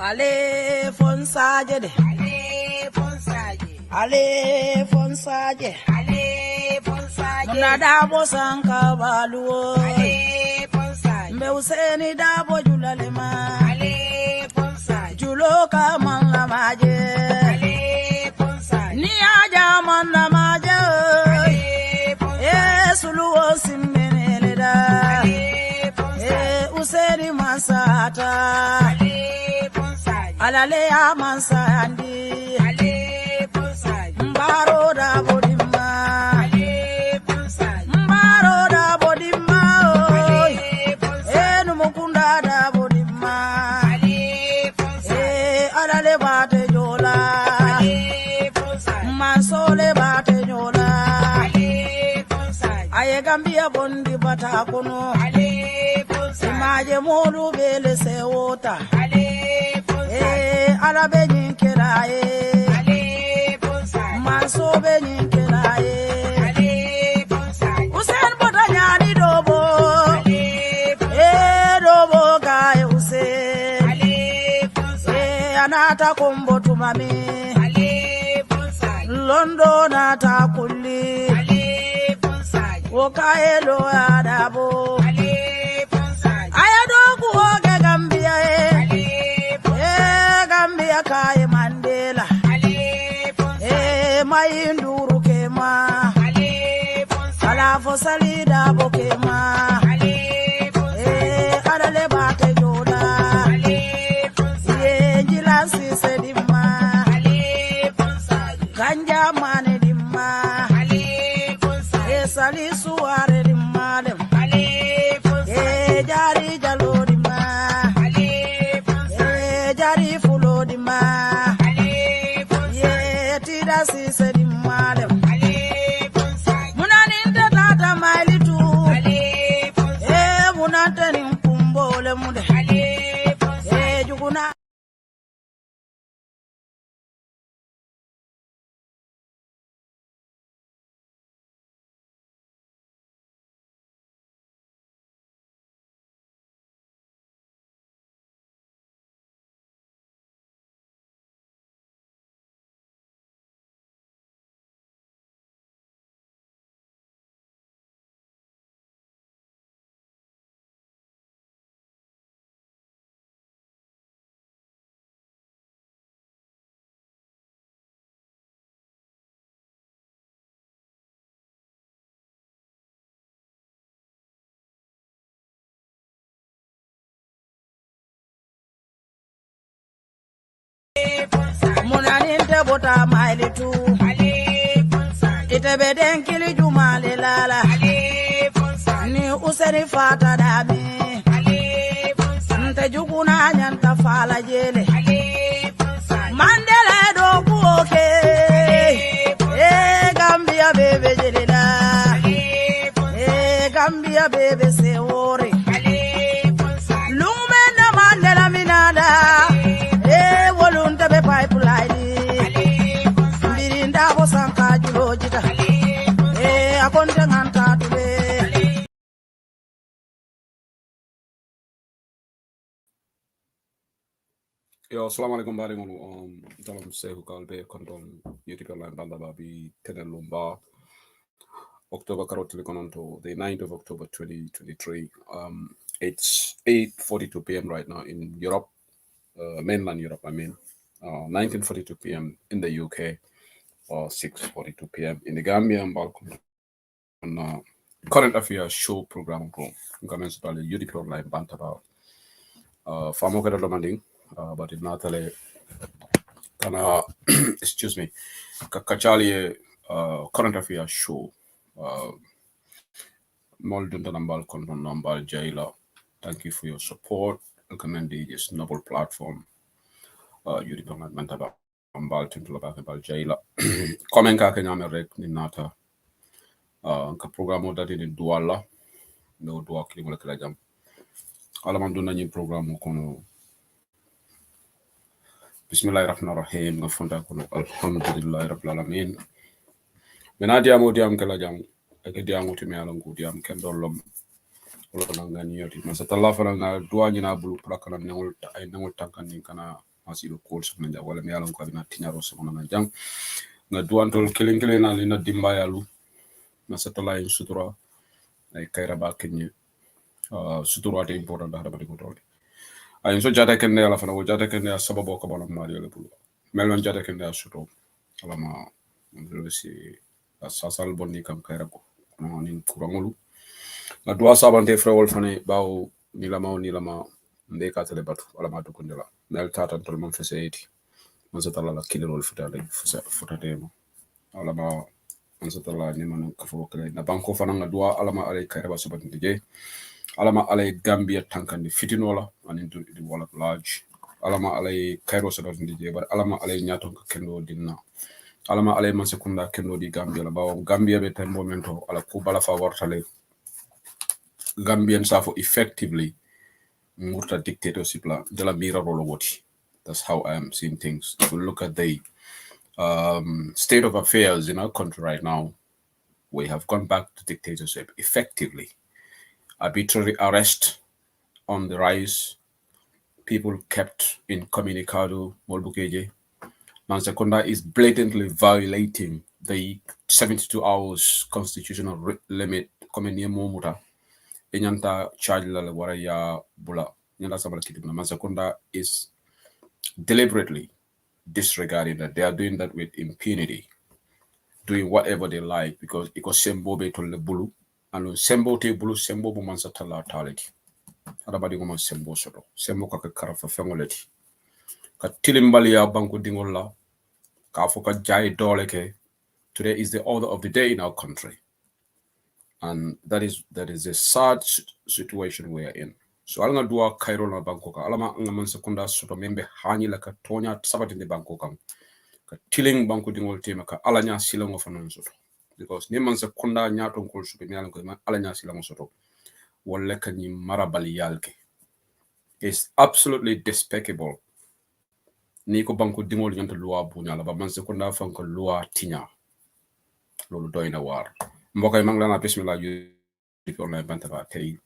Ale fonsaje de. Ale fonsaje. Ale fonsaje. Ale fonsaje. Muna dabo sanka baluo. Ale fonsaje. Mbe useni dabo julalema. Ale fonsaje. Julo ka manla maje. Ale fonsaje. Ni aja manla maje. Ale fonsaje. Suluo simmenele da. Ale fonsaje. Useni masata. Ale fonsaje. Alale ya mansandi. Ale fonsaje. Mbaro da bodima. Ale fonsaje. Mbaro da bodima. Ale fonsaje. Numukunda da bodima. Ale fonsaje. Alale bate jola. Ale fonsaje. Mansole bate jola. Ale fonsaje. Aye Gambia bondi bata kono. Ale fonsaje. Imaje modu bele se wota. Ale fonsaje. Alabe nyinkela Ale fonsaje. Manso be nyinkela Ale fonsaje. Usen bota nyani dobo. Ale fonsaje. Dobo gaye Usen. Ale fonsaje. Anata kombo tumami. Ale fonsaje. Londo nata kulli. Ale fonsaje. Okaye lo adabo. Ale fonsaje. Ayado kuoge Gambia Ale Gambia kaye Mandela. Ale fonsaje. Mayinduru kema. Ale fonsaje. Alafo salida bokema. Ale fonsaje. Adale bate joda. Ale fonsaje. Jilansi sedima. Ale fonsaje. Ganja mane dimma. Ale fonsaje. Sali suare dimma dem. Ale fonsaje. Jari jalo dimma. Ale fonsaje. Jari fulo dimma. Ale fonsaje. Tida si sedima dem. Ale fonsaje. Munaninte tata mailitu. Ale fonsaje. Munante ni mkumbole mude. Ale fonsaje. Juguna. Munaninte bota mailitu. Ale fonsaje. Itebe denkili jumale lala. Ale fonsaje. Ni useni fata dami. Ale fonsaje. Nte juguna nyanta fala jele. Ale fonsaje. Mandela do kuoke. Gambia bebe jelila. Ale fonsaje. Gambia bebe se wori. Ale fonsaje. Lumena Mandela minada. Wolunta be pipeline. Ale fonsaje. Birinda bo sanka julojita. Ale fonsaje. Akonte nganta tule. Yo, assalamu alaikum bari ngolu dalam sehu kalbe kondom YouTube online banda babi tenelumba October karotili kononto the 9th of October 2023. It's 8:42 p.m. right now in Europe, mainland Europe. I mean, 19:42 p.m. in the UK, or 6:42 p.m. in the Gambia. On current affairs show program ko commence par le YouTube online banda ba famo kada demanding. But in Natale, kana excuse me, Kakachali current affairs show. Moldunta nambal konton nambal jaila. Thank you for your support. Recommend this novel platform. You don't mentaba nambal tuntula bakal jaila. Comment ka kenyame rek ni nata. Ka programo dati ni duala. No dua kili kila jam. Alamanduna ni programo kono. Bismillahirrahmanirrahim. Ngafunda kono alhamdulillahi rabbil alamin. Menadi amo diam kala jam. Ake diam uti me alangu diam kendolom. Wala ngani yoti. Masatalla fana nga dua nyina bulu prakana nengul ay nengul tankan ni kana asido course nanja wala mi alon ko bina tinyaro so na jang na duantol kelen na lina dimbayalu na satellite sutura ay kayra ba kenye sutura te important da bari ko tole ay so jata kenne ala fana wo jata kenne sababo ko bana mari le bulu melon jata kenne suto ala ma si sasal bonni kam kayra ko no ni kurangulu na dua sabante frewol fane bawo ni lama nde ka tele batu ala ma to kundela nel tata tol mon feseti man sa tala la kilirol futale futate mo ala ma man sa tala ni man ka fo kale na banko fana na dua ala ma ale kayra ba sabante je ala ma ale gambia tankandi fitinola anin to di wala large ala ma ale kayro sabante je bar ala ma ale nyato ka kendo dinna ala ma ale man sekunda kendo di gambia la bawo gambia be tembo mento ala ko bala fa wartale Gambian safo effectively murta dictatorship la de la mira rolo woti. That's how I am seeing things. If we look at the state of affairs in our country right now, we have gone back to dictatorship effectively. Arbitrary arrest on the rise, people kept incommunicado, Molbukeje. Mansekonda is blatantly violating the 72 hours constitutional limit coming near Momuta. Enyanta charge la wara ya bula nyanda sabala kitibuna Mansekonda is deliberately disregarding that. They are doing that with impunity, doing whatever they like because sembo be to le bulu and sembo te bulu sembo bu mansatala taleti adabadi ko sembo soto sembo ka karafa fengoleti ka tilimbali ya banku dingolla ka foka jay dole ke. Today is the order of the day in our country, and that is a sad situation we are in. So alanga dua kairo na bankoka alama nga Mansekonda soto membe hani la ka tonya sabati de bankoka ka tiling banko dingol tema ka alanya silango fanan soto because ni Mansekonda nyato ngol soto mi alango alanya silango soto wala ka ni marabali yalke. It's absolutely despicable ni ko banko dingol nyanta loi bunya la ba Mansekonda fanko loi tinya lolu doyna war mbokay mang lana bismillah yu online bantaba tay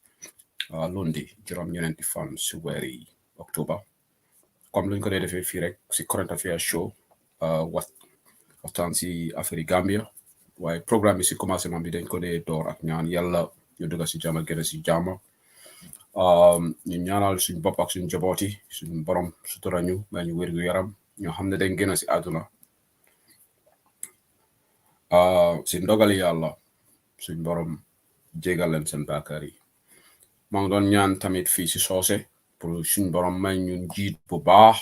lundi juróom ñeneenti fan si weeri october comme luñ ko dee defee fii rek si current affairs show waxtaan si affaire Gambia waaye programme bi si commencement bi dañ ko dee door ak ñaan yàlla ñu dugg si jàmm gën si jàmm ñu ñaanal suñ bopp ak suñ njabooti suñ borom sutura ñu may ñu wér gu yaram ñoo xam ne dañ gën si àdduna si ndogali yàlla suñ borom jégal leen seen baakaar yi. maa ngi doon ñaan tamit fii si soose pour suñ borom may ñu njiit bu baax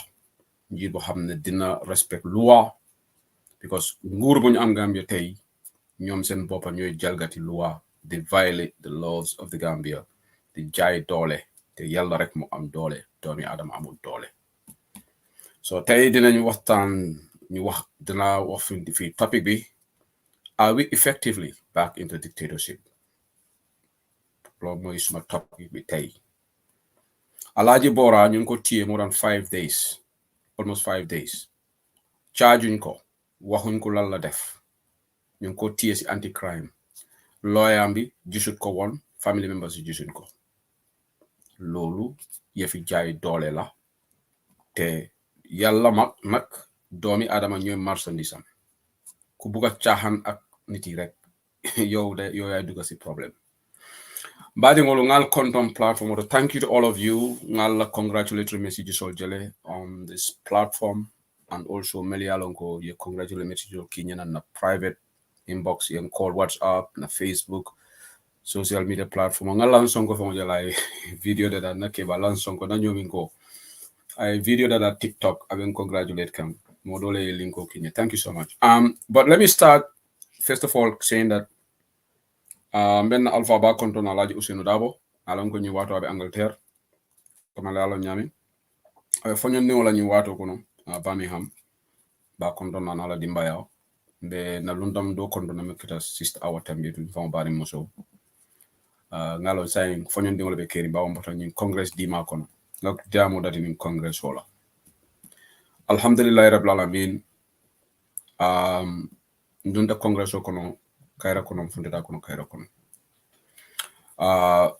njiit bu xam ne dina respect loi because nguur bu ñu am Gambia tey ñoom seen boppa ñooy jalgati loi di violate the laws of the Gambia di jaay doole te yàlla rek mu am doole doomi Adama amul doole. So tey dinañ waxtaan dinaa wax fi topic bi, are we effectively back into dictatorship? Loolu mooy suma topic bi tey. Alhaji Bora ñu ngi ko téye more than 5 days, almost 5 days. Charging ko, waxuñ ko lan la def. Ñu ngi ko téye si anti crime. Lawyer bi gisut ko woon, family members yi gisuñ ko. Loolu yëfi jaay doole la te yàlla mag doomi Adama ñooy marchandise am. Ku bugg a caaxaan ak nit yi rek yow yaay dugg si problème. Badingolo ngal content platform. Thank you to all of you. Ngal congratulatory messages all jele on this platform, and also Melialongo ye congratulatory messages Kenyan and na private inbox and call WhatsApp na Facebook social media platform. Ngal lansongo from jela video that na ke balansongo na nyomingo. I video that TikTok I will congratulate kam modole linko Kenya. Thank you so much. But let me start first of all saying that ben alpha ba konto na Alhaji Ousainou Darboe alon ko ñu wato be Angleterre comme la lo ñami fonyo ni wala ñu wato ko no Birmingham ba konto na la dimbaya be na lundam do konto na mekita sister hour tambi tu fam bari moso ngalo saying fonyo ni wala be keri ba mbota ñu congress di ma kono ngak jamu dati ni congress wala alhamdulillah rabbil alamin ndunda congress ko no kaira kono fundita kono kaira kono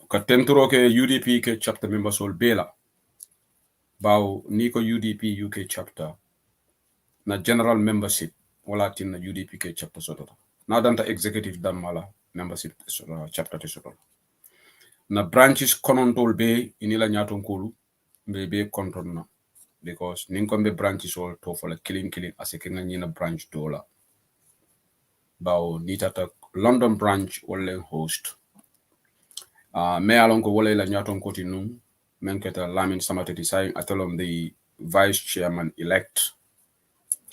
ka tenturo ke UDP ke chapter members all bela Bao Niko UDP UK chapter na general membership wala tin na UDP ke chapter soto. Na danta executive dan mala membership chapter te soto. Na branches konontol be inila nyaton kulu be control na because ninkombe branches all to for killing asike nga nyina branch dola. Bao nitata London branch wala host. Me alon ko wala la nyaton koti nung menketa Lamin Samate design atelom the vice chairman elect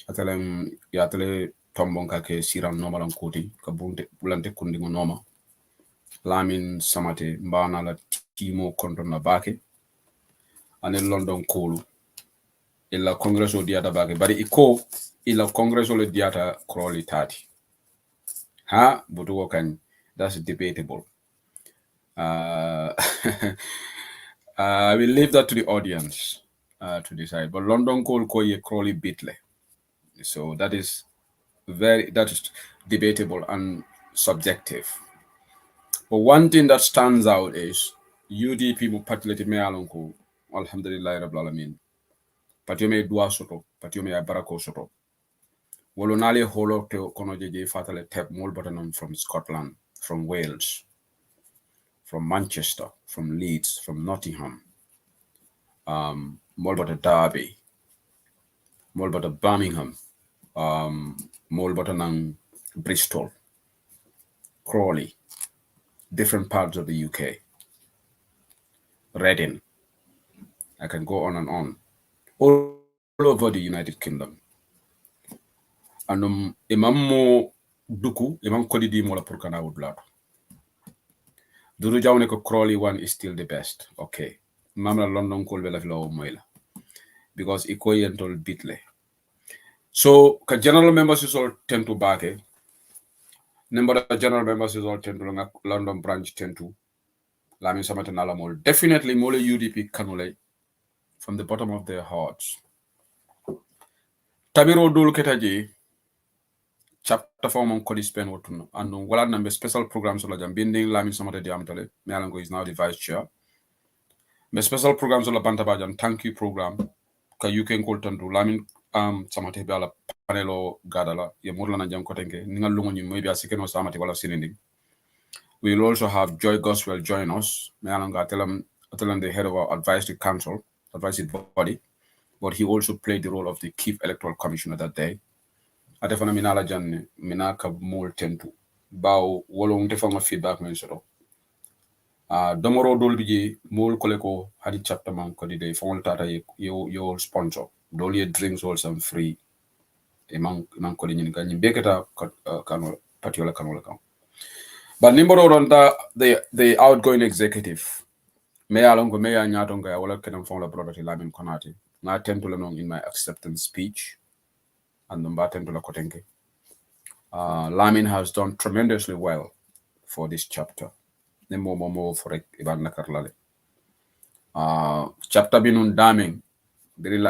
atelem yatele tombonka ke siram nomalan koti ka bulante kundingo noma Lamin Samate mbana la timo konton na bake ane London kulu ila congresso diata bake bari iko ila congresso le diata Crawley 30 ha butu kan that's debatable. I will leave that to the audience to decide. But London call ye Crawley Bitley. So that is debatable and subjective. But one thing that stands out is UDP mu patilete me alonko alhamdulillah rabbil alamin. Patiome dua soto, patiome abarako soto. Wolonale holo te kono jeje fatale tep mol button from Scotland, from Wales, from Manchester, from Leeds, from Nottingham, Molbota Derby, Molbota Birmingham, Molbota nang Bristol, Crawley, different parts of the UK, Reading. I can go on and on. All over the United Kingdom. And imam mo duku, imam kolidi mola purkana woodblad. Duru jawne ko Crawley one is still the best. Okay. Mamla London call vela vila moila. Because ikoy entol bitle. So ka general members is all tend to back. Number of general members is all tend to London branch tend to Lamin Samate Nala Mol. Definitely Mole UDP Kanule from the bottom of their hearts. Tabiro Dul Ketaji chapter form on Kodi Spen Wotuno and wala number special programs la jam binding Lamin Samate Diamtale. Mealango is now the vice chair. The special programs la Bantabajan thank you program ka UK Colton to Lamin Samate Bala Panelo Gadala ye Murlana Jam Kotenge Ninga Lungu maybe a second or Samate wala sinindi. We will also have Joy Goswell join us. Mealango tell them the head of our advisory council, advisory body, but he also played the role of the chief electoral commissioner that day. Atefana minala janne minaka mol tentu baw wolong defanga feedback men soro domoro dolbiji mol koleko hadi chapter man ko de fongol tata yo sponsor doli drinks all some free man ko ni ngani bekata kanu patiola kanu kan but nimboro ronda the outgoing executive me alongo me ya nyatonga wala kenam fongla brother Lamin Konate na tentu lanong in my acceptance speech and Mbatendola Kotenke. Lamin has done tremendously well for this chapter. Nemo for Iban Nakarlale. Chapter binun daming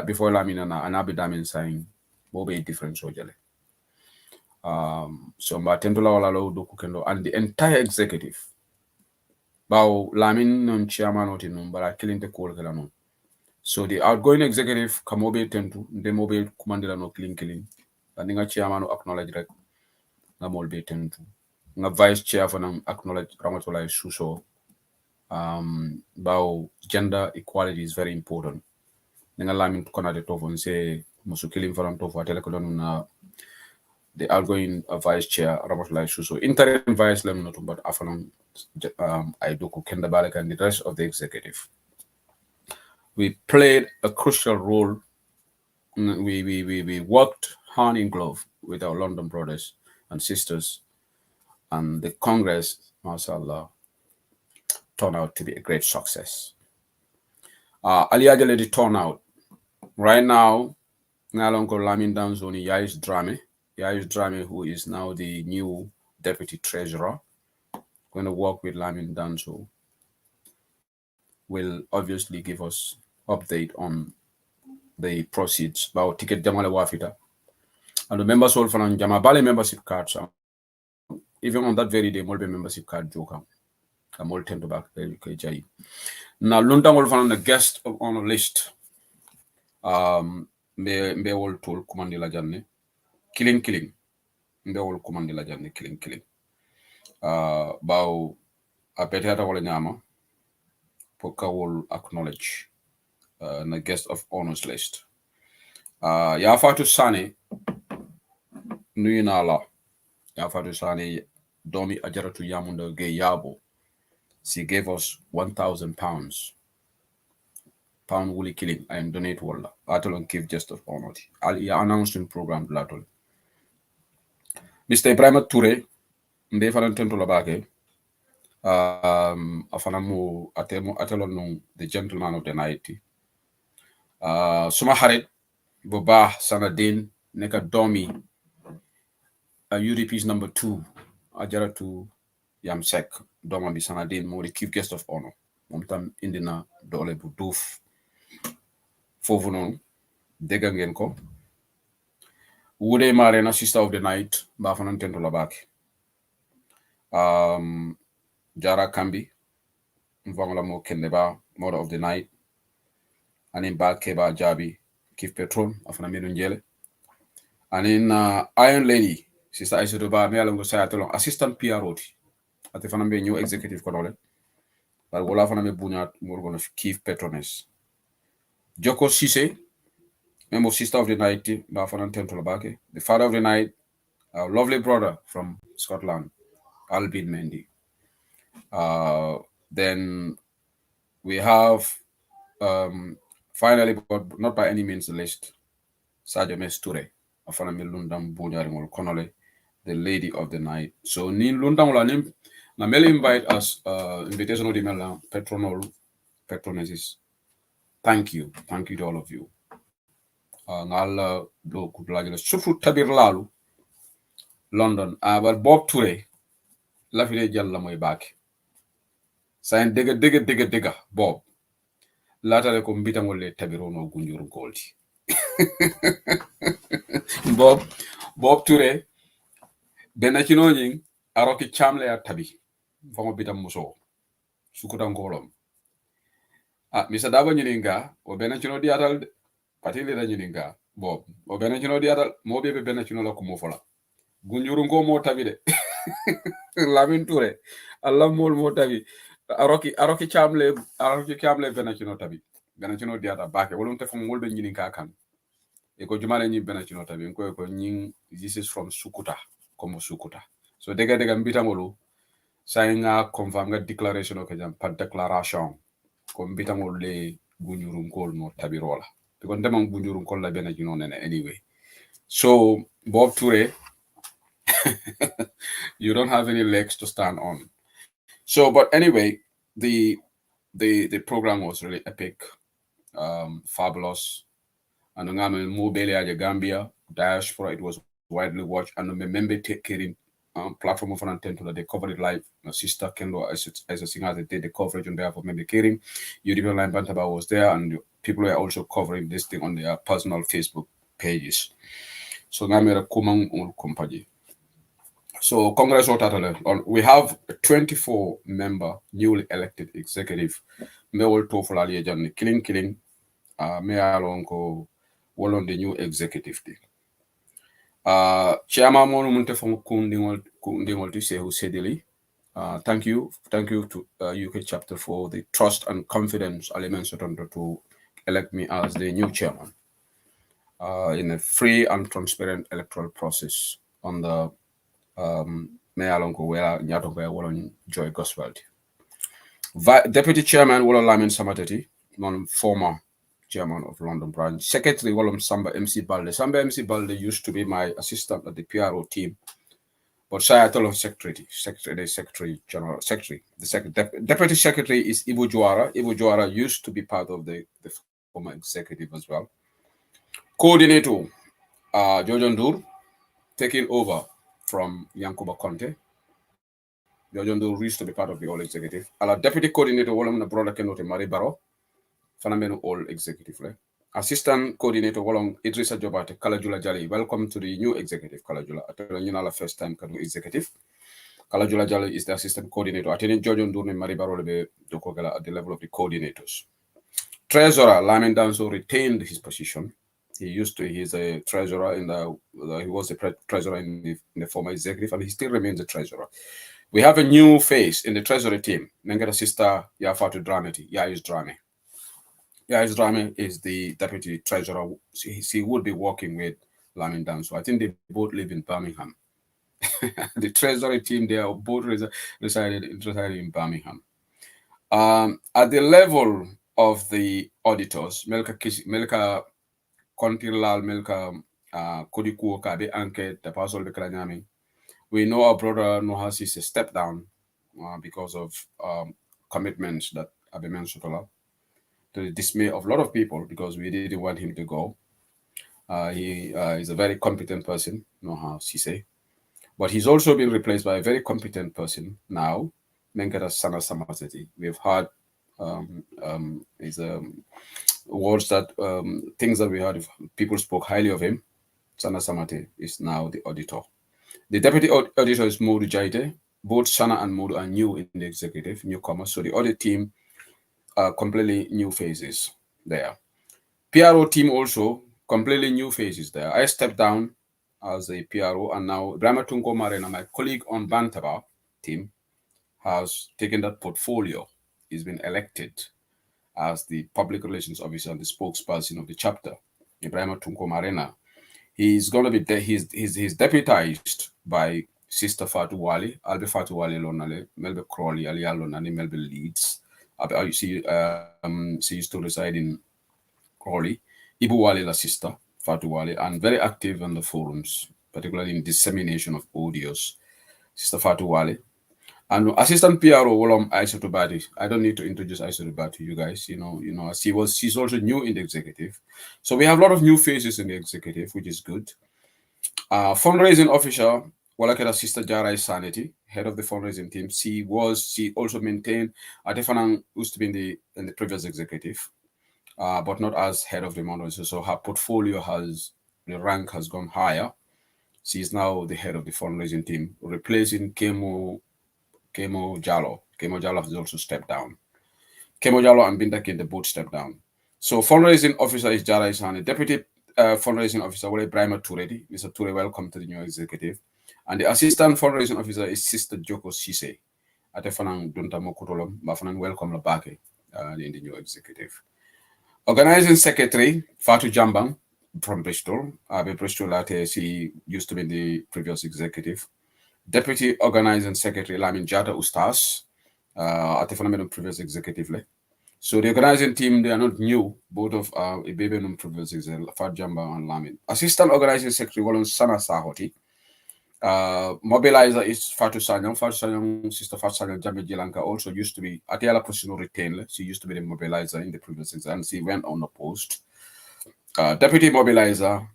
before Lamin and Anabi daming saying Bobe different sojale. So Mbatendola Walalo Dokukendo and the entire executive. Bao Lamin non chairman otinum, but I killing the call kelano. So the outgoing executive Kamobe Tentu, the mobile commander no killing. Ninga chairman acknowledge rek nga molbe tentu nga vice chair for nam acknowledge Ramatola Suso bao gender equality is very important ninga Lamin Konate tofon say musukili faram tofu atele ko na the outgoing vice chair Ramatola Suso interim vice lem not but afanam Aidoku Kenda Baleka and the rest of the executive. We played a crucial role. We worked hand in glove with our London brothers and sisters, and the Congress, mashallah, turned out to be a great success. Aliyajale turned out. Right now, Nalonko Lamin Danzoni Yais Drame, who is now the new deputy treasurer, going to work with Lamin Danzo, will obviously give us update on the proceeds about ticket Jamala Wafita. And the members all from Jamabale membership cards. Even on that very day, Molbe membership card joke. I'm all tend to back KJ. Now Lundang all from the guest on the list. mbe wol tool kumandi la janne killing mbe wol kumandi la janne killing baw a betata wala nyama poka wol acknowledge na guest of honors list ya Fatou Sane nuyu naa la ya Fatou Sane domi ajaratu Yamunda Gay Yabo. She gave us 1,000 pounds. Pound Wuli killing. I am donate walla. Atolon give just of honor. Al announcement program latol. Mr. Ibrahim Toure, mbe fanan tento labake. Afanamu atelon no the gentleman of the night. Suma harit boba sanadin neka domi UDP's number 2 ajaratu Yamsek doma bi sanadin mo the chief guest of honor. Momtam indina dole bu douf fofu non dega ngeen ko wude marena sister of the night ba fanan tento labake Jara Kambi mvangala mo kendeba mother of the night anin ba keba jabi kif petron afana menu njele anin Iron Lady sister Aisha ba me alango sayatelo assistant PRO ate fana be new executive konole bar wala fana me bunyat morgono kif petrones Joko Sise member sister of the night ba fana tento labake the father of the night our lovely brother from Scotland Albin Mendy. Then we have finally, but not by any means the least, Sadio Mesture, Afanami Lundam Bunyarimol Konole, the lady of the night. So Nin Lundam Lanim, Namel invite us, invitation of the Mela, patronesses. Thank you to all of you. Ngala do kudlagila sufu tabir lalu London. But Bob Toure, lafide jalla moy back. Sain dega Bob. Latale ko mbitangol le tabirono gunjuru goldi. Bob Toure benachino nying aroki chamle ya tabi. Famo bitam muso. Sukuta ngolom. Misa daba nyininga o benachino diatal patili da nyininga Bob. O benachino diatal mo bebe benachino la kumo fola. Gunjuru ngo mo tabi de. Lamin Toure Allah mol mo tabi. Aroki chamle benachino tabi benachino diata bake wolum te fam wolbe nyini ka kan e ko jumale nyi benachino tabi ko nyin this is from Sukuta comme Sukuta so dega mbita ngolu sayinga confirm nga declaration o kajam par declaration ko mbita ngol le gunjuru ngol no tabi rola ko ndema gunjuru ngol la benachino nene anyway so Bob Toure you don't have any legs to stand on. So, but anyway, the program was really epic, fabulous. And ngame mobile aja Gambia diaspora, it was widely watched. And the member taking platform of an antenna, they covered it live. My sister Kendo as a singer, they did the coverage on behalf of member Kirim. UDP Line Bantaba was there, and people were also covering this thing on their personal Facebook pages. So ngame kumang ul kumpaji. So Congress we have a 24-member newly elected executive. Me will tofu la liye killing. Me alonko wolon the new executive thing. Chairman monu munte fong kundingol to say who sedili. Thank you to UK chapter for the trust and confidence elements to elect me as the new chairman in a free and transparent electoral process on the me alonko wela nyato be wolon Joy Goswald. Deputy Chairman Wolon Lamin Samatati, former chairman of London branch. Secretary Wolom Samba MC Balde. Samba MC Balde used to be my assistant at the PRO team. But Sayatal of Secretary, the Deputy Secretary is Ibu Juara. Ibu Juara used to be part of the former executive as well. Coordinator, Jojo Ndur, taking over from Yankuba Conte. Jojo Ndur used to be part of the all executive. Our deputy coordinator, Wolom na brother Kenote Mari Baro, Fanameno all executive. Assistant coordinator, Wolom Idrissa Jobate, Kalajula Jali. Welcome to the new executive, Kalajula. At first time Kanu executive. Kalajula Jali is the assistant coordinator. Attending Jojo Ndur and Mari Baro at the level of the coordinators. Treasurer Lamin Danso retained his position. He's a treasurer he was a treasurer in the former executive, and he still remains a treasurer. We have a new face in the treasury team. Nengata sister Yafatu Dramati, Yais Drame. Yais Drame is the deputy treasurer. She would be working with Lamin Danso. I think they both live in Birmingham. The treasury team, they are both resided in Birmingham. At the level of the auditors, Melka Kontilal, Melka Kodikuo Kabe Anke, the Pasol de Kranyami, we know our brother Nohas is a step down because of commitments that have been mentioned to the dismay of a lot of people because we didn't want him to go. He is a very competent person, Noha Sise. But he's also been replaced by a very competent person now, Menkata Sana Samaseti. We've heard words things that we heard, people spoke highly of him. Sana Samate is now the auditor. The deputy auditor is Modu Jaite. Both Sana and Modu are new in the executive, newcomers. So the audit team are completely new faces there. PRO team also, completely new faces there. I stepped down as a PRO, and now Brahma Tunko Marena, my colleague on Bantaba team, has taken that portfolio. He's been elected as the public relations officer and the spokesperson of the chapter. Ibrahim Tunko Marena. He's going to be he's deputized by Sister Fatu Wali, Albe Fatu Wali Lonale, Melbe Crawley, Ali Lonani, Melbe Leeds. She used to reside in Crawley. Ibu Wali, la sister, Fatu Wali, and very active on the forums, particularly in dissemination of audios. Sister Fatu Wali. And Assistant PRO Wolom Aisha Tubati. I don't need to introduce Aisha Tubati to you guys. She's also new in the executive. So we have a lot of new faces in the executive, which is good. Fundraising officer, Walakera Sister Jarai Sanity, head of the fundraising team. She also maintained Atefanang used to be in the previous executive, but not as head of the fundraising. So her portfolio the rank has gone higher. She is now the head of the fundraising team, replacing Kemo Jallo. Kemo Jallo has also stepped down. Kemo Jallo and Bindakin, they both stepped down. So fundraising officer is Jara Isani. Deputy fundraising officer, Wale Brahma Turedi. Mr. Ture, welcome to the new executive. And the assistant fundraising officer is Sister Joko Sise. Atefanang Duntamo Kutolom, Bafanang welcome Labake in the new executive. Organizing secretary, Fatu Jambang from Bristol. Bristol she used to be the previous executive. Deputy Organizing Secretary Lamin Jata Ustas, at the phenomenon previous executively. So the organizing team, they are not new, both of Ibebe previous executive, Fat Jamba and Lamin. Assistant Organizing Secretary Walon Sana Sahoti. Mobilizer is Fatu Sanyang. Fatu Sanyang, Sister Fatu Sanyang Jambi Jilanka also used to be Atiala Position retained. She used to be the mobilizer in the previous exam, and she went unopposed. Deputy Mobilizer,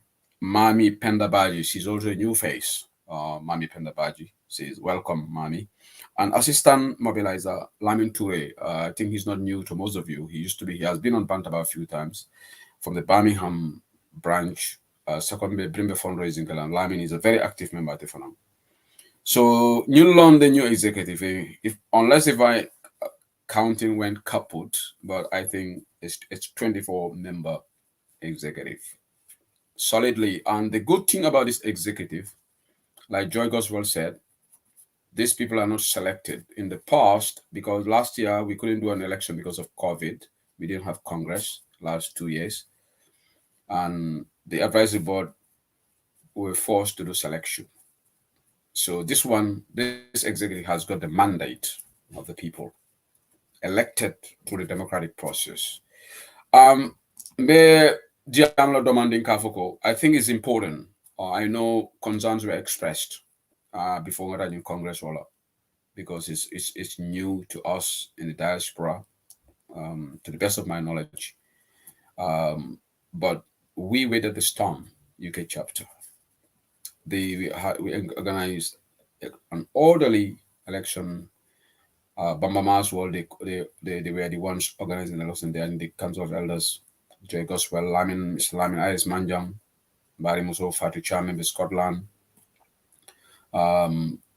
Mami Pendabaji, she's also a new face. Mami Pendabaji says, welcome, Mami. And assistant mobilizer, Lamin Toure, I think he's not new to most of you. He has been on Bantaba a few times from the Birmingham branch, second Brimbe fundraising, and Lamin is a very active member at the Fanam. So, New London, new executive, unless if I counting went kaput, but I think it's 24 member executive. Solidly. And the good thing about this executive, like Joy Goswell said, these people are not selected. In the past, because last year we couldn't do an election because of COVID. We didn't have Congress last 2 years. And the advisory board were forced to do selection. So this executive has got the mandate of the people, elected through the democratic process. I think it's important. I know concerns were expressed before running Congress because it's new to us in the diaspora, to the best of my knowledge. But we weathered the storm, UK chapter. We organized an orderly election. Bambama's World, they were the ones organizing the election there in the Council of Elders. Joy Goswell, Lamin Iris Manjang, Barry Muso, Fatu Chairman, Scotland.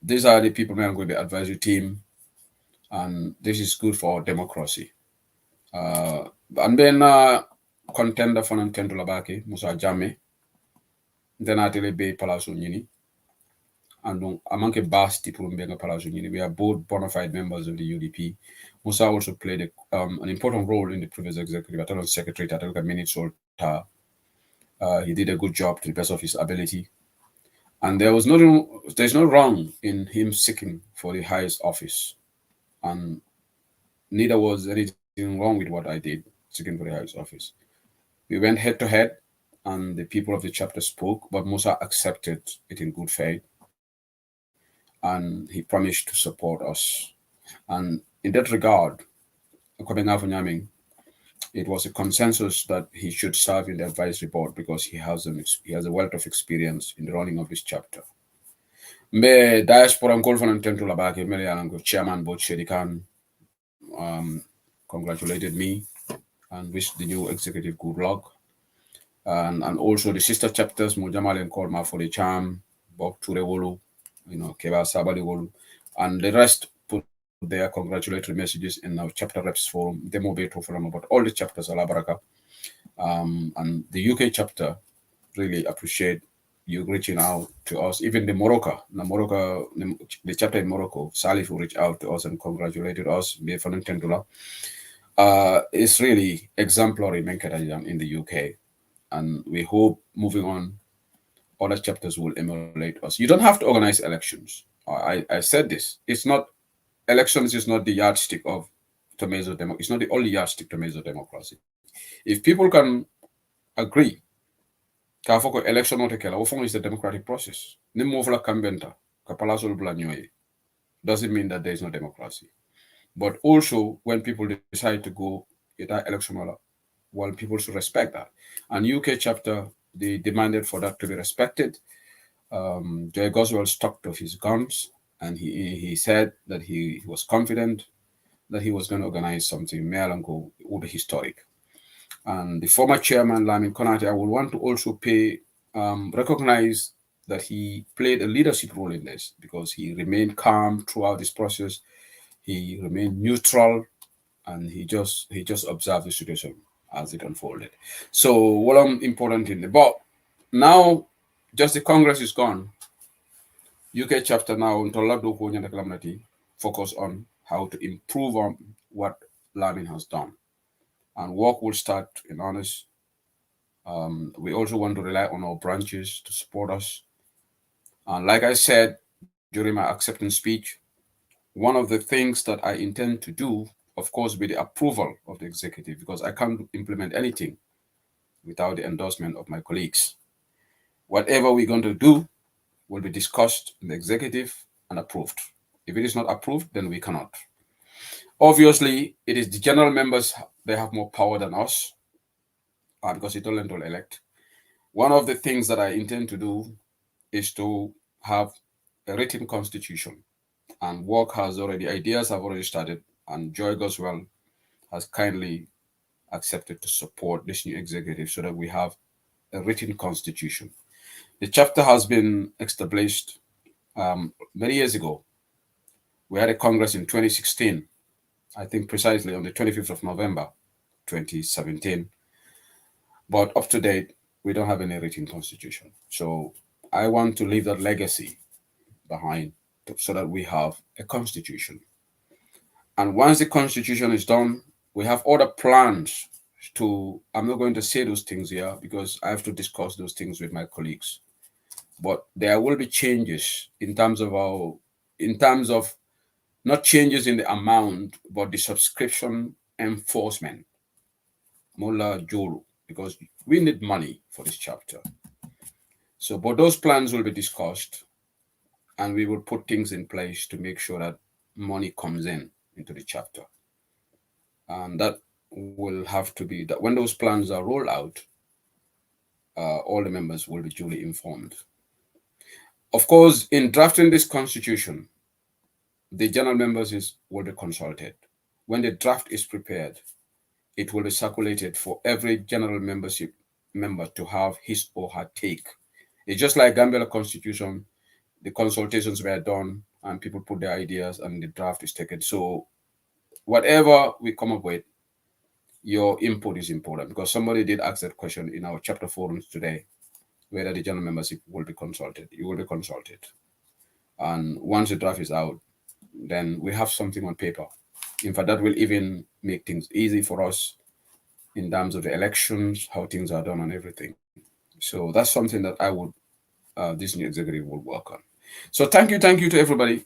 These are the people who are going to the advisory team, and this is good for democracy. and then contender for Nintendo Labaki, Musa Jame, then atele be Palazzo Nini. And donc, amanke basti pour Mbenga Palazzo Nini. We are both bona fide members of the UDP. Musa also played an important role in the previous executive. Atalo secretary, Atalo minutes Solta. He did a good job to the best of his ability. And there's no wrong in him seeking for the highest office. And neither was anything wrong with what I did, seeking for the highest office. We went head to head, and the people of the chapter spoke, but Musa accepted it in good faith, and he promised to support us. And in that regard, it was a consensus that he should serve in the advisory board because he has a wealth of experience in the running of this chapter. Mbe diaspora ngol fana tentu labake mele yalango chairman board Shedikan congratulated me and wished the new executive good luck. And also the sister chapters, Mujamal and Korma for the Cham, Bob Turewolu, Keba Sabali Wolu, and the rest put their congratulatory messages in our chapter reps forum. Demo beto forum about all the chapters, Alabaraka. And the UK chapter really appreciate you reaching out to us. Even the the chapter in Morocco, Salif will reach out to us and congratulated us. It's really exemplary in the UK. And we hope moving on, other chapters will emulate us. You don't have to organize elections. I said this. Elections is not the yardstick of Tomezo democracy. It's not the only yardstick to Tomezo democracy. If people can agree, election is the democratic process. Doesn't mean that there is no democracy. But also, when people decide to go that election, well, people should respect that. And UK chapter, they demanded for that to be respected. Joy Goswell stuck to his guns, and he said that he was confident that he was going to organize something. Mealango would be historic. And the former chairman, Lamin Konate, I would want to also recognize that he played a leadership role in this because he remained calm throughout this process. He remained neutral, and he just observed the situation as it unfolded. So, what I'm important in the but now, just the Congress is gone. UK chapter now focus on how to improve on what Lamin has done, and work will start in earnest. We also want to rely on our branches to support us. And like I said during my acceptance speech, one of the things that I intend to do, of course, with the approval of the executive, because I can't implement anything without the endorsement of my colleagues. Whatever we're going to do will be discussed in the executive and approved. If it is not approved, then we cannot. Obviously, it is the general members, they have more power than us, because it don't elect. One of the things that I intend to do is to have a written constitution, and ideas have already started, and Joy Goswell has kindly accepted to support this new executive so that we have a written constitution. The chapter has been established many years ago. We had a Congress in 2016, I think precisely on the 25th of November, 2017. But up to date, we don't have any written constitution. So I want to leave that legacy behind so that we have a constitution. And once the constitution is done, we have other plans I'm not going to say those things here because I have to discuss those things with my colleagues. But there will be changes in terms of not changes in the amount, but the subscription enforcement. Mola Jolu, because we need money for this chapter. So, but those plans will be discussed, and we will put things in place to make sure that money comes into the chapter. And that will have to be that when those plans are rolled out, all the members will be duly informed. Of course, in drafting this constitution, the general members will be consulted. When the draft is prepared, it will be circulated for every general membership member to have his or her take. It's just like Gambia Constitution, the consultations were done and people put their ideas and the draft is taken. So whatever we come up with, your input is important, because somebody did ask that question in our chapter forums today, whether the general membership will be consulted. You will be consulted. And once the draft is out, then we have something on paper. In fact, that will even make things easy for us in terms of the elections, how things are done, and everything. So that's something that I would, this new executive will work on. So thank you to everybody.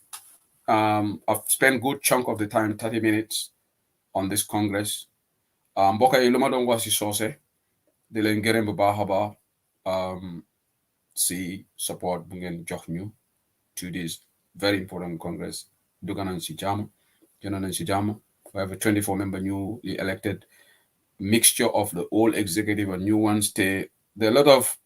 I've spent good chunk of the time, 30 minutes, on this Congress. Mbokk yi lu ma doon wax si soose di leen gërëm bu baax a baax si support bu ngeen jox ñu to this very important Congress. Dugg nañ si jàmm, génn nañ si jàmm. We have a 24-member newly elected mixture of the old executive and new ones. There are a lot of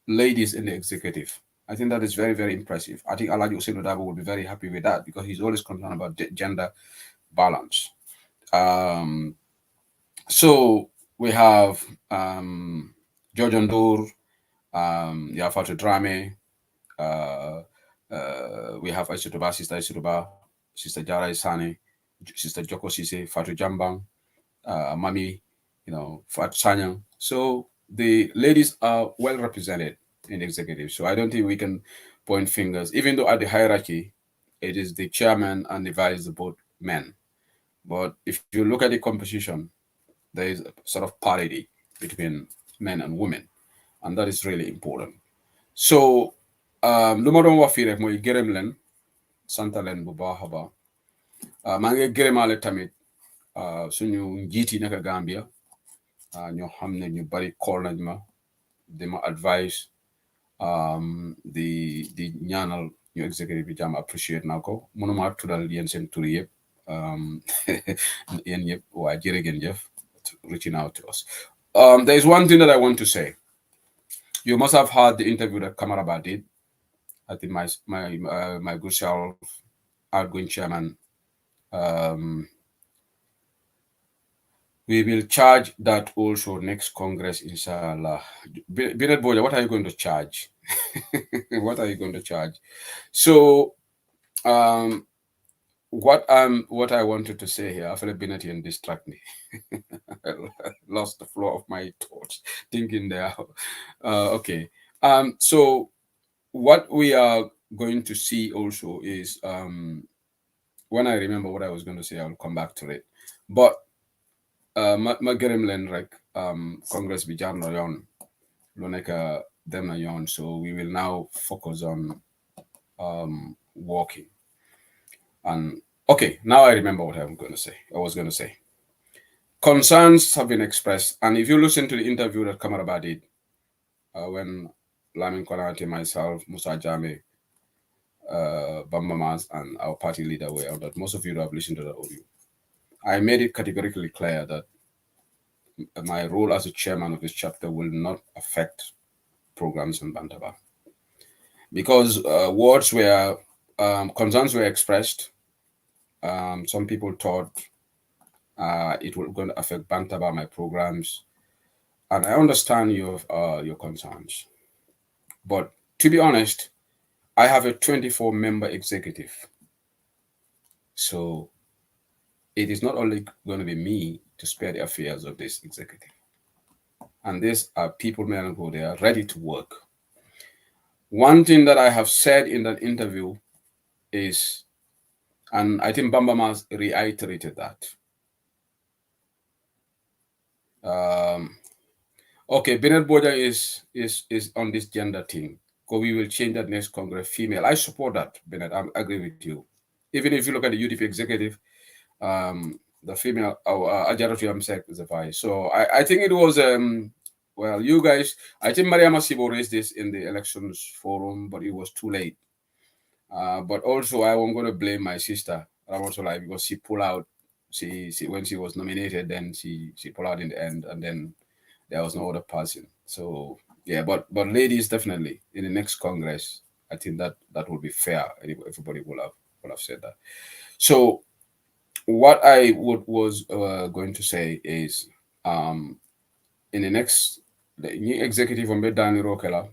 ladies in the executive. I think that is very, very impressive. I think Alaji Usain Dabo will be very happy with that, because he's always concerned about gender balance. So we have George Ndur, Yafatu Drame, we have Aishutuba, Sister Aishutuba, Sister Jara Isane, Sister Joko Sise, Fatu Jambang, Mami, Fat Sanyang. So the ladies are well represented in the executive. So I don't think we can point fingers, even though at the hierarchy, it is the chairman and the vice, both men. But if you look at the composition, there is a sort of parity between men and women, and that is really important. So, lu ma doon wax fii rek mooy gërëm leen, sant leen bu baax a baax. Maa ngi gërëmaale tamit suñu njiit yi nekk Gambia, ñoo xam ne ñu bari call nañ ma di ma advice, di ñaanal ñu executive bi jàmm, appreciate naa ko. Mënuma tuddal yéen seen tur yëpp, yéen yëpp waa jërë ngeen jëf reaching out to us. There is one thing that I want to say. You must have heard the interview that Kamaraba did. I think my good self, outgoing chairman, we will charge that also next Congress, inshallah. Binet Boya, what are you going to charge? What are you going to charge? So, what I wanted to say here, I feel Binet and distract me. I lost the flow of my thoughts, thinking there. Okay. So what we are going to see also is, when I remember what I was going to say, I'll come back to it. But Magerem Lenrek, Congress Bijan Noyon, Loneka Dem Noyon. So we will now focus on walking. And okay, now I remember what I was going to say. Concerns have been expressed, and if you listen to the interview that Kamaraba did, when Lamin Konate, myself, Musa Jame, Bambamas, and our party leader were out, that most of you have listened to that audio, I made it categorically clear that my role as a chairman of this chapter will not affect programs in Bantaba, because concerns were expressed. Some people thought it was going to affect Bantaba, my programs, and I understand your concerns. But to be honest, I have a 24-member executive, so it is not only going to be me to spare the affairs of this executive. And these are people, men, who they are ready to work. One thing that I have said in that interview is, and I think Bambamas reiterated that. Okay, Bernard Boja is on this gender thing, because we will change that next Congress, female. I support that, Bernard. I agree with you. Even if you look at the UDP executive, the female, Ajaratu Amsek is a vice. So I think it was, well, you guys, I think Mariama Sibo raised this in the elections forum, but it was too late. But also, I'm going to blame my sister, Ramotolai, because she pulled out. She when she was nominated, then she pulled out in the end, and then there was no other person. So yeah, but ladies, definitely in the next Congress, I think that will be fair. Everybody will have said that. So what I was going to say is, in the next, the new executive on Bedani Rokela,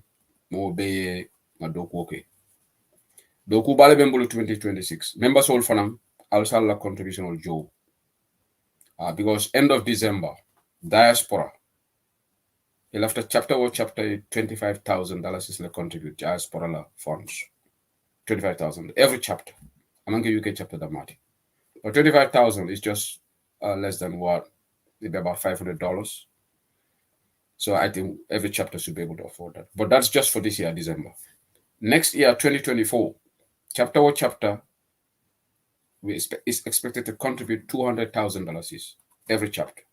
mo be Madoku Doku Bale Bembulu 2026. Members all fanam, also la contribution of Joe. Because end of December, diaspora. After chapter or chapter $25,000 is like contribute diaspora funds. 25,000 every chapter. Among the UK chapter that matter. But 25,000 is just less than what? Maybe about $500. So I think every chapter should be able to afford that. But that's just for this year, December. Next year, 2024, chapter or chapter is expected to contribute $200,000 every chapter.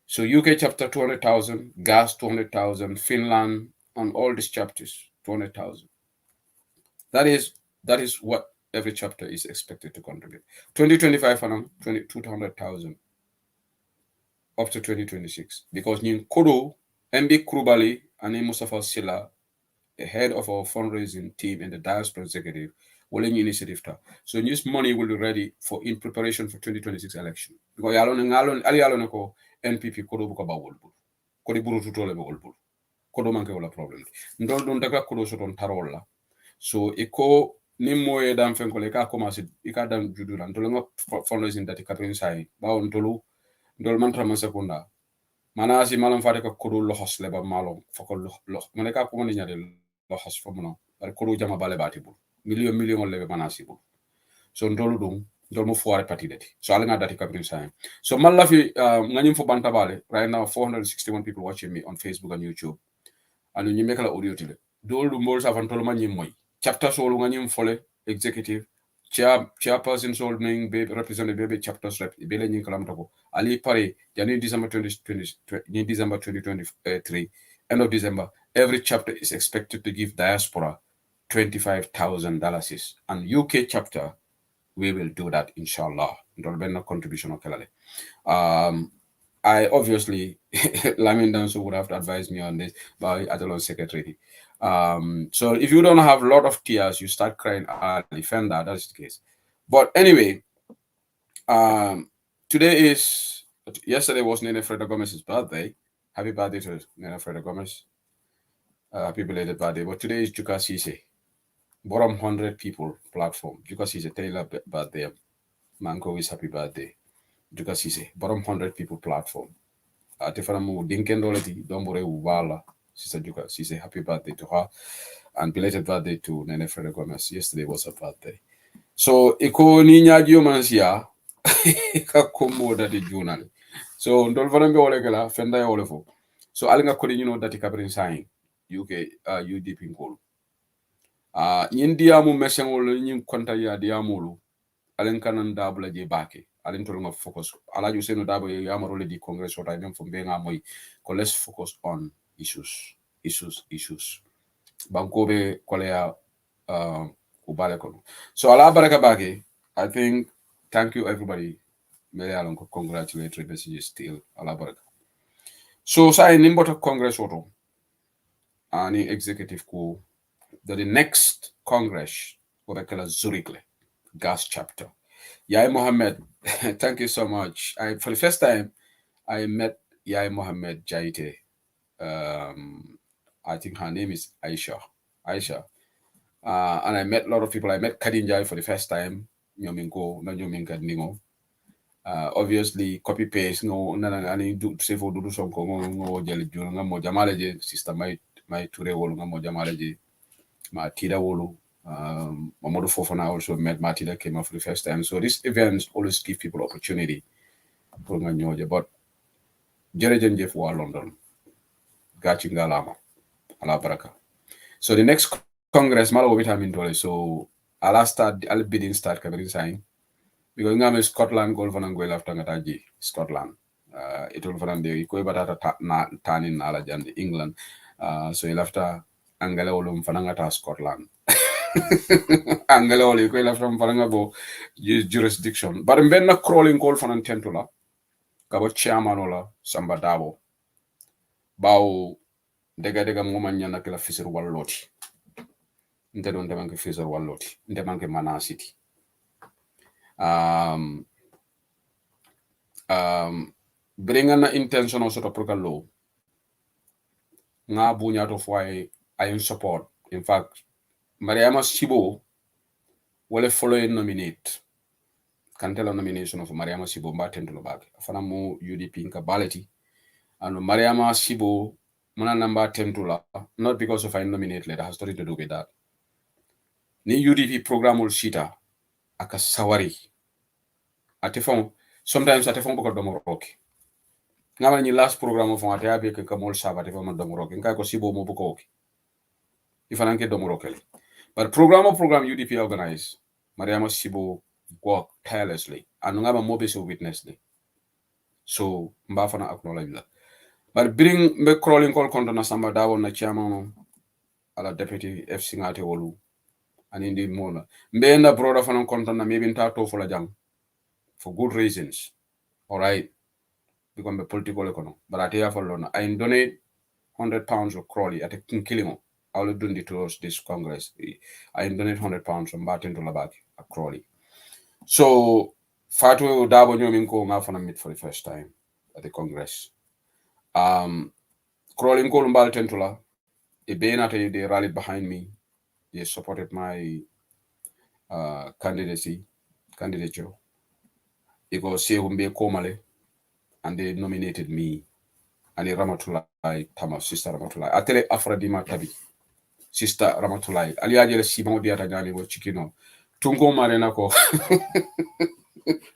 So UK chapter 200,000, gas 200,000, Finland on all these chapters 200,000. That is what every chapter is expected to contribute. 2025 and 200,000 up to 2026 because Nin Kodo, MB Krubali, and Mustafa Silla, the head of our fundraising team and the diaspora executive, will initiative. So this money will be ready for in preparation for 2026 election. Because ali ko NPP Kodo buka bawol bul. Kodi buru tutole bawol bul. Kodo manke wala problem. Ndol don daga kodo soton tarola. So iko ni moye dan fen ko le ka commencer ika dan judula ndol nga fundraising dati kapin sai bawo ndolu ndol mantra man sekunda mana si malam fate ko kodo lohos le ba malom fako loh mane ka ko ngani nyade lohos fo mono bar kodo jama bale bati bul million le be manasi bul so ndolu dum ndol mo foire parti dati so ala nga dati kapin sai so malla fi ngani fo banta bale right now 461 people watching me on Facebook and YouTube and you make la audio tile dol dum bol sa fan tolo man moy chapter solo ngani fole executive chairperson sol ning be representative be chapters rep be le nyin kalam tako ali pare jani December 2020 December 2023 end of December every chapter is expected to give diaspora $25,000 and UK chapter we will do that inshallah ndol benna contribution okelale I obviously Lamin Danso would have to advise me on this by Adelon secretary. So if you don't have a lot of tears, you start crying early. Fender, that's the case. But anyway, yesterday was Nene Freda Gomez's birthday. Happy birthday to Nene Freda Gomez. Happy belated birthday. But today is Juka Sise. Bottom 100 people platform. Juka Sise Taylor birthday. Manko is happy birthday. Juka Sise. Bottom 100 people platform. Tefanamu Dinkendoleti, Dombore Ubala. Sister Juka Sise, happy birthday to her. And belated birthday to Nene Freda Gomez. Yesterday was her birthday. So, iko ninya mansia ka komo dati journal. So, ndol vanambe ole kala fenda ya ole fo. So, alinga kodi dati kabrin sign UK UDP ngolo. Nyin diamu mesengol nyin konta ya diamulu. Alin kanan dabla je bake. Alin tolunga focus. Alaju seno dabo ya marole di congress what I mean from being amoy. Let's focus on issues. Bankobe kolea ubale kono. So ala baraka bake. I think thank you everybody. May I congratulatory messages still ala baraka. So say nimbota congress oto. Ani executive ko that the next congress obekela Zurich gas chapter. Yai Mohammed, thank you so much. For the first time, I met Yai Mohammed Jaite. I think her name is Aisha. And I met a lot of people. I met Kadin Jai for the first time. Obviously, copy paste. No, nani do sefo do some kongo jeli junga mo jamaleje sister my ture wolu mo jamaleje ma tida wolu. Mamodu Fofana also met Matida came up for the first time. So these events always give people opportunity. But Jerejen Jeff wa London. Gachingalama. Ala baraka. So the next Congress, Malo vitamin dole. So I'll bidding start covering sign. Because ngame Scotland goal for Anguilla after Ngataji, Scotland. It will for the Koibata Tanin Alajan, England. So you'll after Angela Olum Fanangata, Scotland. Angela Oli, from Farangabo jurisdiction. But I'm not crawling call for an tentula. Kabo chairman ola Samba Dabo. Bao dega momanya kila fisir walloti. Nte don demanke fisir walloti. Nte manke manasiti. Bringing an intention also to prokalo. Nga bunya to why I am support. In fact, Mariama Shibo will follow and nominate kantela nomination of Mariama Sibo mba tentulo bake afana mo UDP nka baleti and Mariama Sibo muna namba tentula not because of I nominate letter has nothing to do with that ni UDP program ul shita aka sawari atefon sometimes atefon boko domo roki ngama ni last program of ate abe ke kamol sabate fo domo roki nka ko Sibo mo boko oki ifana ke domo rokele but program UDP organize Mariama Sibo work tirelessly and ngaba mo be so witness le so mba fana acknowledge that but bring me crawling call konto na Samba Dabo na chairman ala deputy FC ngate wolu and indeed more mbe enda broda fana konto na maybe nta to fola jang for good reasons all right because me political economy but at here for lona I donate £100 of Crawley at a killing I will do it towards this Congress I donate £100 from Martin to Labak at Crawley so Fatu Dabo Nyominko ngafana meet for the first time at the Congress Crawling Columbal Tentula, they rallied behind me. They supported my candidature. They go say Humbe Komale, and they nominated me. And they Ramatulai, Tama, Sister Ramatulai. I tell you, Afradima Tabi, Sister Ramatulai. Aliajele Simon Diatagani was Chikino. Tungo Marenako.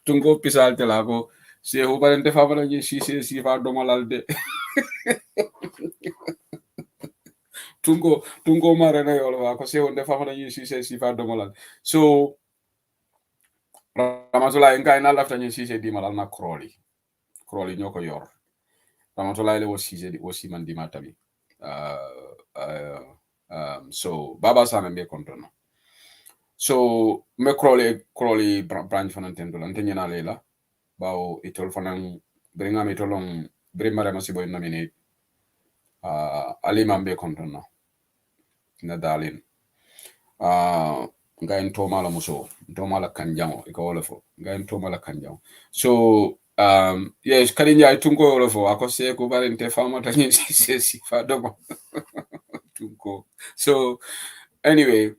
Tungo Pisal Telago. Say who parent favor, she says, if I don't allow tungo mare na yolo ko se wonde famana yisi se sifa domolan so Ramatulai ngai na lafta ni sise di malal na Crawley ñoko yor Ramatulai le wosi man di matabi so baba sana be kontono so me Crawley branch fanan tendo lan tenyana lela bawo itol fanan bringa me tolong brimare masibo nominate ali mambe kontono na dalin ngayen tomala muso tomala kanjango iko wolofo ngayen tomala kanjango so yes kalinya tunko wolofo akose ko barente fama tani si fa domo tunko so anyway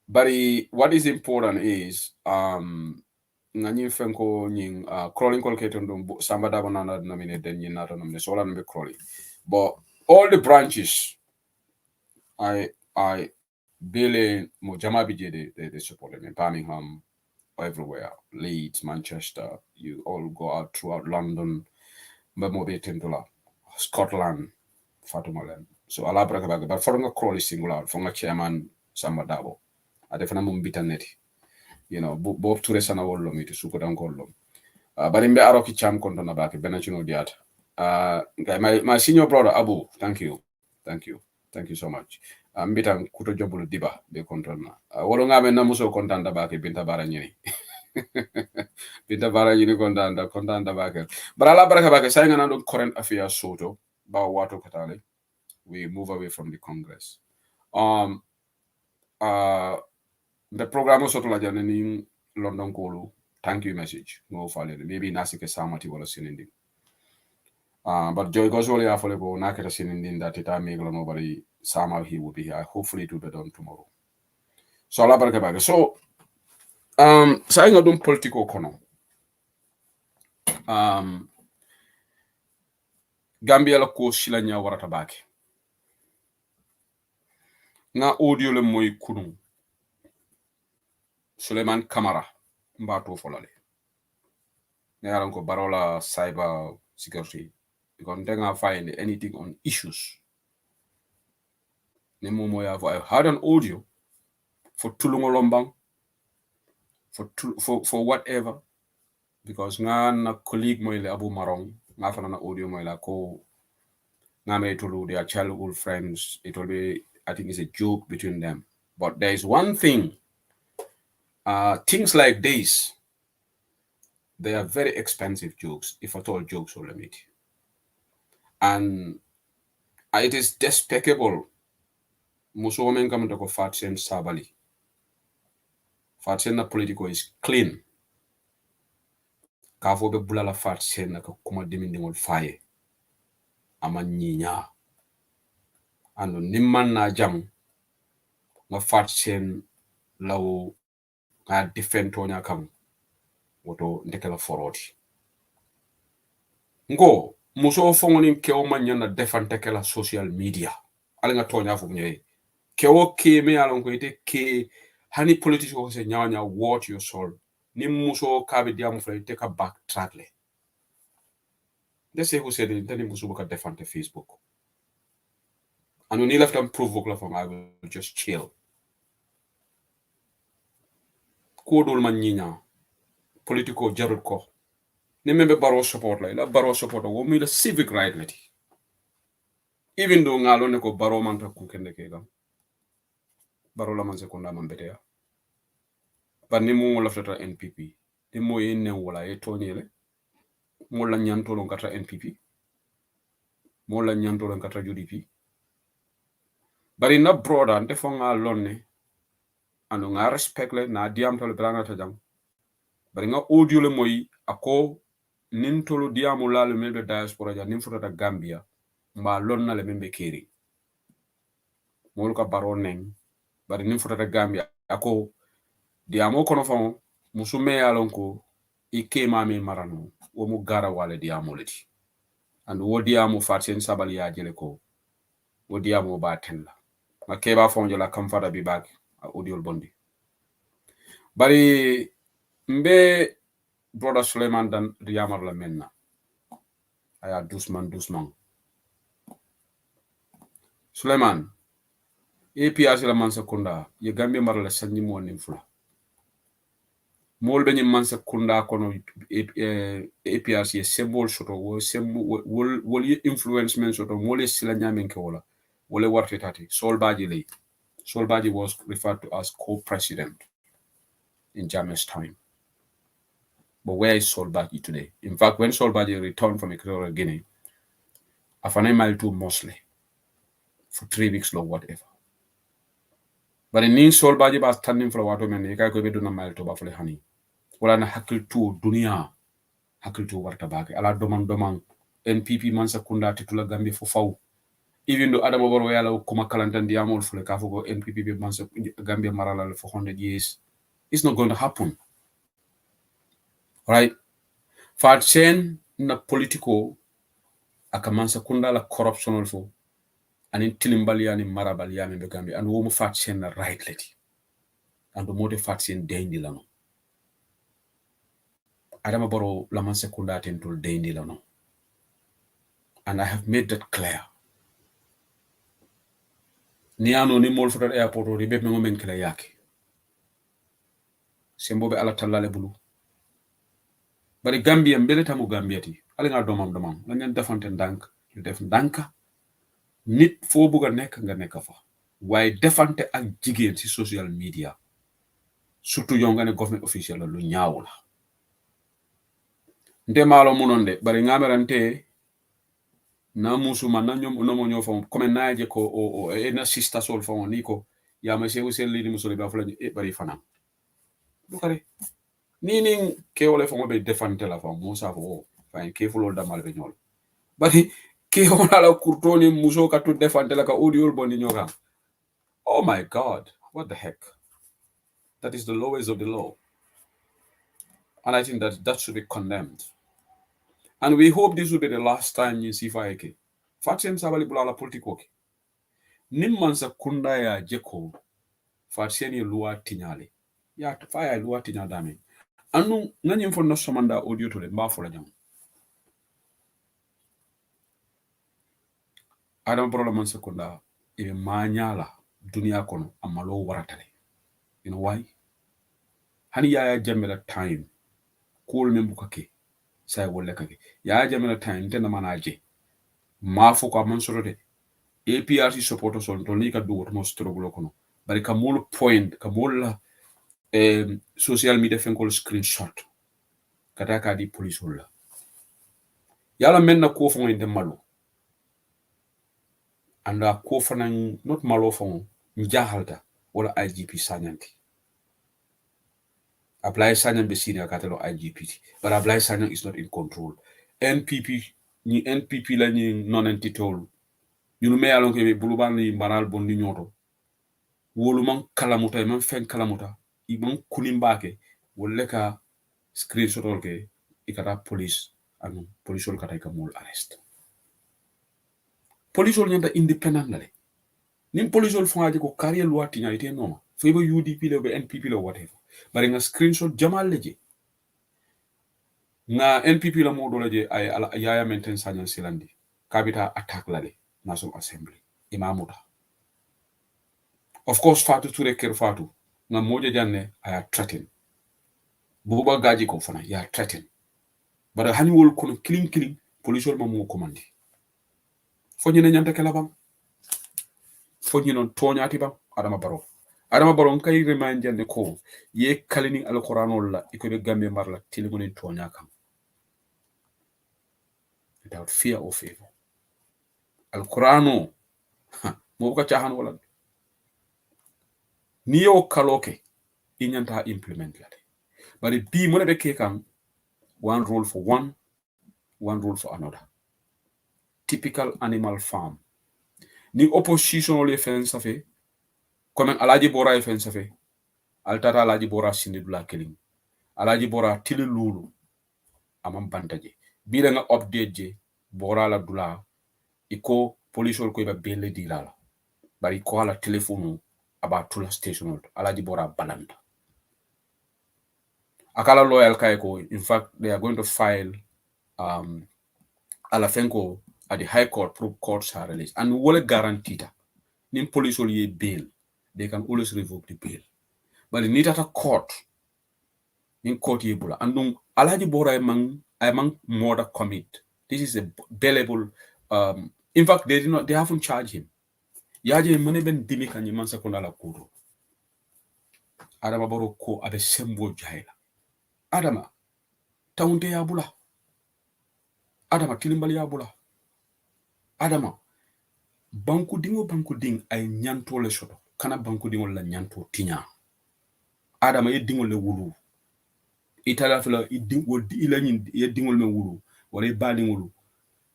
but what is important is ngani fenko nying crawling call keton Samba Dabo na nominate den yin na nominate so la be crawling but all the branches I Billy Mojama BJ they support them in Birmingham, everywhere, Leeds, Manchester, you all go out throughout London, Mobe Tendula, Scotland, Fatumaland. So Allah Brakabaga, but for a Crawley singular, from a chairman Samba Dabo, I definitely bitaneti. You know, both Turesana Wollo me to Sukudan Gollum. But in the Aroki Cham Kontona back, Benachino Diat. My senior brother Abu, thank you so much. Mbitan kuto jobulu diba be kontonna wolo ngame namuso kontanda bake binta bara nyini binta bara nyini kontanda bake barala baraka bake sayanga nando current affairs soto ba wato katale we move away from the Congress the program soto la jane ni London kolu thank you message no fale maybe nasike samati wala sinindi but joy goes only affordable naketa sinindi that it make nobody somehow he will be here. Hopefully it will be done tomorrow. So Allah baraka baga. So saying adum political kono. Gambia la ko silanya warata bake. Nga audio le moy kunu. Suleiman Kamara mbato folale. Ngaran ko barola cyber security. Because ndenga find anything on issues. I had an audio for Tulungo Lombang, for whatever, because na colleague moile Abu Marong, na fana na audio moile ko na me tulu their childhood friends. It will be, I think it's a joke between them. But there is one thing, things like this, they are very expensive jokes, if at all jokes will limit. And it is despicable. Muso men come to go Fatsen Sabali. Fatsen na political is clean. Kafo be bulala Fatsen na kuma dimindingol faye. Ama nyinya. Ano nimman na jam. Nga Fatsen lawo nga defend tonya kam. woto ndekela foroti ngo muso fongoni kewo manyana defante kala social media alinga tonya fu nyoy kewo ke me alon ko ite ke hani politics ko se nyawnya what your soul ni muso kabe diamu fla ite ka backtrack le de se ko se de tani muso ka defante Facebook and when you left them provoke la from I will just chill ko dol man nyinya politico jarut ko ni membe baro support la baro support wo mi la civic right lati even though ngalo ne ko baro man ta ku kende ke gam baro la man se ko na man betea par ni mo la flata NPP ni mo yenne wala e tonyele mo la nyanto lo kata NPP mo la nyanto lo kata UDP bari na broda nte fo nga lonne anu nga respect le na diam to le branga ta jam bari nga audio le moy ako nin tolo diamu la le melbe diaspora ja nin futata Gambia ma lonna le membe keri molu ka baro neng bari nin futata Gambia ako diamo kono fon musume yalon ko ike mami marano wo mu gara wale diamo leti and wo diamo fatien sabali ya jele ko wo diamo ba tella ma keba fon jola kam fata bi bak audio bondi bari mbe brother Suleiman dan diamar la menna aya doucement Suleiman APRC la mansa kunda ye Gambia mara la sanni mo nim fula mol beñi mansa kunda kono APRC ye symbol soto wo wol ye influence men soto mol sila nyamen ke wala warte tati Solbaji was referred to as co-president in Jammeh's time. But where is Solbaji today? In fact, when Solbaji returned from Equatorial Guinea, Afane Maltu mostly for 3 weeks long, whatever. But in Solbaji was standing for what women, you can't go to Malto Buffalo honey. Wala na hakil tu dunia hakil tu warta bake ala domang NPP mansa kunda titula Gambia for faw even though Adama Barrow yala kuma kalantan diamol fule ka fugo NPP be mansa Gambia marala for 100 years it's not going to happen right fatchen na politico aka mansa kunda la corruption fo anin tilimbali yani marabali yani be Gambia and wo mu fatchen na right leti and mo de fatchen dendi lano Adama Barrow la man sekunda tentul dendi lano and I have made that clear ni ano ni mol fotot airport o ribe mengo men kala yake sembobe ala tallale bulu bari Gambia mbele tamu Gambia ti ala nga domam la ngeen defante ndank ñu def ndanka nit fo buga nek nga nek fa waye defante ak jigen ci social media surtout yo nga ne government official la lu ñaaw la nte malo munonde bari ngamerante na musuma na ñom no mo ñofo comme naaje ko o na sista sol fo ni ko ya ma sewu sel li musole ba fala e bari fanam du kare ni ke wala fo be defante la fo musa fo fa ke fo lol damal be ñol bari ke wala la kurtoni muso ka tu defante la ka audio boni ñoga oh my god what the heck that is the lowest of the low and I think that should be condemned. And we hope this will be the last time you see Faeke. Fatien sabali bulala politiko ke. Nimmansa kunda ya jeko Fatien ye luwa tinyale. Ya faya luwa tinya dame. Anu ngani mfo no somanda audio to le mbafo la jam. Adam Barrow mansa kunda ibe manyala dunia kono amalo waratale. You know why? Hani ya jamela time. Cool membukake. Say wolle kake ya jamena time tena manaje mafo ko man sorode APRC supporto son to ni ka do mo struggle kono bari ka mol point ka mol social media fenkol screenshot kata ka di police holla yala menna ko fo ngende malo anda ko fanan not malo fo njahalta wala IGP sanyanti Apply Sanyang be senior catalo IGP, but Apply Sanyang is not in control. NPP la ni non-entitled. You may along ke buluban ni maral bondi nyoto. Wolu man kalamuta man fen kalamuta. Iman kulimbake woleka screenshot ke ikata police anu police ol kata ikamol arrest police ol nyanda independent lale nim police ol fongaje ko carrier loi tinya ite noma febo UDP le be NPP le whatever bari nga screenshot jamal leje nga NPP la modo leje ay yaya maintain sanyan silandi kabita attack lale National Assembly imamuta of course Fatu Ture ker Fatu nga moja janne aya threaten buba gaji ko fana ya threaten bara hani wol kono killing police ol mamu commandi fo nyina nyanta kala bam fo nyino toñati bam adama baro kay remind jande ko ye kalini alquranol la iko be gambe marla tilimoni toña kam without fear or favor alqurano mo ko chahan wala ni yo kaloke inyanta implement la bari bi mo be ke kam one rule for one rule for another typical animal farm ni opposition ole fen safe comme alaji bora e fen safe altata alaji bora sinidula keling alaji bora tili lulu amam bantaje bile nga update je bora la dula iko police ko iba bele dilala bari ko ala telephone aba tula station alaji bora balanda akala loyal kay ko in fact they are going to file ala fenko at the high court pro courts are released and wole guarantee nim police ye bail they can always revoke the bail but in a court in court ye bula and alaji bora among murder commit this is a bailable in fact they haven't charged him yaje mane ben dimi kan man sakona la kudo adama baro ko abe sembo jahila adama taunte ya bula adama kilimbali ya bula adama banku ding ay nyanto le soto kana banku dingo la nyanto tinya adama ye dingo le wulu itala fala idingo ila nyin ye dingo le wulu wala e bali wulu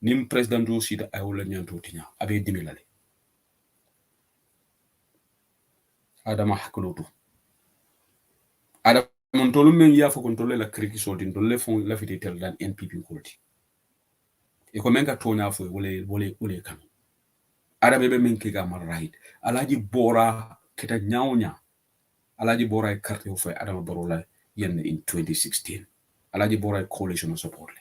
nim president do sida ay wala nyanto tinya abe dimilale adama hakulutu adama tolu men ya fo kontrole la kriki soldin do le fon la fiti tel dan NPP kolti e ko men ka tonya fo wole kan adama be men ke ga mal right alaji bora kita nyawnya alaji bora e carte fo adama barola yen in 2016 alaji bora e coalition support le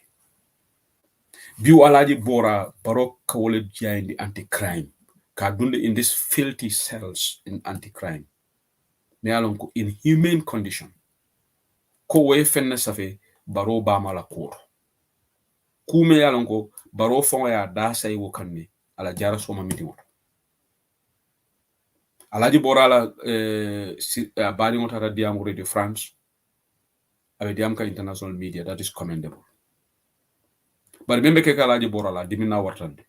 biu alaji bora barok kawole jayndi anti-crime ka dunde in this filthy cells in anti-crime me alon ko in humane condition ko we fenna safe baro ba mala cour kume alon ko baro fon ya da say wo kanne ala jara soma miti woto alaji bora la bari motata diam radio France avec diam ka international media that is commendable but membe ke alaji bora la dimina wartande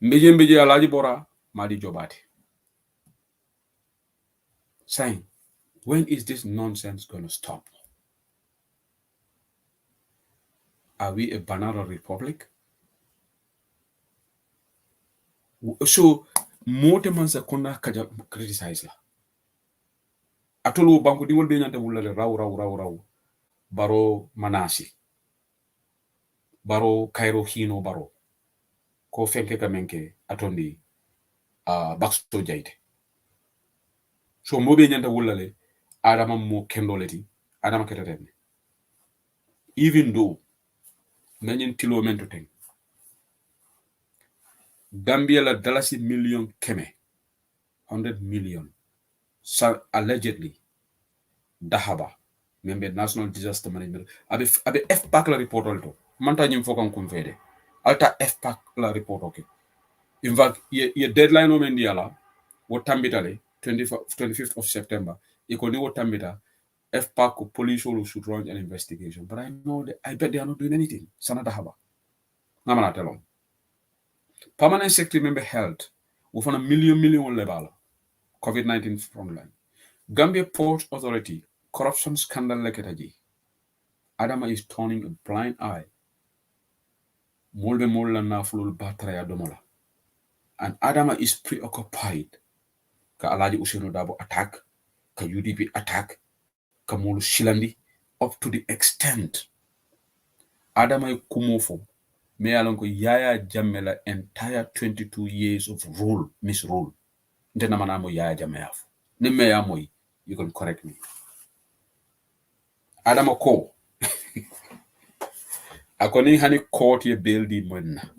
mbeje alaji bora madi jobati saying when is this nonsense going to stop? Are we a banana republic? So mote man sa kona kaja criticize la atolo banku dingol be nyanta wulale raw baro manasi baro Cairo hino baro ko fenke kamenke atondi baksto jaite so mobe nyanta wulale adama mo kendoleti adama ketatene even though nanyin tilo mento ten Gambia la dalasi million keme 100 million allegedly dahaba membe national disaster management abe FPAC la report alto manta nyim fokan kum fede alta FPAC la report okay in fact ye deadline o men diala wo tambitale 25th of September ikoni wo tambita FPAC police will should launch an investigation but I bet they are not doing anything sana dahaba namana telom permanent secretary member health with a million level COVID-19 frontline Gambia Port Authority corruption scandal leketaji Adama is turning a blind eye molbe molla na fulul batraya domola and Adama is preoccupied ka alaji Ousainou Darboe attack ka UDP attack ka molu silandi up to the extent adama kumofo me alon ko Yaya Jammeh la entire 22 years of rule misrule ndena mana mo Yaya Jammeh yafo ni me ya moy you can correct me adama ko akoni hani court ye bail di monna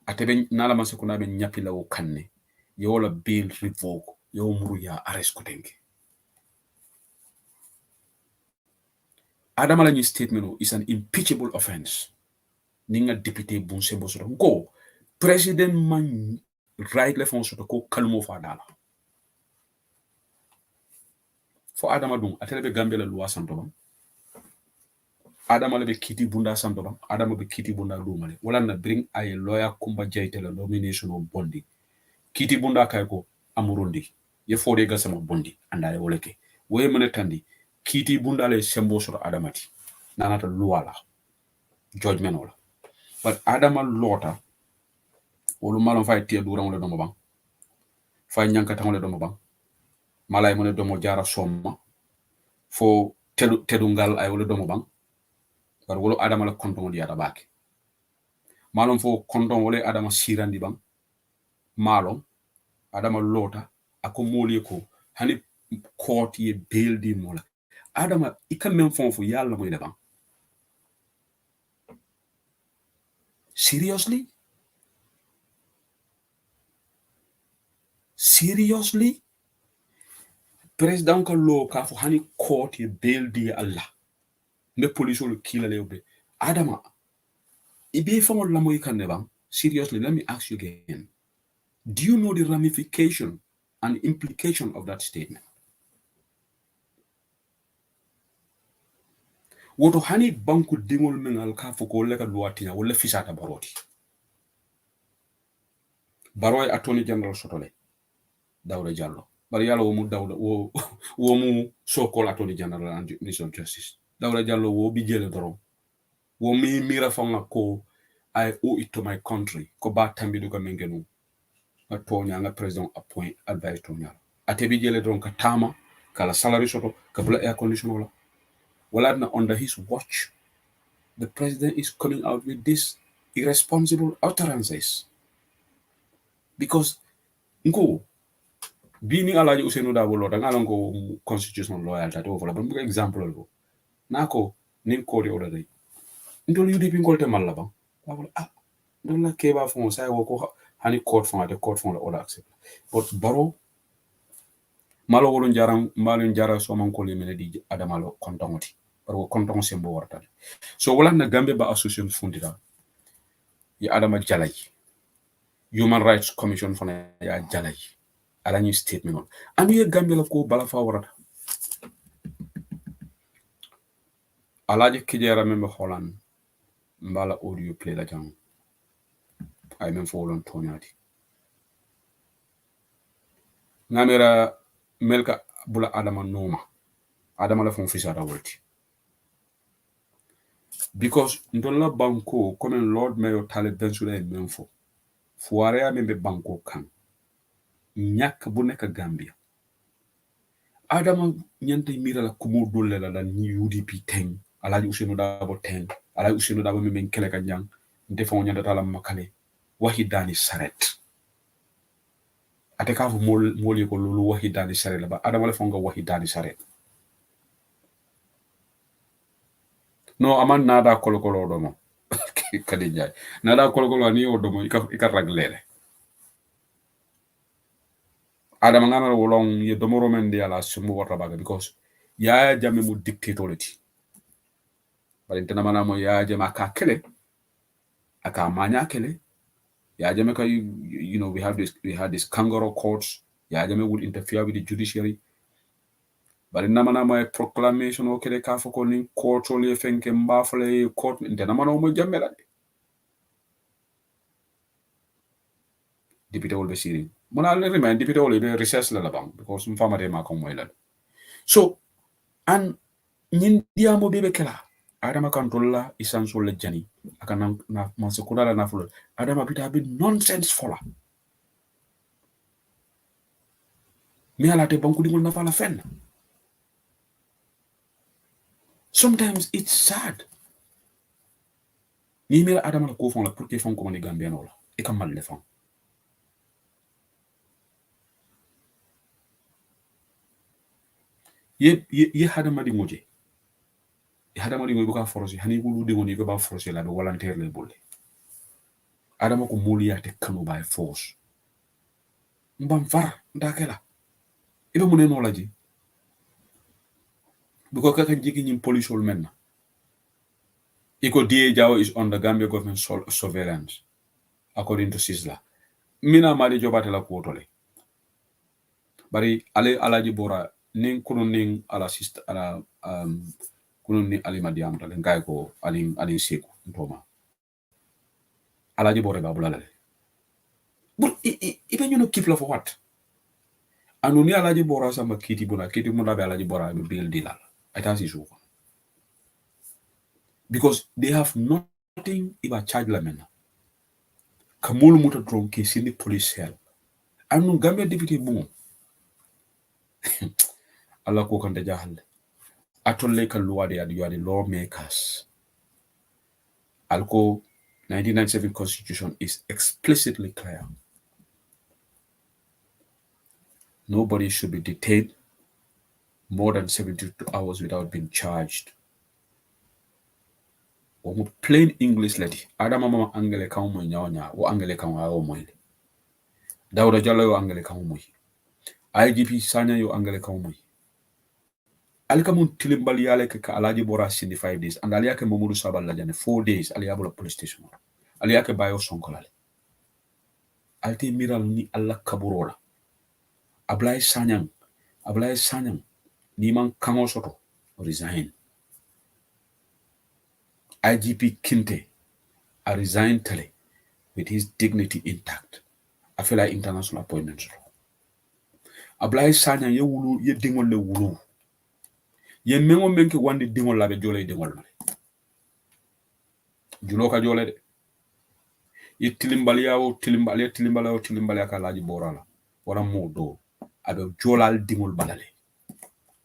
atebe nala masekuna be nyapila o kanne yola bail revoke yo muru ya arrest ko denke adama la ni statement is an impeachable offense ninga député bun sembo soto ko president man right le fon soto ko kalmo fa dala fo adama dum atelebe gambia la loi santo bam adama le be kiti bunda santo bam adama be kiti bunda lumale wala na bring ay lawyer kumba jayte la nomination of bondi kiti bunda kay ko amurundi ye fode ga sama bondi andale woleke we mene tandi kiti bunda le sembo soto adamati nanata loi la judgment wala but adama lota wolu malon fay tie duram le domo bang fay nyanka tangole domo bang malay mo ne domo jara somma fo tedungal ay wala domo bang bar wolo adama la konton di adabake malon fo konton wala adama sirandi bang malon adama lota ako moli ko hani court ye bail di mola adama ikam men fon fo yalla moy le bang seriously president ka lo ka fo hani court ye bail di Allah me police will kill a little bit adama ibe fo la moy kan ne bang seriously let me ask you again do you know the ramification and implication of that statement woto hani banku dingol mengal ka fo ko leka luwatinya wala fisata baroti baroy attorney general sotole Dawda Jallo bari yalla wo mu Dawda wo mu so-called attorney general and minister of justice Dawda Jallo wo bi jele dorom wo mi mira fanga ko I owe it to my country ko ba tambi du ko mengenu atonya nga president appoint advice tonya ate bi jele dorom ka tama kala salary soto ka bula air conditioner wala na under his watch the president is coming out with this irresponsible utterances because ngo bini alaji usenu da bolo da ngalon ko constitutional lawyer ta to fola ban bu example lo nako nin ko de odare ndol UDP ngolte malla ba wala ndol la keba fon sa wo ko hani court fon la order accept but baro malo wolon jaram malon jara so man ko limene di adamalo kontongoti baro kontong sembo warta so wala na gambe ba association fundira ya adama jalay human rights commission fona ya jalay ala ñu statement on anu ye gambe la ko bala fa warata alaje kijera membe holan mbala audio play la jang ay men fo lon tonyati ngamera melka bula adama noma adama la fon fisara wolti because ndolla banko comme lord mayor tale bensula en men fo fuare ya membe banko kan ñak bu nek Gambia adama ñante mira la kumo dolle la ni UDP teng alaji usenu dabo teng alaji usenu dabo mi men kele ka ñang defo ñanda tala makale wahidani saret ate ka fu mol ko lolu wahidani saret la ba adama la fonga wahidani saret no aman nada kolokolo do mo kadi jaay nada kolokolo ni o do mo ika raglele adama ngana wolong ye domoro men dia la sumu wata baga because Yaya Jammeh mu dictatority bari tena mana mo Yaya Jammeh aka kele aka manya kele Yaya Jammeh ka you know we had this kangaroo courts Yaya Jammeh would interfere with the judiciary bari namana mo proclamation o kele ka foko ni court o le fenke mbafale court tena mana mo Jammeh la député wol be siri mona le remind député wol be research la bang because mfama de ma ko moy la so an ñin diamo bebe kala adama kantolla isanso le jani aka na manse kudala na fulo adama bita bi nonsense fola mi ala te banku dingol na fala fen. Sometimes it's sad. Ni mira adama la ko fon la pour que fon ko ni Gambia no la e kam mal le fon. Ye hadama di ngoje. Ye hadama di ngoje buka force hani ko lu de ngoni ko ba force la be volontaire le bolle. Adama ko moliya te kanu by force. Mbam far ndakela. Ibe mu ne no la ji. Because kaka jiki nyim police ol menna. Iko DA Jawo is under Gambia government surveillance, according to Sisla. Mina mali jobate la kuotole. Bari ale alaji bora ning kunun ning ala sister ala kunun ni ali madiam tale ngai ko ali seku ntoma. Alaji bora ba bulala. But ibe you know keep love for what? Anuni alaji bora sama kiti muna be alaji bora be bill dilal. Atasi suko. Because they have nothing about charge la mena. Kamulu muta drone case in the police cell. Anu Gambia deputy boom. Allah ko kante jahal. Atolle kan luwa de you are the lawmakers. Alko 1997 constitution is explicitly clear. Nobody should be detained more than 72 hours without being charged. Plain English lady. Adama mama angele kan mo nyaonya wo angele kan wa mo ile. Dawda Jallow yo angele kan mo. IGP Sanya yo angele kan mo. Alikamun tilimbali yale ke ka alaji bora 5 days and aliake Momudu Sabal lajane 4 days aliabula police station. Aliake bayo sonkolale. Alti miral ni Allah kaburola. Ablay Sanyang ni man kango soto resign. IGP Kinte a resigned tele with his dignity intact. I feel like international appointments. Ablay Sanyang ye wulu ye dingol le wulu. Ye mengo menke wandi dingol la be jole dingol male. Juloka jole de. Ye tilimbali aka laji borala. Wala mo do. Abe jolal dingol balale.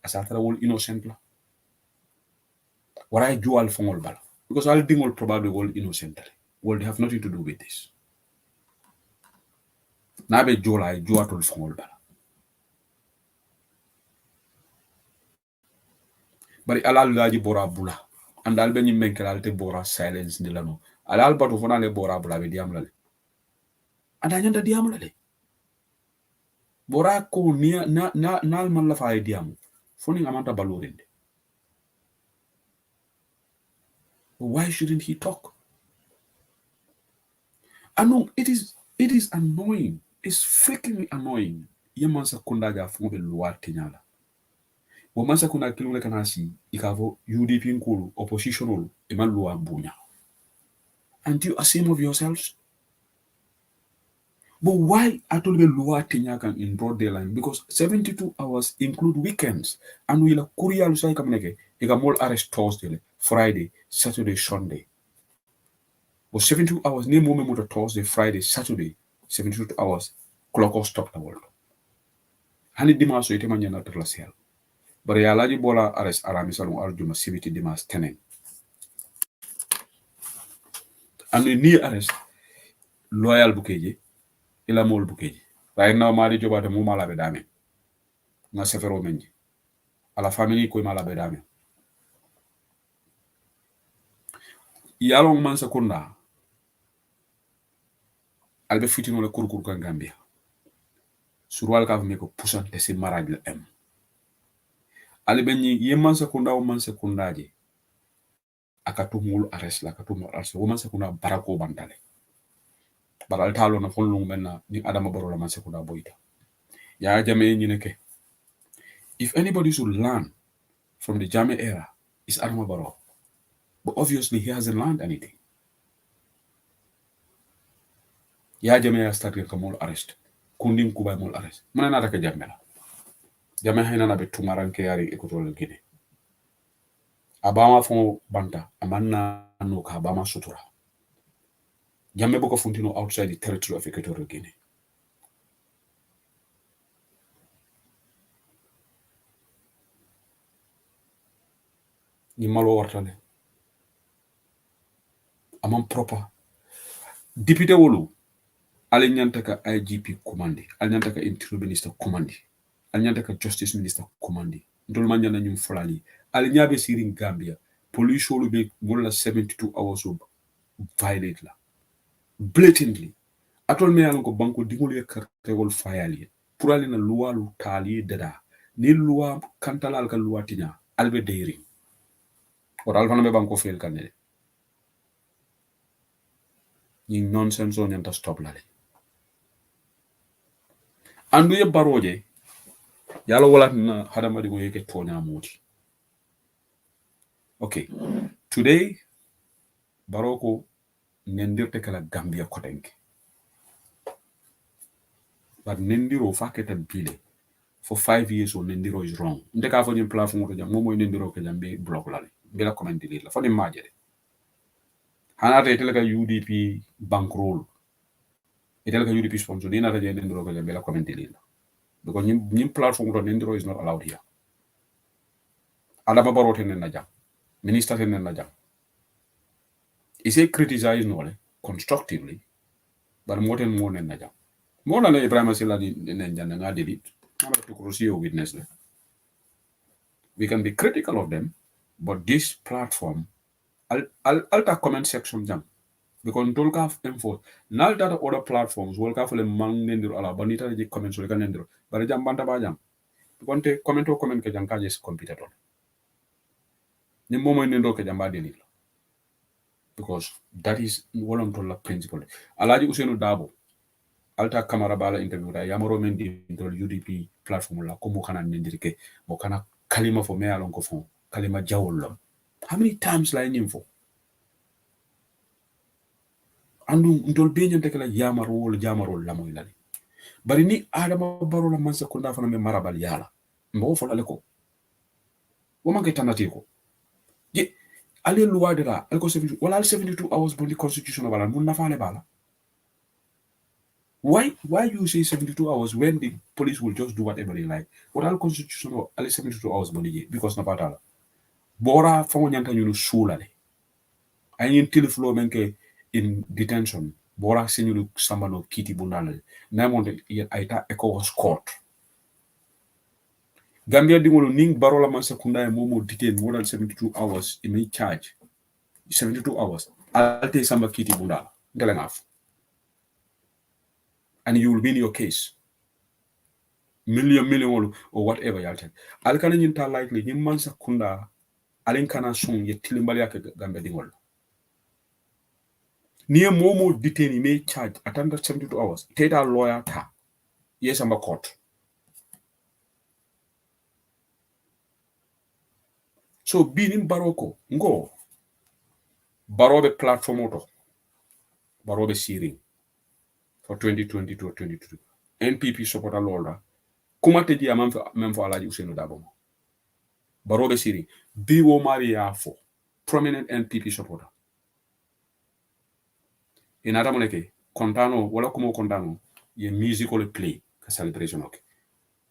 Asatara wol innocent la. Wara jual fongol bala. Because all dingol probably wol innocent. Well, they have nothing to do with this. Nabe jola juatol fongol bala. Bari alal laji bora bula. And albe ni menkel te bora silence ni lano. Alal batu fona le bora bula be diam lale. And anyanda diam lale. Bora ko nia na man la fa diam. Foni amanta balurinde. Why shouldn't he talk? I know it is annoying. It's freakingly annoying. Yemansa kundaja fungo luwa tenyala. Womansa kuna kilule kanasi ikavo UDP nkulu oppositional eman luwa bunya. And you ashamed of yourselves? But why atolbe luwa tenyakan in broad daylight? Because 72 hours include weekends. And we la kuria lusai kamneke ika mol arrest Thursday, Friday, Saturday, Sunday. But 72 hours, ne moment muta Thursday, Friday, Saturday, 72 hours, clock off stop the world. Hani dimas so ite manyana terlasial. But ya laji bola arrest aramisalung arjuma sibiti dimas tenen. And ni arrest loyal bukeji, ila mol bukeji. Right now mali joba de mu mala be dame. Na sefero menji. Ala family ko mala be dame. Yalong man sekunda albe fitino le kurkur kan Gambia surwal ka me ko pusan te si maraj le em albe ni yeman sekunda o man sekunda je akatumul arrest la akatumul arrest o man sekunda barako bantale baral talo na fon lungu menna ni Adama Barrow la man sekunda boyta ya jame ni neke if anybody should learn from the Jammeh era is Adama Barrow. But obviously, he hasn't learned anything. Ya Jammeh started kamol arrest. Kundin kubai mol arrest. Mana nata ke Jammeh la. Jammeh haina na be tumaran ke yari Equatorial Guinea. Abama fon banta, amanna no ka Abama sutura. Jammeh boko funtino outside the territory of Equatorial Guinea. ni malo wartale amam proper député wolu ale ñanta ka IGP commandi ale ñanta ka interior minister commandi ale ñanta ka justice minister commandi ndol man ñana ñu flali ale ñabe sirin Gambia police wolu be wala 72 hours of violate la blatantly atol me yalon ko banko dingol ye kartewol fayali pour ale na loi lu tali dada ni loi kantalal ka loi tinya albe deyri or alfana be banko fel kanele ni nonsense on ñanta stop la le andu ye baroje yalla wala na hadamadi go yeke tonya moti okay today baroko nendirte kala Gambia kotenke but nendiro faketa bile for 5 years or nendiro is wrong ndeka fo nyim platform ko jam moy nendiro ko jam be block la be la comment delete la fo ni majere hanata itele ka UDP bankroll itele ka UDP sponsor dina ta je nendiro ko jam be la comment delete la because nyim platform ko nendiro is not allowed here adama barote nen na jam minister nen na jam is a criticize nole constructively but moten mo nen na jam mo na Ibrahima Silla di nen janda nga delete amara to crucial witness le we can be critical of them but this platform alta comment section jam because ndol ka info nal data other platforms wol ka fele man nendir ala banita je comment so ka nendir bare jam banta ba jam because comment ke jam ka je computer ton ni momo nendo ke jam ba delete because that is wolon to la principle alaji Ousainou Darboe alta Camara bala interview da yamaro men di ndol UDP platform la ko mo kana nendirke mo kana kalima fo me alon ko fo kalima jawol lo how many times la nyim andu ndol be nyante kala jamaro la moy lali bari ni adama baro la mansa ko ndafana me marabal yala mbo fo la ko wo man kay tanati ko je ale loi de la alko 72 wala 72 hours bondi constitution wala mun nafale bala why you say 72 hours when the police will just do whatever they like what al constitution ale 72 hours bondi because na patala bora fa nyanta ñu sulale ay ñin tiliflo menke in detention bora senyulu sambano kiti bunale namonde aita ECOWAS court Gambia dingolo ning barola man sekunda momo detain more than 72 hours in may charge 72 hours alte samba kiti bundala ngala ngaf and you will win your case million or whatever yalten alkana nyinta likely nyim man sekunda alen kana son ye tilimbali yake Gambia dingolo niye momo detain may charge at under 72 hours teta lawyer ta yes amba court so binin baroko ngo barobe platform auto barobe searing for 2022 or 2023 NPP supporter lolda kuma teji amam fo alaji Ousainou Darboe barobe searing bi wo maria fo prominent NPP supporter inata moneke kontano wala kuma kontano ye musical play ka celebration okay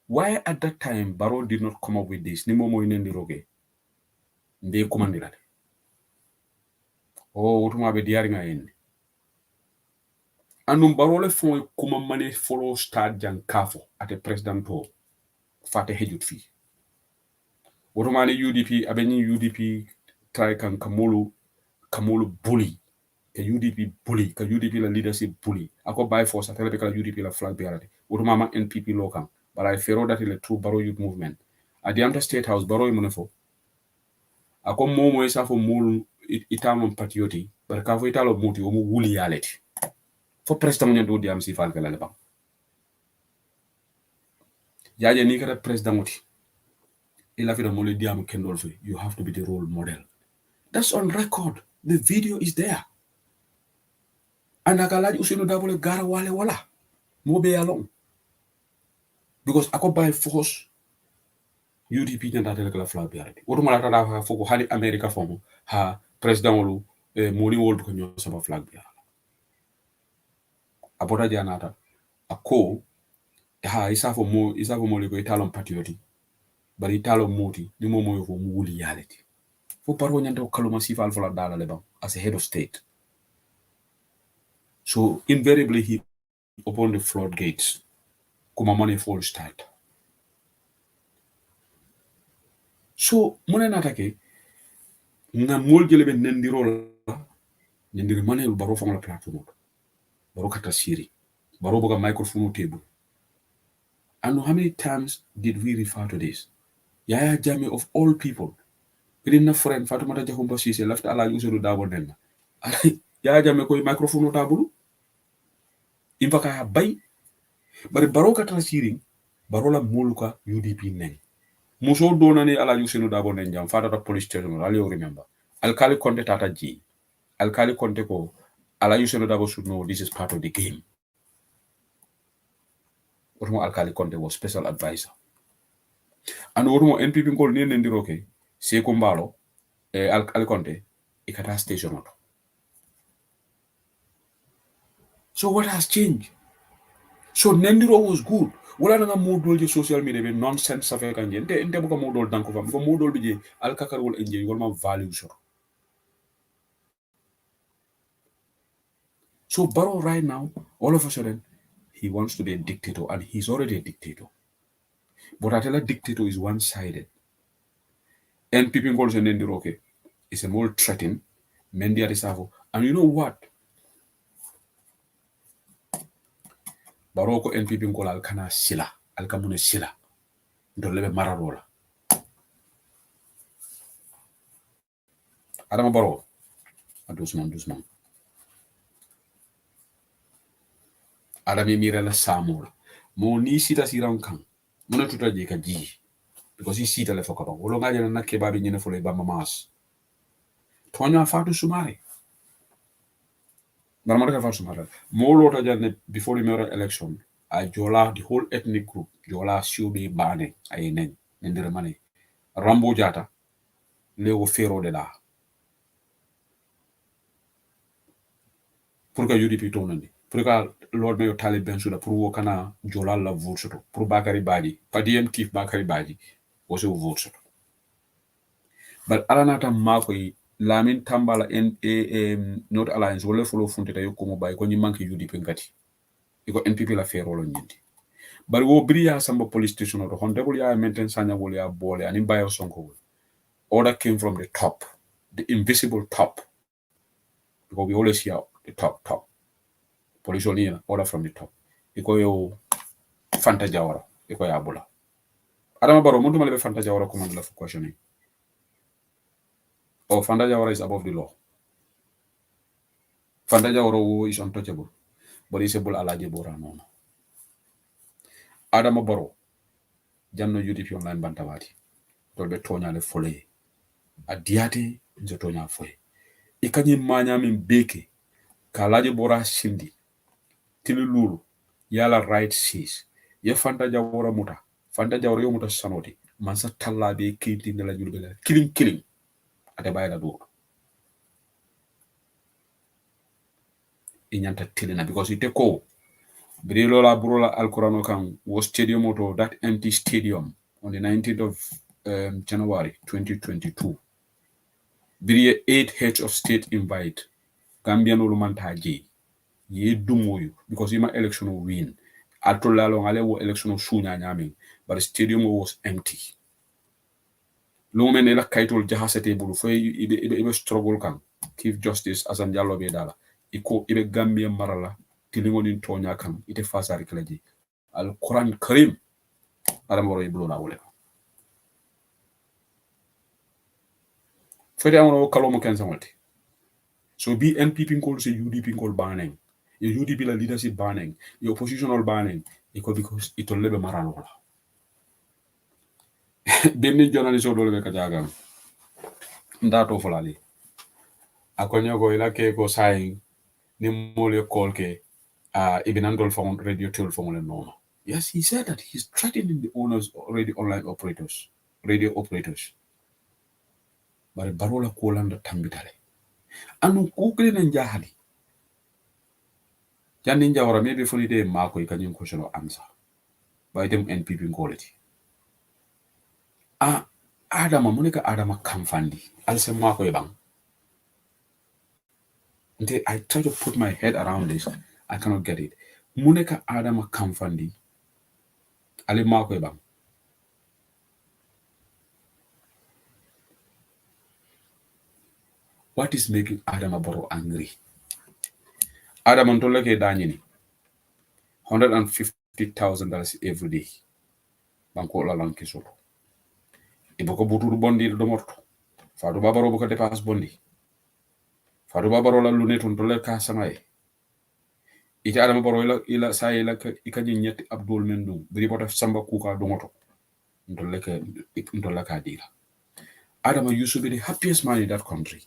why at that time Barrow did not come up with this ni momo inendiroge nde kumandirade utuma be diari nga ende andum Barrow le fon kuma mane follow start jang kafo ate president to fate hejut fi utuma ni UDP abeni UDP try kan kamulu bully ka UDP bully ka UDP la leadership bully ako by force atele be kala UDP la flag bearade utuma ma NPP local but I fear that the true Barrow youth movement at the State House Barrow monefo ako momo esa fo mulu italon patrioti bar ka fo italo muti o mu wuli yaleti fo president nyen do diam si fal kala ba yaje ni kata president muti ila fi da mo le diam kendol fi you have to be the role model that's on record the video is there and akalaji Ousainou Darboe gara wale wala mo be along because ako by force UDP nyanta tele kala flag biarade woto mala tata foko hali America fomo ha president wolu moni wolu ko nyo sama flag biarade abota janata ako ha isafo mo le ko italon patrioti bari italon moti ni momo yo fo mu wuli yaleti fo baro nyanta kaluma sifal fola dala le bang as a head of state. So invariably he opened the floodgates. Kuma money fall start. So mone natake nga mol jele be nendiro la nendiri money baro fam la platform baro kata siri baro boga microphone table. And how many times did we refer to this? Yaya Jammeh of all people, within a friend Fatoumata Jahumba Cissé left ala Usainu Darboe nenna. Yaya Jammeh koy microphone table. Impaka bay bari baro kata siri baro la moluka UDP neng. Muso donani ala Usainu Darboe nen jam fata police station ali remember. Alkali Conte tata ji. Alkali Conte ko ala Usainu Darboe should know this is part of the game. Otomo Alkali Conte was special advisor. And otomo NPP ngol ni nendiro ke Sekou Mbalo Alkali Conte ikata station auto. So what has changed? So nendiro was good. Wala nga modol je social media be nonsense sa fe kanje ente buka modol danko fam ko modol bi je alkakar wol enje wol ma value so. So Barrow right now, all of a sudden, he wants to be a dictator, and he's already a dictator. But I tell a dictator is one-sided. And people calls and then okay, it's a more threatening, Mendy Adisavo. And you know what? Barrow and people call Alkana Sila, Alkamune Sila, Dolebe Mararola. Adam Barrow, Adusman. Adami Mirela Samola. Mo ni sita siran kan. Mona tuta je ka ji. Because he sita le fokoro. Wolo ngaje na kebabi nyene fole ba mamas. Tonya fatu sumare. Barmada ka fatu sumare. Mo lota jane before the mayoral election, I jola the whole ethnic group. Jola siubi bane ay nen ndere mane. Rambo Jata lewo fero de la. Pour que UDP tonandi. Pour que Lord Mayor Talib Bensouda pour wokana jola la vote soto pour Bakary Badji padiem kif Bakary Badji aussi vote soto but alanata makoy Lamin Tambala North Alliance wala follow funtita yokumo bay ko ni manki UDP ngati iko NPP la fero lo nyindi but wo briya samba police station to hontable ya maintain sanya wol ya bole ani bayo sonko order came from the top, the invisible top, because we always hear the top. Police only order from the top. Iko yo Fanta Jawara, iko ya Abula. Adama Barrow, muntu malebe Fanta Jawara command la for questioning. Oh, Fanta Jawara is above the law. Fanta Jawara is untouchable, but he's able alaje bora no. Adama Barrow, jamno UDP online bantawati. Dolbe tonya le fole. Adiate nzo tonya foye. Ikanyi manya min beke, kalaje bora shindi. Tili lulu, yala right seas. Ye Fanta Jawara muta. Fanta Jawara yo muta sanoti. Mansa talla be kinti nela julbela. Killing. Ate bayla do. Inyanta tilina because ite ko. Brilola Burola Alcorano Kang was stadium auto, that empty stadium on the 19th of January 2022. Brie 8 heads of state invite Gambian Olumantaji. Ye dumoyu because ima election will win. Atola long alewo election sunya nyaming, but the stadium was empty. Lumen ela kaitol jahasete bulu fo ibe struggle kan Chief Justice Asan Jallow be dala iko ibe Gambia marala tilingo nin tonya kan ite fasari klaji al Quran Karim adam woro iblo la wole fede amono kalomo ken samolti so be NPP call say UDP call banning your UDP la leadership banning your oppositional banning iko because ito lebe maralo benni journalist o dole be kajaga ndato folali akonyo go ila ke ko sai ni mole call ke Ibinandol found radio tool from Noma. Yes, he said that he's threatening the owners of radio online operators, radio operators. But Barola Kolanda Tambitale. Anu Kukli Njahali. Janinja or maybe for the day Marco, you can question or answer. By them NPP quality. adama muneka adama kamfandi alse mako ebang until I try to put my head around this I cannot get it muneka adama kamfandi ale mako ebang what is making Adama Barrow angry Adama ntoleke danyini $150,000 every day banko la lanki solo iboko buturu bondi do morto Fadou Babaro boko dépasse bondi Fadou Babaro la luneton to le ka samaye ite Adama Barrow ila saye la ikani ñetti abdul mendum biri bota samba kuka do moto ndolle ka dira Adama used to be the happiest man in that country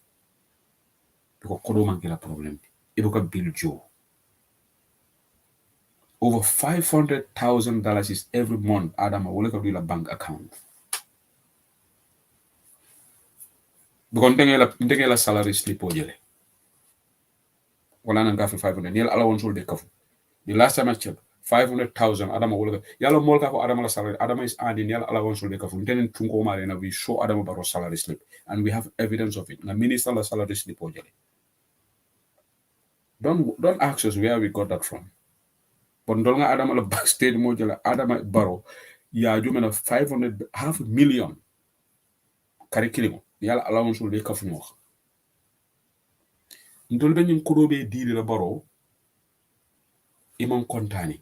because kodo mangila problem iboko bill Joe over $500,000 is every month Adama wole ko dila bank account because ndenge la salary slip o jele wala na ngafi 500 niel ala won solde kafu the last time I checked 500,000 Adama wole yalo mol ka ko Adama la salary Adama is earning niel ala won solde kafu ndenen tunko mare na we show Adama Barrow salary slip and we have evidence of it na minister la salary slip o jele don't ask us where we got that from but ndol nga Adama la backstage mo jele Adama Barrow ya jumena 500 half a million kare kilimo yalla ala won solde kafu ñu wax ndol be ñu ko be diile la Barrow imam kontani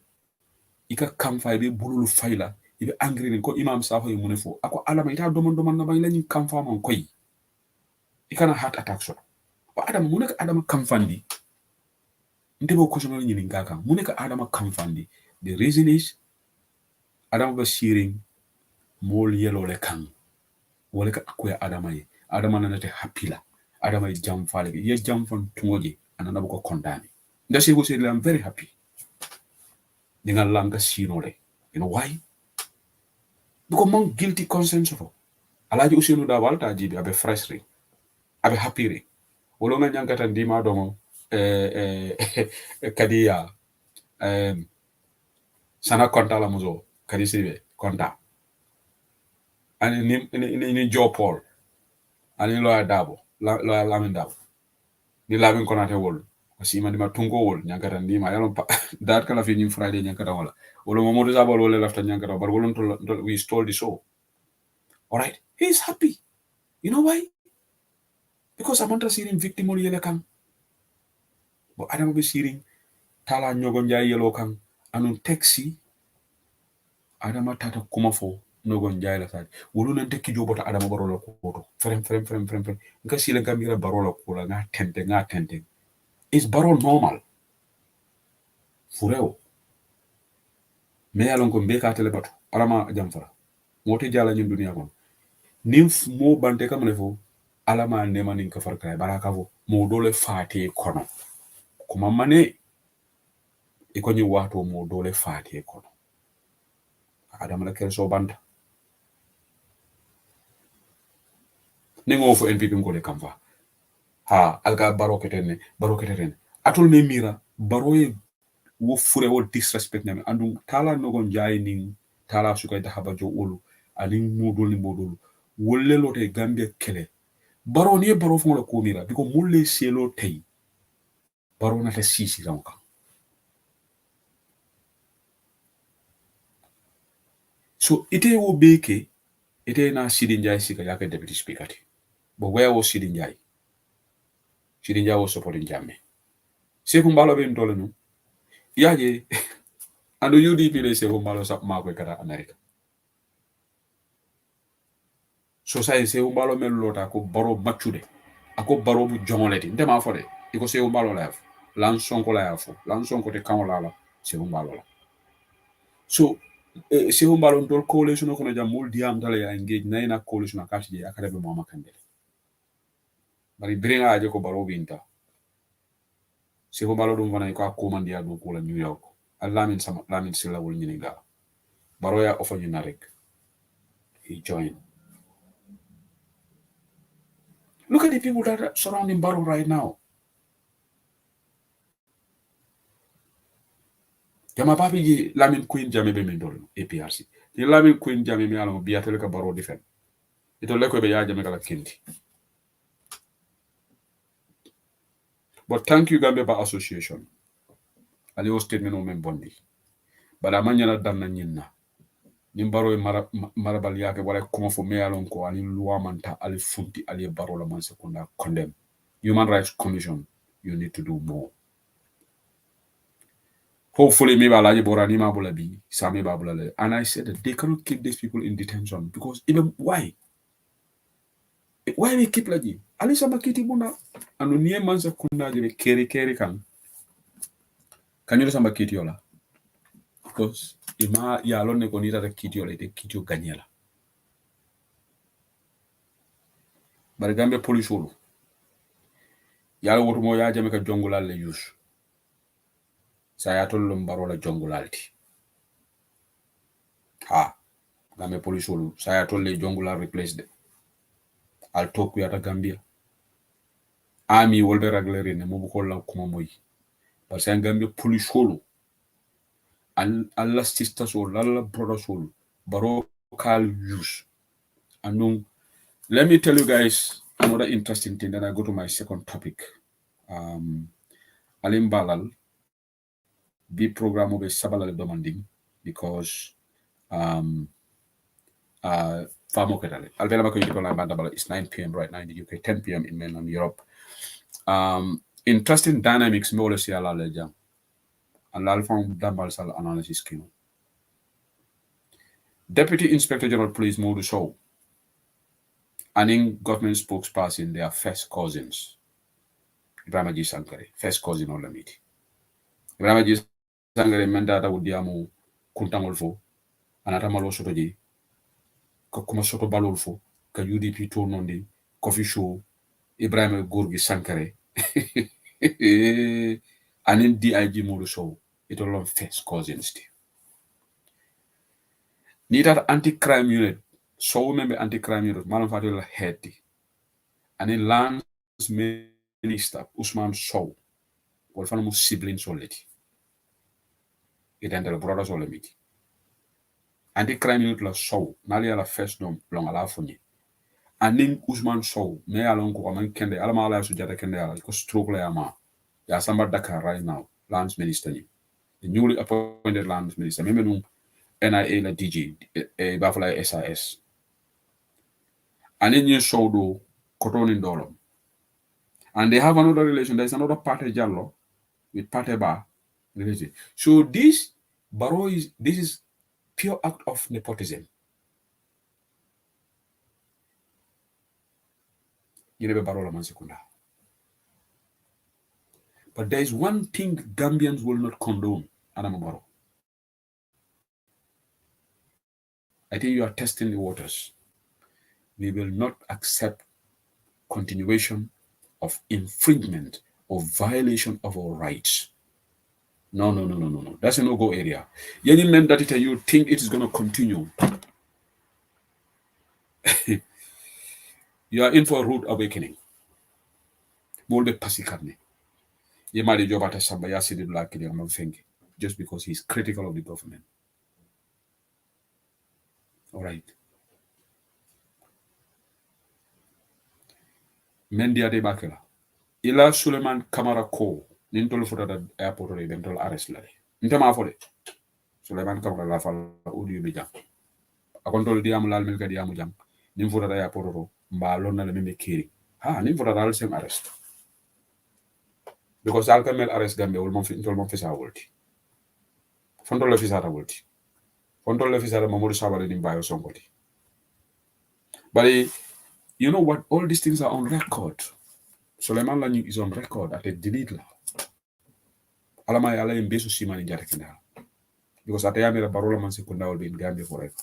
ika kam fay be bululu fayla ibe angry ko imam safa yu mune fo ako alama ita domon na bay lañu kam fa mon koy ikana heart attack so wa adam mu nek adam kam fandi ndebo ko sono ñini ngaka mu nek adam kam fandi the reason is adam ba sharing mol yelo le kan wala ka ko adam ay adam na nate happy la adam ay jam faale ye jam fon tungoje anana ko kontani ndase ko I'm very happy dengan langa sinole you know why because mon guilty conscience fo alaji usenu da walta jibi abe fresh re abe happy re wolo nga nyankata ndima domo kadiya sana konta la muzo kadi sibe konta ani ni Joe Paul ani lo dabo lo lamin dabo ni lamin konate wol si man dima tungo wol nyankata ndima yalo dat kala fi ñu Friday nyankata wala wolo Mamadou Sabal wala lafta nyankata bar wolon to we stole the show all right he is happy you know why because Samantha siring victim ol yele kan bo Adama be siring tala nyogo njaay yelo kan anu taxi Adama tata kuma fo nogo njaay la sadi wolo nan tekki jobota Adama Barrow la ko frem nga sila gamira Barrow la ko la nga tente is Barrow normal fureo me yalon ko be ka tele batu alama jamfara moti jala ñun duniya kon nim mo bante kam ne fo alama ne manin ka farka baraka fo mo dole faate kono kuma mane e ko ñu wato mo dole faate kono Adama la kelso banda ne ngo fo NPP ngole kam fa ha alga Barrow ketene atul me mira Barrow ye wo fure wo disrespect nyame andu tala nogon jaay ning tala sukay da haba jo olu ani modol wolle lote Gambia kele Barrow ni Barrow fo la ko mira biko mulle selo tay Barrow na ta sisi ranka so ite wo beke ite na Sidi Njie sika yake deputy speaker ti but where was Sidi Njie was supporting Jammeh Seku Mbalo be ndole nu yaje ando UDP le Seku Mbalo sap mako kata America so say Seku Mbalo mel lota ko Barrow machude ako Barrow bu jongoleti ndema fode iko Seku Mbalo la yaf lan sonko la yafo lan sonko te kangola la Seku Mbalo la so Seku Mbalo ndol coalition ko no jamul diam dala ya engage na coalition akati je akade be mama kandele bari bringa aje ko Barrow binta Seku Mbalo dum wana ko komandia do ko la New York alamin sama lamin sila wol ñini ga Barrow ya offer ñu na rek he joined. Look at the people that are surrounding Barrow right now. Jama papi ji Lamin Queen Jammeh be men dol APRC. Ni Lamin Queen Jammeh mi ala biatele ka Barrow defend. ito leko be ya jame kala kinti. But thank you Gambia Bar Association. Ali o statement o men bondi. Bada manyana danna nyinna. Nimbaro marabal yake wala kuma fo me alon ko ani loi manta ali funti ali baro la man sekunda condemn. Human Rights Commission, you need to do more. Hopefully, maybe Alaji Borani Mabulabi, Sami Babulale. And I said that they cannot keep these people in detention because even why? Why we keep like Alisa Makiti Buna and near Mansa Kunda Keri kan. Can you listen to Kitiola? Because Ima Yalone Konita the Kitiola, the Kitio Ganyela. But Gambia police will. Yalo Moya Jamaica Jongula le use. Sayatol Lumbarola Jongulalti. Gambia police will. Sayatol le Jongula replaced them. I'll talk with Gambia. Army will be regular in the Mobukola Kumamoy. But saying Gambia police holo. And Allah sisters or Allah brothers holo. Baro Carl use. And let me tell you guys another interesting thing. Then I go to my second topic. Alim Balal. The program of a Sabalal demanding because it's 9 p.m. right now in the UK, 10 p.m. in mainland Europe. Interesting dynamics me wala si ala le jam. And lal fam dambal sal analysis kino. Deputy Inspector General Police Modu Sow and in government spokesperson, they are first cousins. Ibrahim G. Sankare, first cousin on the meeting. Ibrahim G. Sankare mendata wudiamu kuntangol fo anata malo soto ji ko kuma soto balol fo ka UDP to nondi coffee show Ibrahim Gorgui Sankare anin DIG Modu Sow ito lon first cousins ni that anti-crime unit so member anti-crime unit malam fatila head anin lands minister Usman Sow wal fana mu sibling soleti itendele brothers ole miti anti-crime unit la Sow nali ala first dom long ala funyi anin Usman Sow me alon ko man kende ala ma ala sujata kende ala ko stroke la yama ya samba Dakar right now lands minister ni the newly appointed lands minister memenu NIA la DG bafala SIS anin you Sow do kotoni dolom and they have another relation. There's another party Jallo with Party Ba. So this is pure act of nepotism. But there is one thing Gambians will not condone, Adama Barrow. I think you are testing the waters. We will not accept continuation of infringement or violation of our rights. No. That's a no-go area. Any men that you think it is going to continue, you are in for a rude awakening. Just because he's critical of the government. All right. Mendia de Bakela. Ila Suleiman Kamara Ko. Nintol for the airport or eventual arrest. Ntama for it. Suleiman Kamara la fala udi bija. A control diam lal milka diamu jam. Nim for the airport or mbalon na le meme kiri. Nim for the same arrest. Because Alkamel arrest Gambia will mon fisa wolti. Fontol le fisa wolti. Fontol le fisa Mamoudou Sabally nim bayo songoti. But you know what? All these things are on record. Suleiman Lanyik is on record at a delete la. Alama yala imbesu simani jare kenda. Because at yamira barola man sekunda will be in Gambia forever.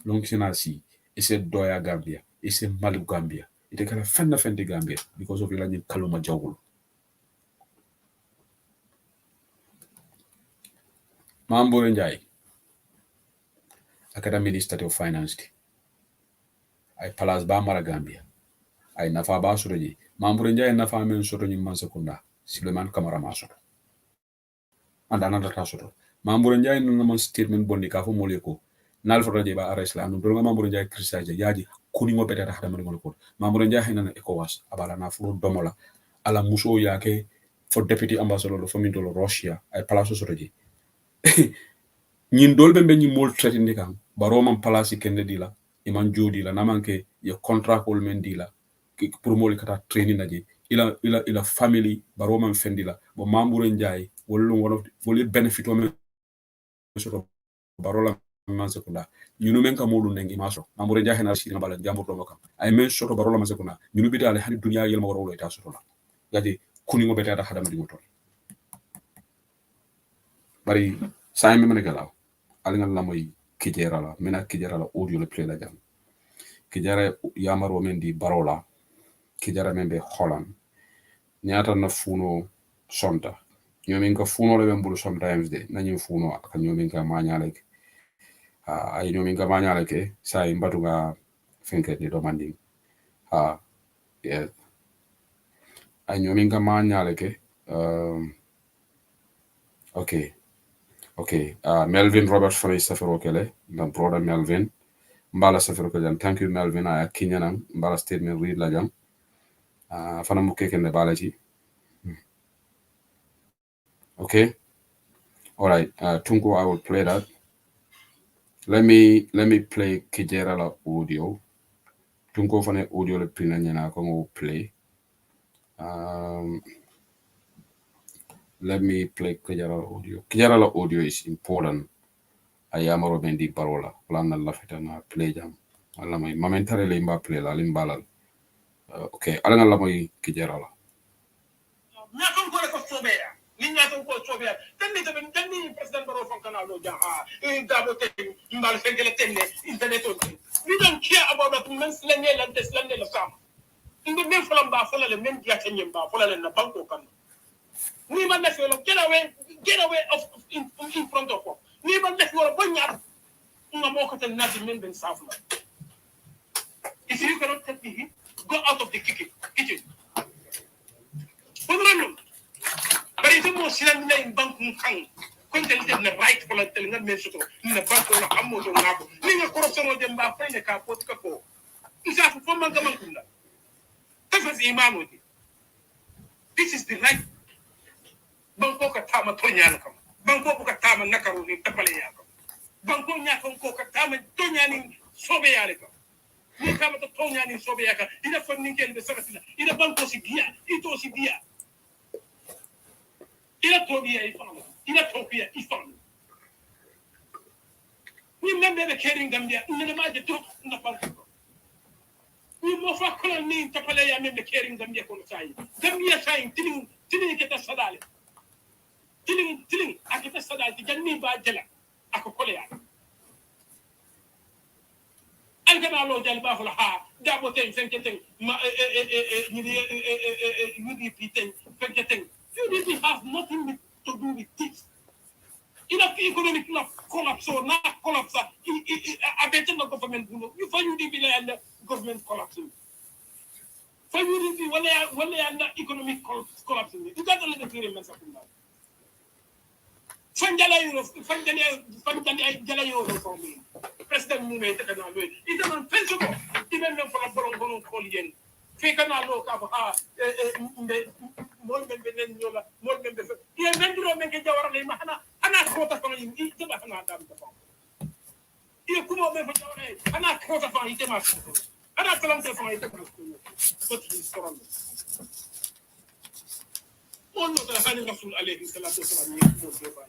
Long sinasi, it's a doya Gambia, it's a malu Gambia. It can fenda fendi Gambia because of Ilani Kaluma Jawul. Mambo Njai, Academy Minister of Finance. I Palas Bamara Gambia. I nafa ba soroji. Mamburenja nafa men soto nyimman sekunda. Suleiman Kamara masoto. And another tasoto. Mamburenja no man statement bondi ka fo moleko. Nal fota je ba arrest la no dolga Mamburenja crisaje yaji kuni ngo beta hada mari ngol ko mamure njahi nana ECOWAS abala na furo domola ala muso yake for deputy ambassador fo min dolo Russia ay place sotoji nyin dolbe be nyi mol traité ndi kan baro man place kende dila iman jodi la namanke ye contract kol men dila pour mol kata training naji ila family baro man fendila bo mamure njaay wollu wono woli benefit o men soto baro la man sekunda ñunu men ka molu nengi maso mamure njaay na sirina bala jambur do makam ay men soto baro la man sekunda ñunu bidale hani dunya yel ma waro lo ta soto la gadi kuni ngo beta hada madi motor bari say mi mena galaw alingal la moy kijera la mena kijera la audio le play la jam kijera yamaro men di barola kijera men be Holland nyata na funo sonta ñomin ka funo le ben bulu sometimes de nañu funo ak ñomin ka mañale ke ay ñomin ka mañale ke say mbatu ga fenke di domandi yeah ay ñomin ka mañale ke okay Melvin Robert Frey safero kele na brother Melvin mbala safero ko jam thank you Melvin ay kinyanam mbala statement read la jam fana mu keke ne bala ci okay all right Tunko I will play that let me play kijera la audio Tunko fana audio le pina nyana ko ngo play let me play kijera audio. Kijera la audio is important. Ayamaro bendi parola. Plana la feta na play jam. Ala mai momentary le imba play la limbala. Okay, ala la mai kijera la. Nyakon ko ko sobea. Ni nyakon ko sobea. Tanni president baro fon kana lo ja dabo te mbal fengele tenne internet on. We don't care about that men slenge la sam. Inde men folam ba fola le men dia tenyem ba fola le na banko kan. Ni man def yolo get away of in front of us. Ni man def yolo banya nga moko tan nati men ben safla. If you cannot take the hit, go out of the kitchen. Pudrano. But it's more silang in bank kang. Kuntel na right for la telinga men soto. Na banko na amo do ngabo. Ni nga corruption mo dem ba fay ne ka pot ka ko. Isa fo man ka man kunda. Tafas imamo di. This is the right banko ka tama tonyana kam banko ka tama nakaru ni tapale ya kam banko nya ko ka tama tonyani sobe ya le kam ni kama to tonyani sobe ya ka ina fonni ken be sabati ina banko si dia ito si dia ina to dia ifam ni membe be kering gambia ina ma je to na banko ni mo fa ko ni tapale ya membe kering gambia ko sai gambia sai tinin ke ta sadale tiling akita sada ti janni ba jela ako kole ya algana lo jal ba fula ha dabo ten fenketen ma UDP ten fenketen UDP have nothing to do with this ina economic collapse or not collapse abete no government bulo you for UDP la and government collapse for UDP wala and economic collapse you got to let the clear message Fanjala euro for me. President Mume takana lo. Ita man penso ko. Even men for boron bonon kolien. Feka na lo ka ha mol men benen yola mol men be. Ye mendro men ke jawara le mahana ana kota ko ni ita ba na dam ta. Ye kumo men fa jawara ana kota fa ite ma. Ana salam te fa ite ma. But he's strong. On no da hanin rasul alayhi salatu wasalam ni mo do ba.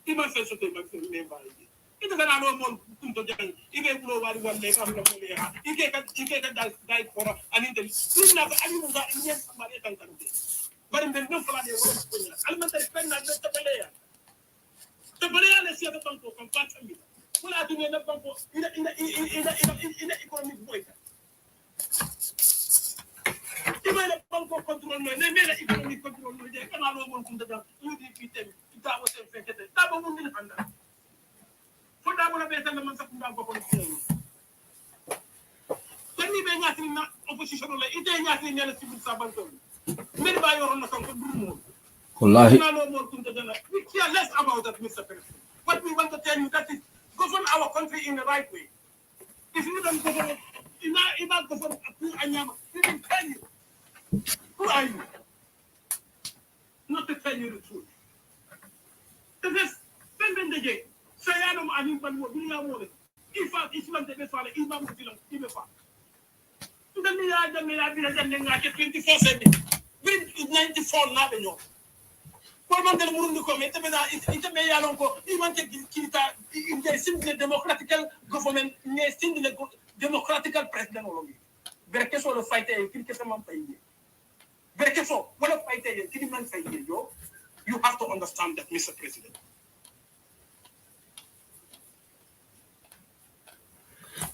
Iman sa sote ba ko ne ba yi ita kana no mon kunto jang ige bulo wari walle kam na mo le ha ige ka dai kora ani de sunna ba ani mo ga nyen mari tan kan de bari ben no fala de wala ko nya almanta penna de to bale ya le sia de banko kan fata mi kula du ne na banko ina economic boy iba le banko control ne la economic control ne de kana no mon kunto jang UDP tem dabo sen fekete dabo mun min handa fo dabo la betal man sa kunda ko ko tani be nyati na opposition la ite nyati ni la civil sa banko men ba yoron na kan ko dum wallahi na no more kunta dana we care less about that Mr. President what we want to tell you that is govern our country in the right way if you don't govern Ima go for Anyama. Let me tell you. Who are you? Not to tell you the truth. Because when they get, say I don't know what we are more. If I Islam the best one, Imam Muslim, even far. The Mila 24/7. With 94 now, you know. Comment the Murundi come, it may alone go, even take Kita in the simple democratic government, single democratic president. Very careful of fighting, Kirkaman Pay. Very careful, what a fighter, Kiliman Pay, you have to understand that, Mr. President.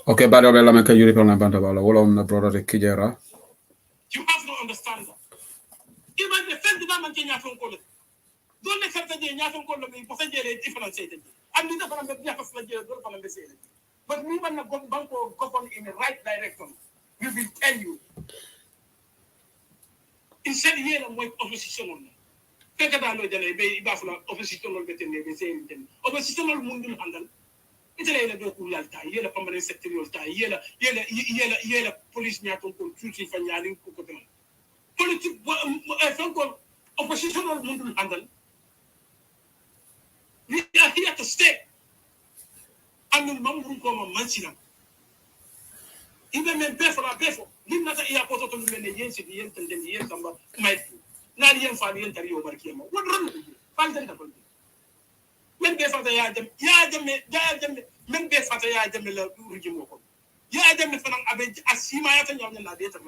Okay, but I will make a European Bantabala, all on the brother Kijera. You have to understand that. Even the Fendinam and Kenya from College. Don't let the Yaton College be potentially different. I'm not going to be a say. But we want to go Banco govern in the right direction. We will tell you. Instead, here and with opposition on. Take a down with the opposition on the same thing. Opposition on Mundum handle. It's a little yellow permanent secretary of tie, yellow police Yaton duty for Yaling Kukotan. Political opposition on Mundum handle. We are here to stay. And the Mamuru come on Manchina. Even men pay for. Leave not a airport to the Yen City and the Yen number might do. Not the Yen Tari over Kimo. What wrong with you? Find them. Men pay for the Yadam, men pay for the Yadam Rijimo. Yadam Asima and Yana data.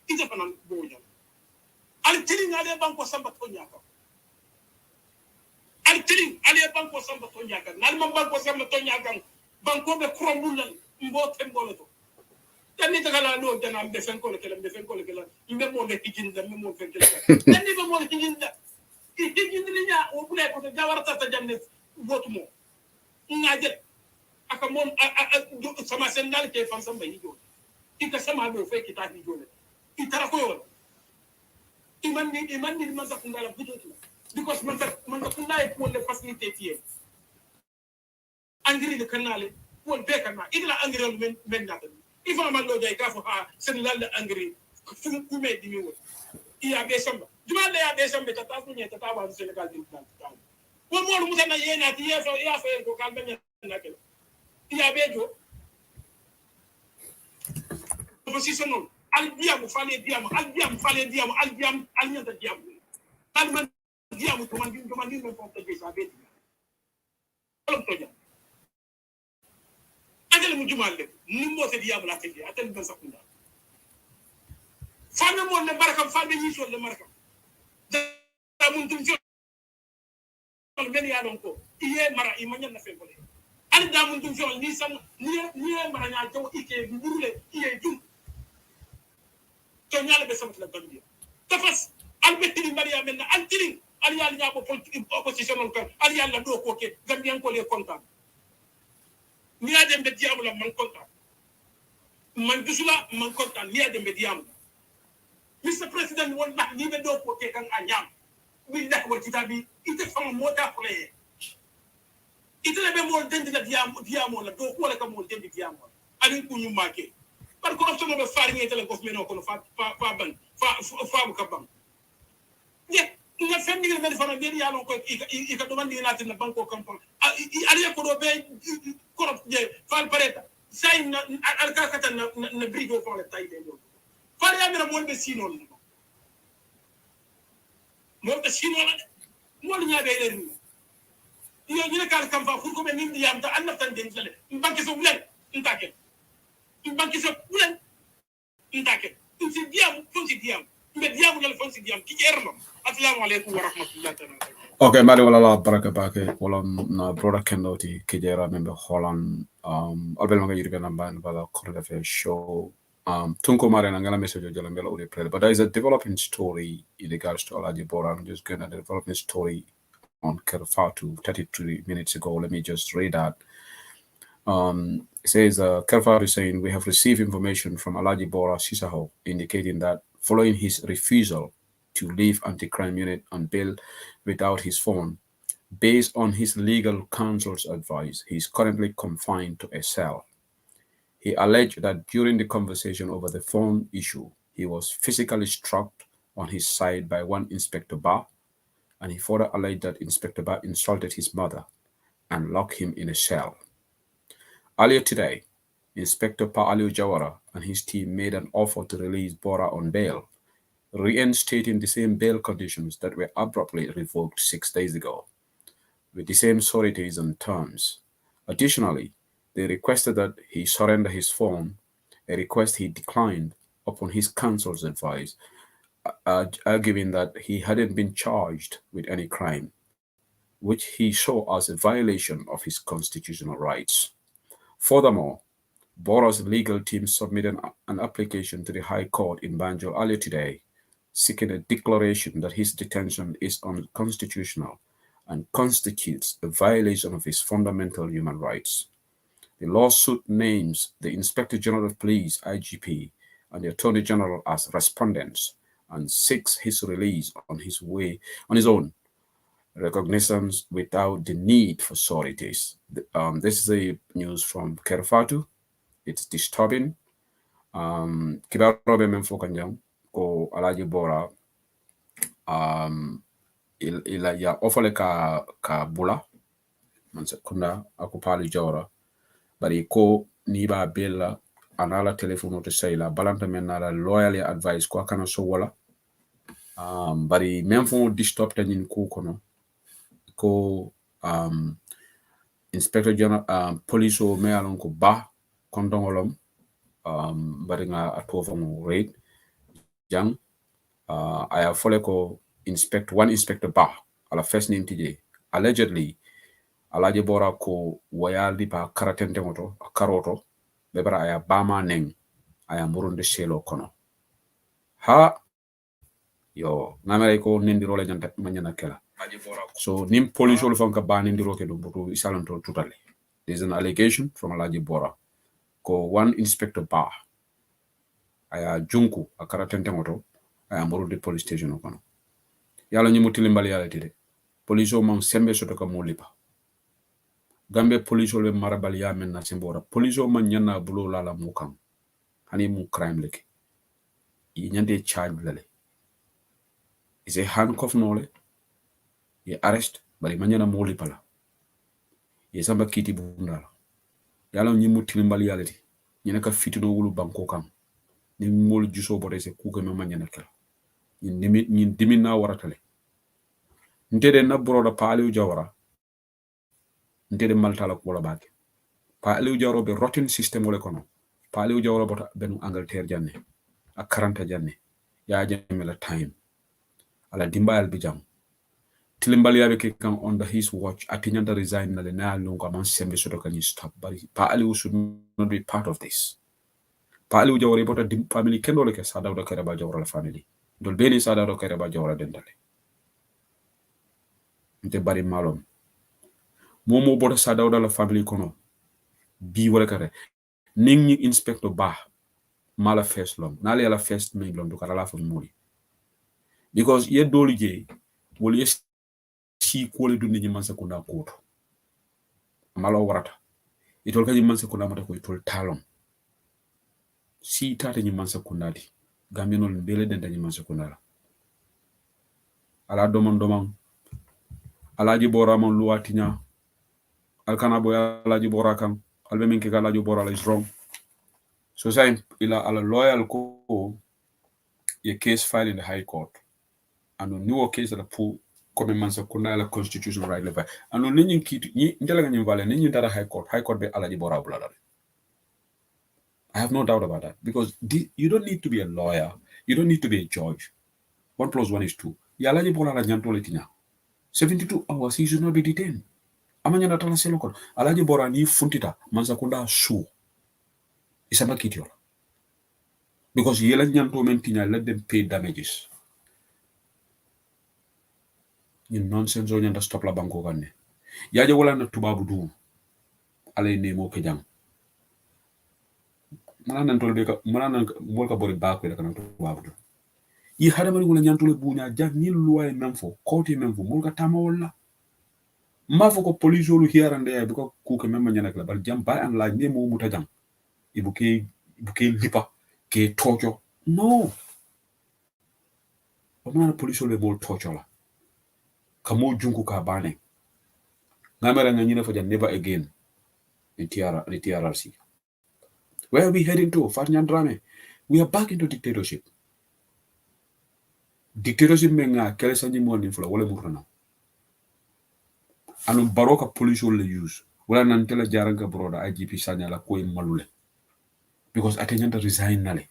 It's a fan Boyan. I'm telling Ali Banco Sambatoniaka. I'm telling Ali Banco Sambatoniaka. Nalman Banco Sambatoniaka. Banco the Cromulan in both Temboloto. Then it's a no, then I'm the Fencola, you never want to begin the memo. Then never want to begin that. If you didn't or play for the Javarata Janet, what more? I get a common some ascendality from somebody. It is some other fake it. It's a whole. Even the Mazakunda because Mazakunda won't facilitate here. Angry the canal won't take a either angry men nothing. If I'm a lawyer, I for her, send angry. Who made the new? He have some. Do not lay some better than yet. I was Senegal in town. One more than a year at the year for Yafa to Calvin. He have a opposition. Albiam, Fale Diam, Albiam, Albiam, the Diam. Alman Diam, commanding of the case. Adel Mujumale, Nimbo the Diablo, I tell them Sakunda. Family the Barakam, family usual the Markham. The Muntum many Alonco, Ie Mara Imanian family. And Damuntum Nissan near Maranato, Ike, Mule, Ie Jum. Tonyala Besam to the Bandia. The first, I'll be telling Maria Mena, I'm telling Aliana opposition, Aliana Doke, Gambian Cole contact. Near them the Diablo Manconta. Mandusula Manconta, near them the Diablo. Mr. President will not even do for taking a yam. Will that what it be? It is from motor play. It is a more than the Diamo, the door, like a more than the Diamo. I didn't put you market. But corruption of a firing it like government or Fabukabam. Yeah, in a family of a very young, if I don't want in the bank or company. I could obey corrupt Valpareta. Sign Alcacata and the bridge for a title. Fire won't be seen on them. More the seen on it. More than you. You can't come from who come in the end to understand things. Bank is a will in Tacket. Bank is a will in Tacket. Diam, Funsidiam, Mediam will Funsidiam, Kikerno. Assalamu alaikum wa rahmatullahi. Okay, Mari wala baraka bake wala na brother Kendoti Kijera member Holland albel manga yiri bena ban bala current affairs show tunko mare na ngala message jala mbela uri play but there is a developing story in regards to Alaji Bora. I'm just going to the developing story on Kerfatu 33 minutes ago. Let me just read that. It says Kerfatu is saying we have received information from Alaji Bora Sisaho indicating that following his refusal to leave anti-crime unit on bail without his phone, based on his legal counsel's advice, he is currently confined to a cell. He alleged that during the conversation over the phone issue, he was physically struck on his side by one Inspector Ba, and he further alleged that Inspector Ba insulted his mother and locked him in a cell. Earlier today, Inspector Pa Aliu Jawara and his team made an offer to release Bora on bail, reinstating the same bail conditions that were abruptly revoked 6 days ago, with the same sureties and terms. Additionally, they requested that he surrender his phone, a request he declined upon his counsel's advice, arguing that he hadn't been charged with any crime, which he saw as a violation of his constitutional rights. Furthermore, Bora's legal team submitted an application to the High Court in Banjul earlier today, seeking a declaration that his detention is unconstitutional and constitutes a violation of his fundamental human rights. The lawsuit names the Inspector General of Police, IGP, and the Attorney General as respondents and seeks his release on his own recognizance without the need for sureties. This is the news from Kerfatu. It's disturbing. Kibarobe memfo kanjang ko Alaji Bora ila ya ofale ka bula man sekunda ako pali jawra bari ko ni ba bella anala telefono to sayla balanta men nala loyal advice ko kana so wala bari memfo disturb tanin ko kono ko Inspector General police o me alon ko ba kondongolom bari nga atofo mo rate jang aya fole ko one inspector Ba ala first name TJ allegedly Alaji Bora ko wayali pa karatente moto karoto bebara aya bama neng aya murunde selo kono ha yo ngamere ko nindiro le janta manyana kela so nim police ol fanka ba nindiro ke do butu isalanto tutale. There's an allegation from Alaji Bora ko one inspector Ba aya junku akaratente moto aya murunde police station kono yalla ñu mutili mbal yalla tide police o mam sembe soto ka molipa gambe police o le marabal ya men na simbora police o man ñana bulo la mu kam hani mu crime leke yi ñande charge lale is a handcuff nole ye arrest bari man ñana molipa la ye samba kiti bu ndala yalla ñu mutili mbal yalla ti ñene ka fitino wulu banko kam ni mol juso bote se ku ko man ñana kala ñin dimi na waratale ntede na broda Pa Aliu Jawara ntede maltala ko la bake Pa Aliu Jawara be rotten system wala kono Pa Aliu Jawara bota benu Angleterre janne ak 40 janne ya jamme la time ala dimbayal bi jam tilimbal yabe ke kan under his watch atinyanda resign na le na longa man sembe soto kan stop bari Pa Aliu should not be part of this. Pa Aliu Jawara bota family kendo le ke sa dawda kare ba Jawara la family dol beni sa dawda kare ba Jawara dendale nte bari malom momo bota sa dawda la family kono bi wala kare ning ñi inspector Ba mala first long na la first me long do kala la fa muri because ye doli je wol ye si ko le dunni ñi man sekunda ko to malo warata itol kaji man sekunda mata ko itol talon si tata ñi man sekunda di gaminol bele den ñi man sekunda la ala domon Alaji Bora man luwatinya alkana boya Alaji Bora kan albe min ke Alaji Bora is wrong so say ila ala loyal ko ye case filed in the High Court and no new case la pour comme man sa kuna la constitutional right level and no nyin kiti ni ndela nga nyim vale nyin dara High Court be Alaji Bora bulala. I have no doubt about that because you don't need to be a lawyer, you don't need to be a judge. 1 + 1 = 2 ya Alaji Bora la nyantole tinya 72 hours he should not be detained. Amanya na tala selo kon. Alaji Bora ni funtita mansa kunda su. Isama kitiola. Because yela nyanto mentinya let them pay damages. In nonsense o nyanda stop la banko kanne. Yaje wala na tubabu du. Alay nemo ke jang. Malana ntolbe ka malana molka bori bakwe da kana tubabu du. Yi hadamari wala nyantole bunya jang ni luwa memfo koti memfo molka tama wala mafo ko police olu here and there because ku ke memma nyana kala bal jam by and large ne mo muta jang ibuke lipa ke torture. No. Omana police ole bol torture la. Kamo junku ka bane. Ngamera nganyina for never again. The TRRC. Where are we heading to? Fatnyan Drame. We are back into dictatorship. Dictatorship menga kele sanji mo ni fula wala murana. Anu baroka police will use. Wala nantela jaranga broda IGP sanya la ko malule. Because Atenyanta resign nale.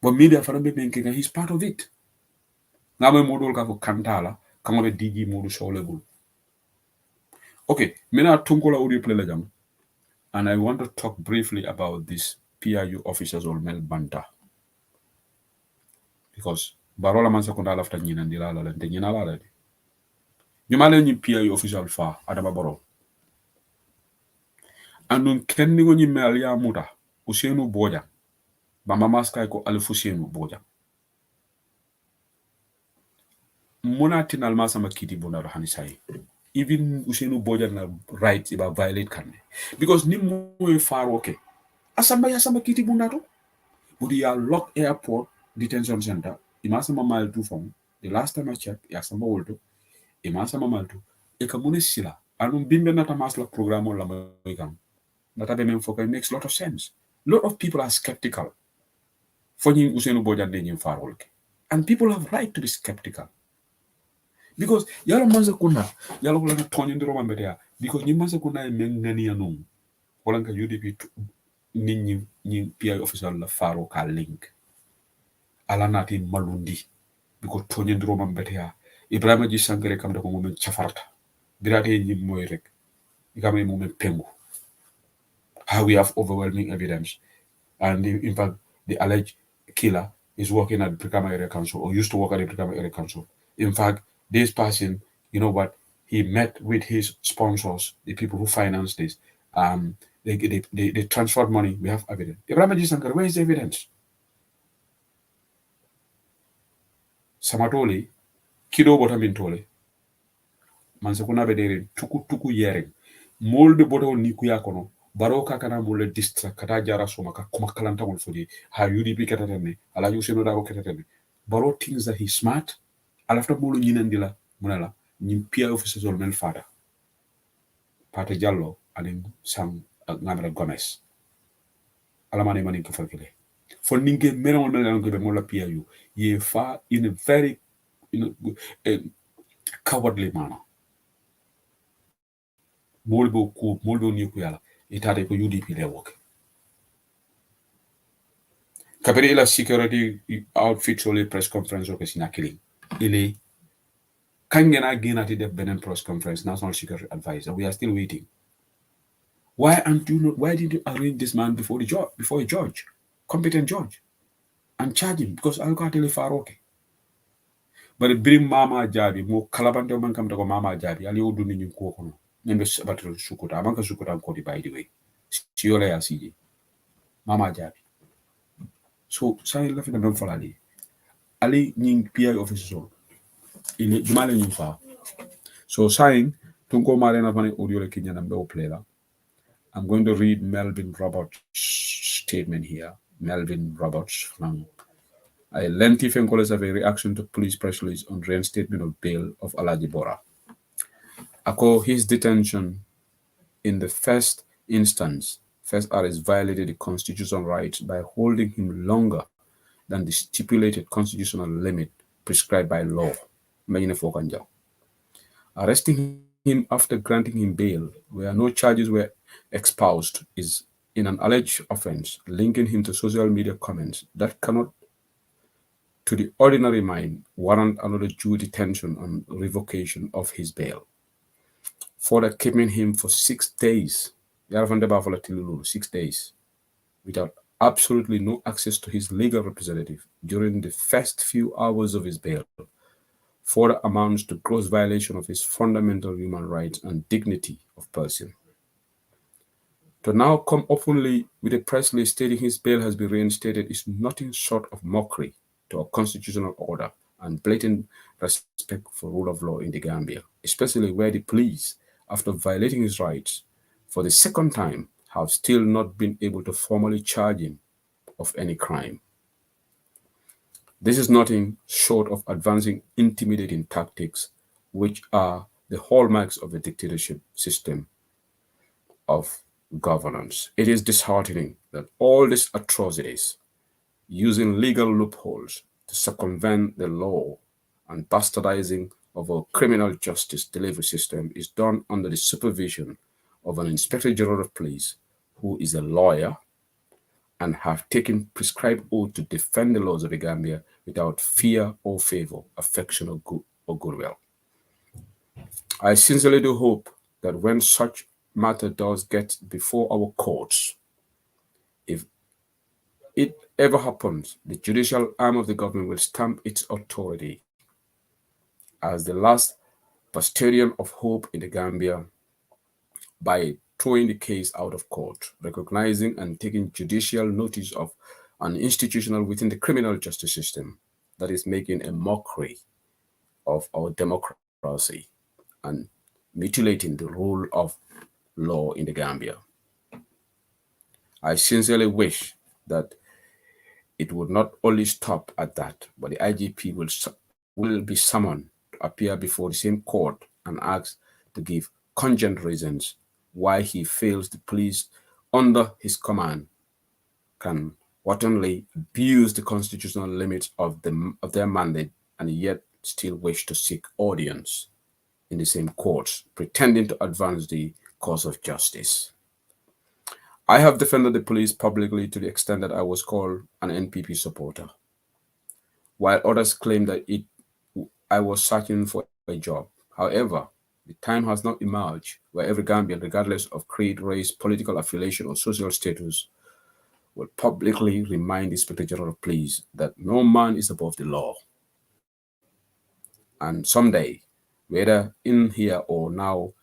But media fana be menga he's part of it. Ngame modol ka ko kantala kama be DG modu shawlebul. Okay, mena tunkola audio play la jam. And I want to talk briefly about this PIU officers or Mel Banta. Because barola man sekunda lafta nyina ndila la lente nyina la de. Nyumale nyi PIU official fa adama baro. Andun kenni ngo nyi mel ya muta Usenu Boja. Bama maska ko Alfusenu Boja. Mona tinal masama kiti bona rahani sai. Even Usenu Boja na right iba violate kanne. Because ni mo far okay. Asamba kiti bundato. But ya lock airport detention center. Imasama mile 2 from. The last time I checked, yasamba wolto. Imasama mile 2. Ekamune sila. Anum bimbe nata masla programo la moikam. Nata be memfoka makes a lot of sense. A lot of people are skeptical. For you Usenu Boja name far okay. And people have right to be skeptical. Because yalo manza kuna yalo kula tonyo ndiro mambetea because ni manza kuna mengani ya nung walanka UDP ni PI officer la faro ka link ala nati malundi because tonyo ndiro mambetea Ibrahima Ji Sankare kam da ko momen chafarta birate ni moy rek ikame momen pengu how we have overwhelming evidence and in fact the alleged killer is working at the Brikama Area Council or used to work at the Brikama Area Council. In fact, this person, you know what, he met with his sponsors, the people who finance this. They transferred money. We have evidence. Ibrahima Ji Sankare, where is the evidence? Samatoli, kido botamin tole. Mansakuna bedere tuku yering. Molde boto ni kuyakono. Baroka kana mule distract kata jara soma ka kuma kalanta wol fodi ha UDP katatene ala Usenu Dabo katatene baro things that he's smart alafta bolu nyinandila munala nyim PI officers ol mel fada Pate Jallo anin sang ngamra Gomez alamane mani ko fakile for ninge mena wol mel ko be mola PIU ye fa in a very cowardly manner molbo ni ko yala itade ko UDP le work. Kabiri ila security outfit only press conference or kesina killing. Ile kangena ginati def benen press conference national security advisor. We are still waiting. Why did you arrange this man before a judge, competent judge, and charge him because I'll got far okay. But bring Mama Jabi mo kalabante man kam to Mama Jabi ali odu ni ko kono. Nembe batro sukuta amanka sukuta ko by the way. Siole ya CJ. Mama Jabi. So sai la fi dem falali. Ali nying PI officer. Ile jumale nying fa. So sign tunko mare na fane audio le kinya na mbe play la. I'm going to read Melvin Roberts' statement here. Melvin Roberts from a lengthy phone call as a reaction to police press release on reinstatement of bail of Alhaji Bora. His detention in the first arrest violated the constitutional rights by holding him longer than the stipulated constitutional limit prescribed by law. Arresting him after granting him bail, where no charges were espoused, is in an alleged offense, linking him to social media comments that cannot, to the ordinary mind, warrant another due detention and revocation of his bail. Further keeping him for 6 days, 6 days, without absolutely no access to his legal representative during the first few hours of his bail, further amounts to gross violation of his fundamental human rights and dignity of person. To now come openly with a press release stating his bail has been reinstated is nothing short of mockery to our constitutional order and blatant respect for rule of law in the Gambia, especially where the police, after violating his rights for the second time, have still not been able to formally charge him of any crime. This is nothing short of advancing intimidating tactics, which are the hallmarks of a dictatorship system of governance. It is disheartening that all these atrocities, using legal loopholes to circumvent the law and bastardizing of our criminal justice delivery system, is done under the supervision of an Inspector General of Police who is a lawyer and have taken prescribed oath to defend the laws of the Gambia without fear or favor, affection or goodwill. I sincerely do hope that when such matter does get before our courts, if it ever happens, the judicial arm of the government will stamp its authority as the last bastion of hope in the Gambia by throwing the case out of court, recognizing and taking judicial notice of an institution within the criminal justice system that is making a mockery of our democracy and mutilating the rule of law in the Gambia. I sincerely wish that it would not only stop at that, but the IGP will be summoned to appear before the same court and asked to give cogent reasons why he feels the police under his command can wantonly abuse the constitutional limits of their mandate and yet still wish to seek audience in the same courts, pretending to advance the cause of justice. I have defended the police publicly to the extent that I was called an NPP supporter, while others claim that I was searching for a job. However, the time has not emerged where every Gambian, regardless of creed, race, political affiliation, or social status, will publicly remind the Inspector General of Police that no man is above the law. And someday, whether in here or now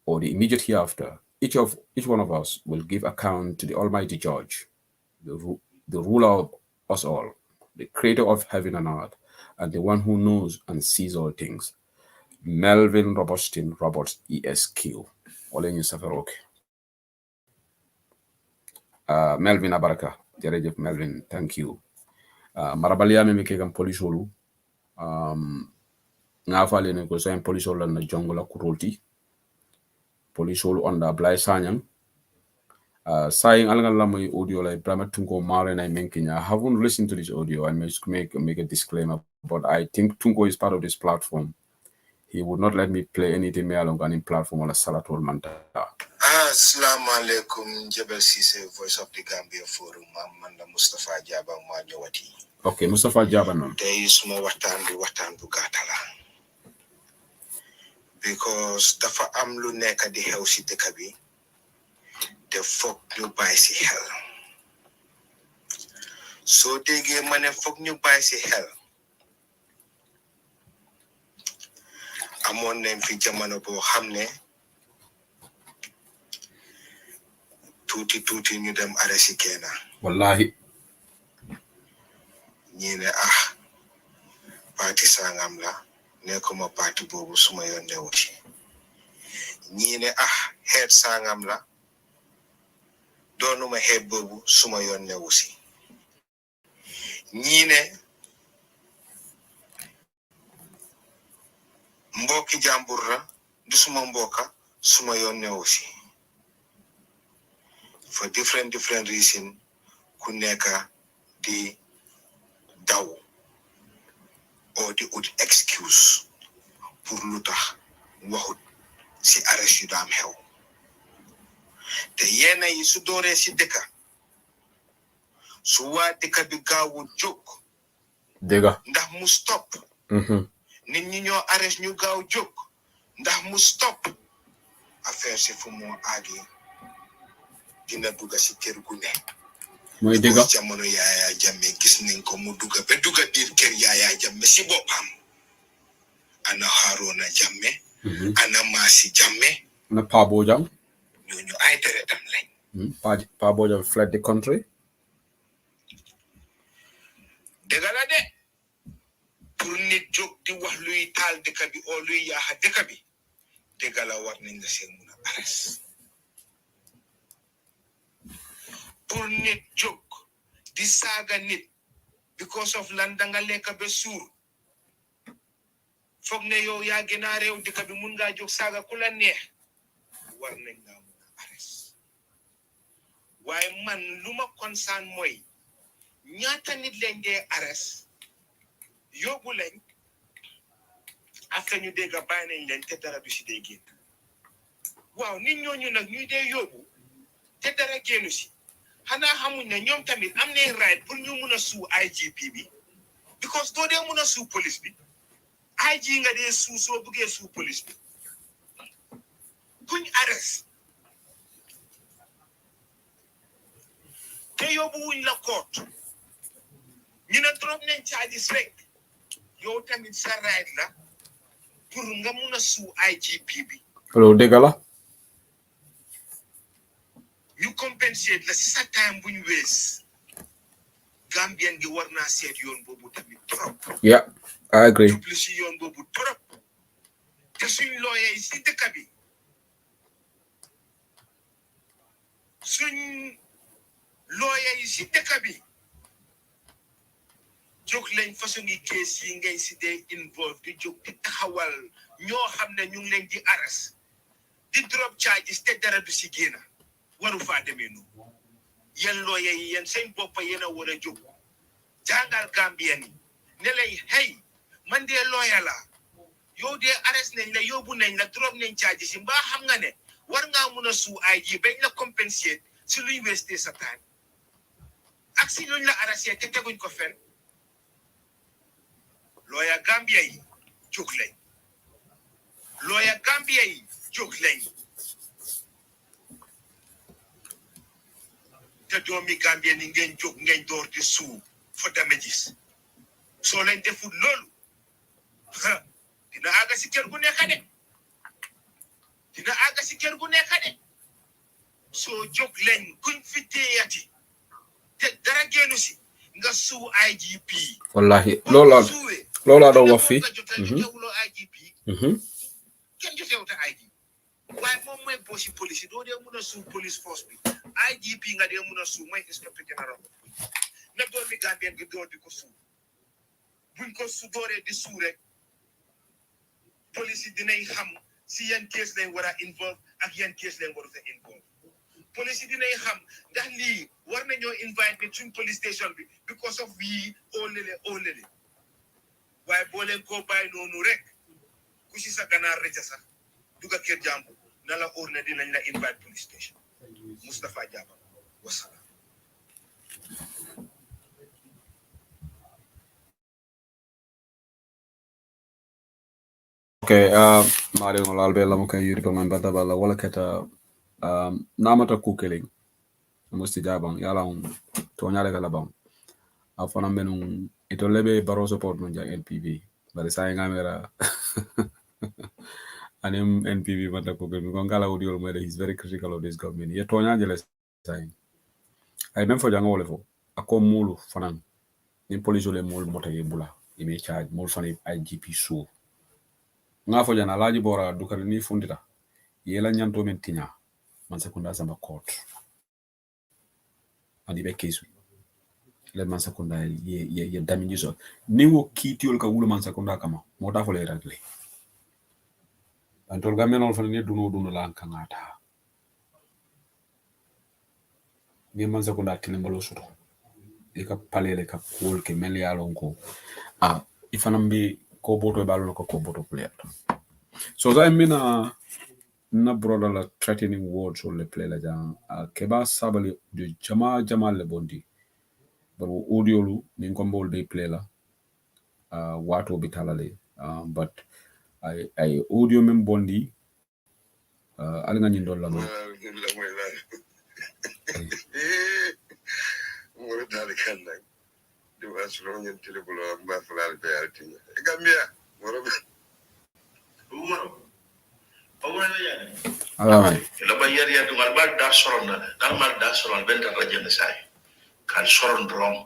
or the immediate hereafter, each one of us will give account to the Almighty Judge, the ruler of us all, the creator of heaven and earth, and the one who knows and sees all things. Melvin Robustin Roberts ESQ. Oleñu Safaroke. Melvin Abaraka. Jerejef Melvin, thank you. Marabaliame mi kekam polisolu. Ngafale ne ko sayin polisolu na jongola kurolti. Polisolu onda Blay Sanyang. Saying Alangalamoy audio like Brahma Tunko Mare and I Menkinya. I haven't listened to this audio. I must make a disclaimer, but I think Tunko is part of this platform. He would not let me play anything me along any platform on a Salatul Manta. Assalamu alaikum, Jebel Sise, Voice of the Gambia Forum, Manda Mustafa Jaba Mwanyawati. Okay, Mustafa Jaba no. There is more watan bugatala. Because dafa amlu neka di heusi dekabi, the fuck new buy si hell. So they get money fuck new buy si hell. Amon nem fi jamano bo xamne tuti ñu dem arrêté kena Wallahi ñine parti sangam la nekuma parti bobu suma yonne wuti ñine head sangam la donuma head bobu suma yonne wusi ñine mboki jamburra du suma mboka suma yonne wusi for different reason ku neka di daw or di ut excuse pour lutax waxut si arrest yu dam xew te yena yi su doore si deka su wa deka bi gaawu jóg dega ndax mu stop nit ñi ñoo arrest ñu gaaw jóg ndax mu stop affaire si fu mo agi dina dugga si kër gu ne moy dega jamono Yaaya Jammeh gis nañ ko mu dugga be dugga biir kër Yaaya Jammeh si boppam ana Haruna Jammeh ana Masi Jammeh na Pa Bojang ñooñu ay deretam lañ Pa Bojang fled the country dëgg la de pour nit jóg di wax luy taal dëkk bi o luy yaaxa dëkk bi dëgg la war nañ la seen mun a arrest pour nit jóg di saaga nit because of lan da nga lekk ba suur foog ne yow yaa gën a réew dëkk bi mun ngaa jóg saaga ku la neex war nañ ngaa mun a arrest waaye man lu ma concern mooy ñaata nit lañ dee arrest yóbbu lañ after ñu dégg bàyyi nañ leen te dara du si dee génn waaw nit ñooñu nag ñuy dee yóbbu te dara génnu si xanaa xamuñ ne ñoom tamit am nañ right pour ñu mun a suu IGP bi because doo dee mun a suu police bi IG nga dee suu soo buggee suu police bi kuñ arrest te yóbbu wuñ la court ñu ne drop nañ charges rek yow tamit sa right la pour nga mun a suu IGP bi loolu dëgg la ñu compensate la si sa time buñ wees Gambien gi war naa seet yoon boobu tamit trop yeah I agree jublu si yoon boobu trop te suñ lawyer yi si dëkk bi suñ lawyer yi si dëkk bi jóg lañ façon yi case yi ngay si dee involve di jóg di taxawal ñoo xam ne ñu ngi leen di arrest di drop charges te dara du si génn waru faa demee noonu yéen lawyer yi yéen seen boppa yéen a war a jóg jàngal Gambien yi ne lay hey man dee lawyer la yow dee arrest nañ la yóbbu nañ la drop nañ charges yi mbaa xam nga ne war ngaa mun a suu IG bañ la compensate si luñ weste sa time ak si luñ la arrêté te teguñ ko fen lawyer Gambia yi jóg lañ lawyer Gambia yi jóg lañ te doomi Gambia ni ngeen jóg ngeen door di suu for damages soo leen deful loolu dina àgga si kër gu nekk de dina àgga si kër gu nekk de soo jóg leen kuñ fi téyati te dara génnu si nga suu IGP wallahi loolu laa doon wax fii IGP kenn jotewuta IG waaye moom mooy bossi police doo dee mun a suu police force bi IGP nga dee mun a suu mooy inspecteur général na doomi Gambien gi door di ko suu buñ ko su dooree di suu rek police yi dinañ xam si yan case lañ war a involve ak yan case lañ waru fa involve police yi dinañ xam ndax lii war nañoo invite nit suñ police station bi because of wii oo lele waaye boo leen koo bàyyi noonu rek ku si sa ganaar rëcc sax duga kër jàmbur na la óor ne dinañ la invite police station Moustapha Jaba wasalaam. Okay, Mario Ngolalbe Lamuka Yuri Paman Badabala Walaketa Namata Kukeling Musti Jabang Yalang Tonyale Galabang Afana Menung Itolebe Baroso Port Nunja NPV but the saying Amera and NPV Mata Kukeling Gongala Udio Mede he's very critical of this government. Yet Tonya saying I remember for Jango level a mulu fanan in police mul mota yebula ime charge mul fani IGP so nga fo jana laji bora dukari ni fundita yela nyanto men tinya man sekunda sama court andi be case le man sekunda ye damage so ni wo kitiol ka wulu man sekunda kama mota fo le ragle antol gamen on fani duno la kangata ni man sekunda tilembalo soto e ka palele ka kol ke mel ya lonko ifanambi ko boto balo ko boto player so that mina na brother la threatening words on le play la jang keba sabali de jama le bondi but audio lu ni ngombol be play la wato bitalale but I audio mem bondi ali nga nyindol la mo mo dal kan nak do asro ñen telebulo ba fulal be alti Gambia moro la bayar ya dungal bal da soron dal mal da soron ben ta rajene say kan soron drom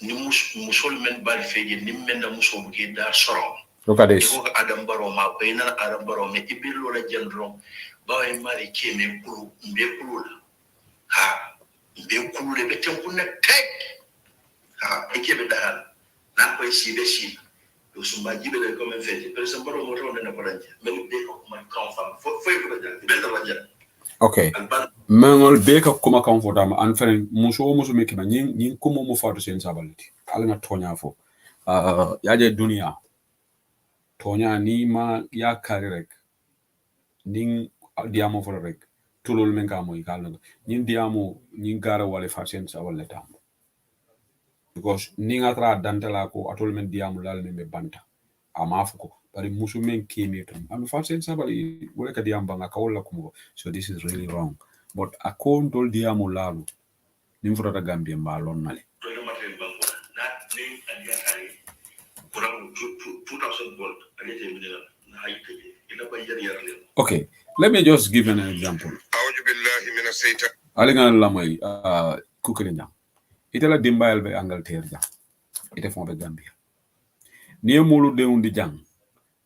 ni musul men bal feje ni men da muso buke da soron look at this ko adam baro ma ko ina adam baro me ibirlo la jendrom baway mari keme kulu mbe kulu ha be kulule be tenkunna tek ha ike be dahal na ko si be si do sumba jibe le comme fait per exemple mo ronde na balanje men be ko man confirm fo ko da be da wajja okay mangol be ka kuma comfortable an fere muso me kima nyin kuma mo fatu sen sabaliti ala na tonya fo yaje dunia tonya ni ma ya kare rek ning diamo fo rek tulul men ka moy kala nyin diamo nyin gara wale fasen sabal tam because ninga tra dantala ko atol men diamo lal men be banta amafuko bari musu men kemi tam am fasen sabali wala ka diam banga kawla kumo so this is really wrong but akon tol diamo lalu nim fota gambia mbalon nale to matel banko na ni andi akari kurang 2000 volt alete minela na hayte ila bayar yarle okay let me just give an example a'udhu billahi minash shaitan alinga lamay kukelina itala dimbayal be Angleterre ja ite fon be Gambia ni molu de undi jang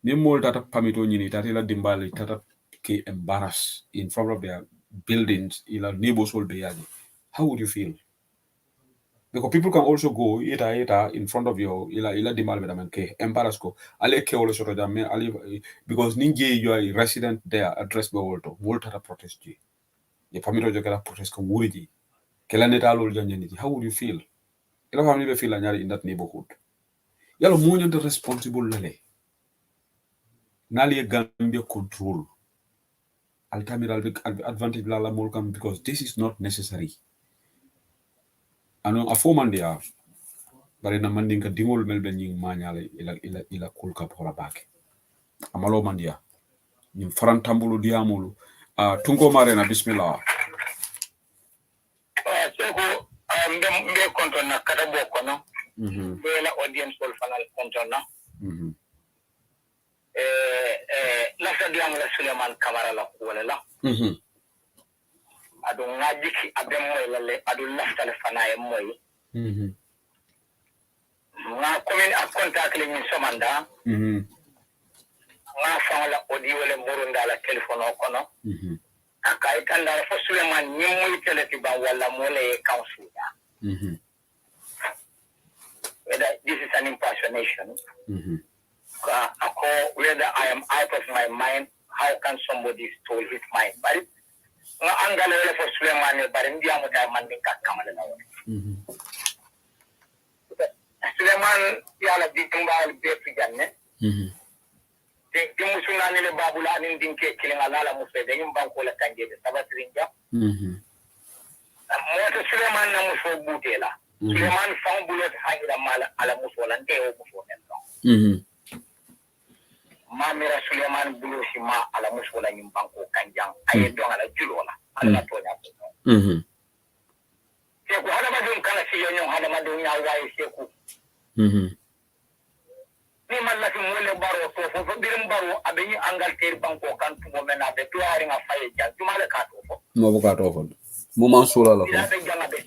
ni molu tata pamito nyini tata la dimbali tata ke embarrass in front of their buildings ila neighbors will be yaji how would you feel because people can also go ita in front of your ila dimbali be damen ke embarrass ko ale ke wala soto jamme ali because ninje you are a resident there address be wolto wol tata protest ji ye pamito jogala protest ko wuriji kela netalol janjeni how would you feel ila family be feel anyari in that neighborhood yalo mo the responsible lale nali Gambia control altamiral advantage la molkam because this is not necessary ano afomandia bare na mandinka dingol melbe nying manyale ila kulka pora bake amalo mandia nyim farantambulu diamulu tungo mare na bismillah seko mbe konto na kada boko no la audience wol fanal konto na lafta diam la Suleiman Kamara la wala la adu ngajiki abem moy la le adu lafta le fanaye moy nga commune ak contact le ni somanda nga fa la audio le murunda la telephone ko no akai kanda fo Suleiman ni moy teleti ba wala mole council whether this is an impersonation whether I am out of my mind, how can somebody steal his mind? But nga angale le fo Suleiman bari ndiya mo tay man ka kamale na won Suleiman yalla di tumbal be fi janne te musuna ne le babula ni dinke kilinga lala mu fe de yim banko la kanje de sabatrin ja mo to Suleiman na mu fo butela Suleiman fa bulot hayra mala ala musolan te o mu fo nen Mamira Suleiman Bulusi ma ala musola nyimbanko kanjang aye don ala julola ala tonya seku hala madum kala si yonyo hala madum ya waye seku ni malla fi mole baro to fo birim baro abenyi Angleterre banko kan tumo mena be tuari nga faye jan tumale ka to fo mo buka to fo mo man sula la fo ila be janga be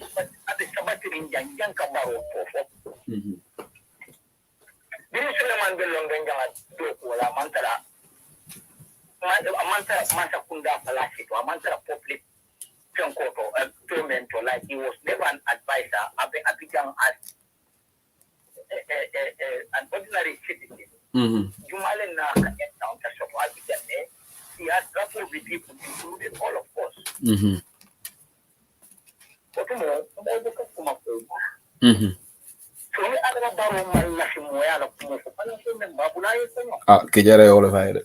ade sabati jan ka baro to fo Bini Suleiman Bello ngenjanga doko la mantara manta kunda palasi to mantara public tenkoto to like he was never an advisor abijang as an ordinary citizen jumale na kanya town ta so abijane he has grappled with people including all of us otumo mo ko kuma ko ke jare wala fayde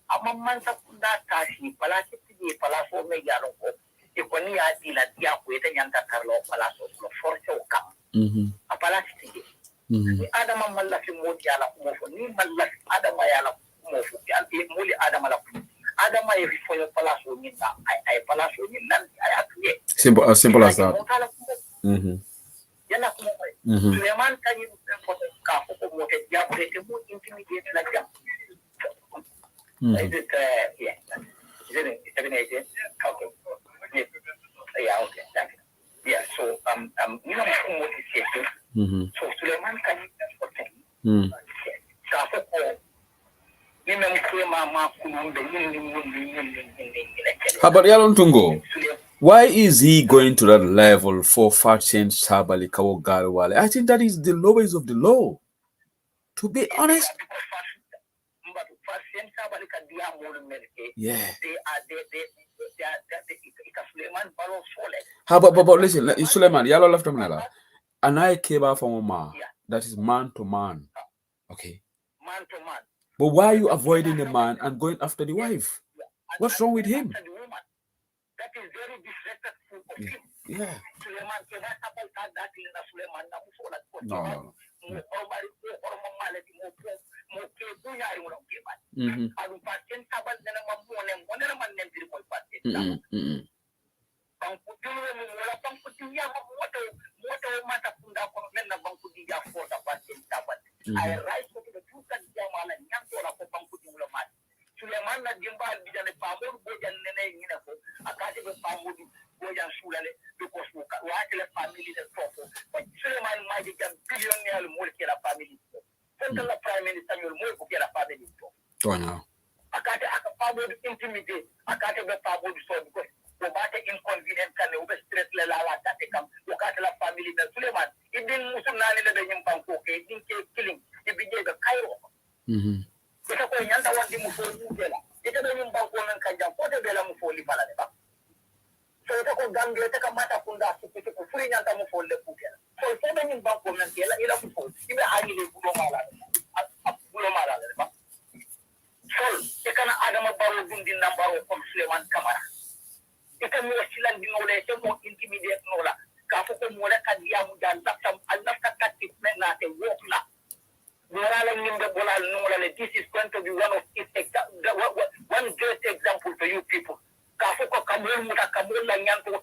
amma man ta kunda tashi palasi tije palaso me yaro ko e ko ni ati la dia ko eta nyanta karlo palaso lo force o kam a palasi tije ni adama malla fi modi ala ko fo ni malla adama yala ko fo ya muli adama la ko adama e fo yo palaso ni na ay palaso ni nan ay atuye simple as that yana kuma Suleiman kan yi ka ko mo te ya ko te mo intimidate la jam is it yeah is it okay yeah okay thank you yeah so you know mo te se so Suleiman kan yi ko te ka ko ni men ko ma kunun de ni habar yalon tungo Why is he going to that level for Fatien Sabali Kawogalwale? I think that is the lowest of the low. To be honest. Yeah. How but listen, Suleiman, yellow left him and I came out from Ma. That is man to man. Okay. Man to man. But why are you avoiding the man and going after the wife? What's wrong with him? That is very disrespectful of him. Yeah. No. Suleman na jimba bijane pamor bojan nene ngina ko akati be pamodi bojan sulale because wakile family de fofo but Suleman maji jam billionaire mo ke la family ko fonta la prime minister mo ko ke la family ko Tonya akati aka pamodi intimidate akati be pamodi so because ko bata inconvenient kan o be stress le la tate kam ko kati la family de Suleman idin musunani le de nyimpan ko ke idin ke killing ibije be kairo ita ko nyanda wandi mu fo bela ita do nyum banko nan kanja ko de bela mu fo li bala de ba so ita ko gambe ita ka mata kunda su ko furi nyanda mu fo le ku bela so so do nyum banko nan kela ila mu fo ibe ani le bulo mala de ba so e kana adama baro dundi nambaro ko Suleiman Kamara ita mu wasilan di no le te mo intimidate no la ka fo ko mo le ka dia mu dan dakam Allah ka katit men na te wok la this is going to be one of its one great example for you people. Kafuko kamul muta kamul la nyanto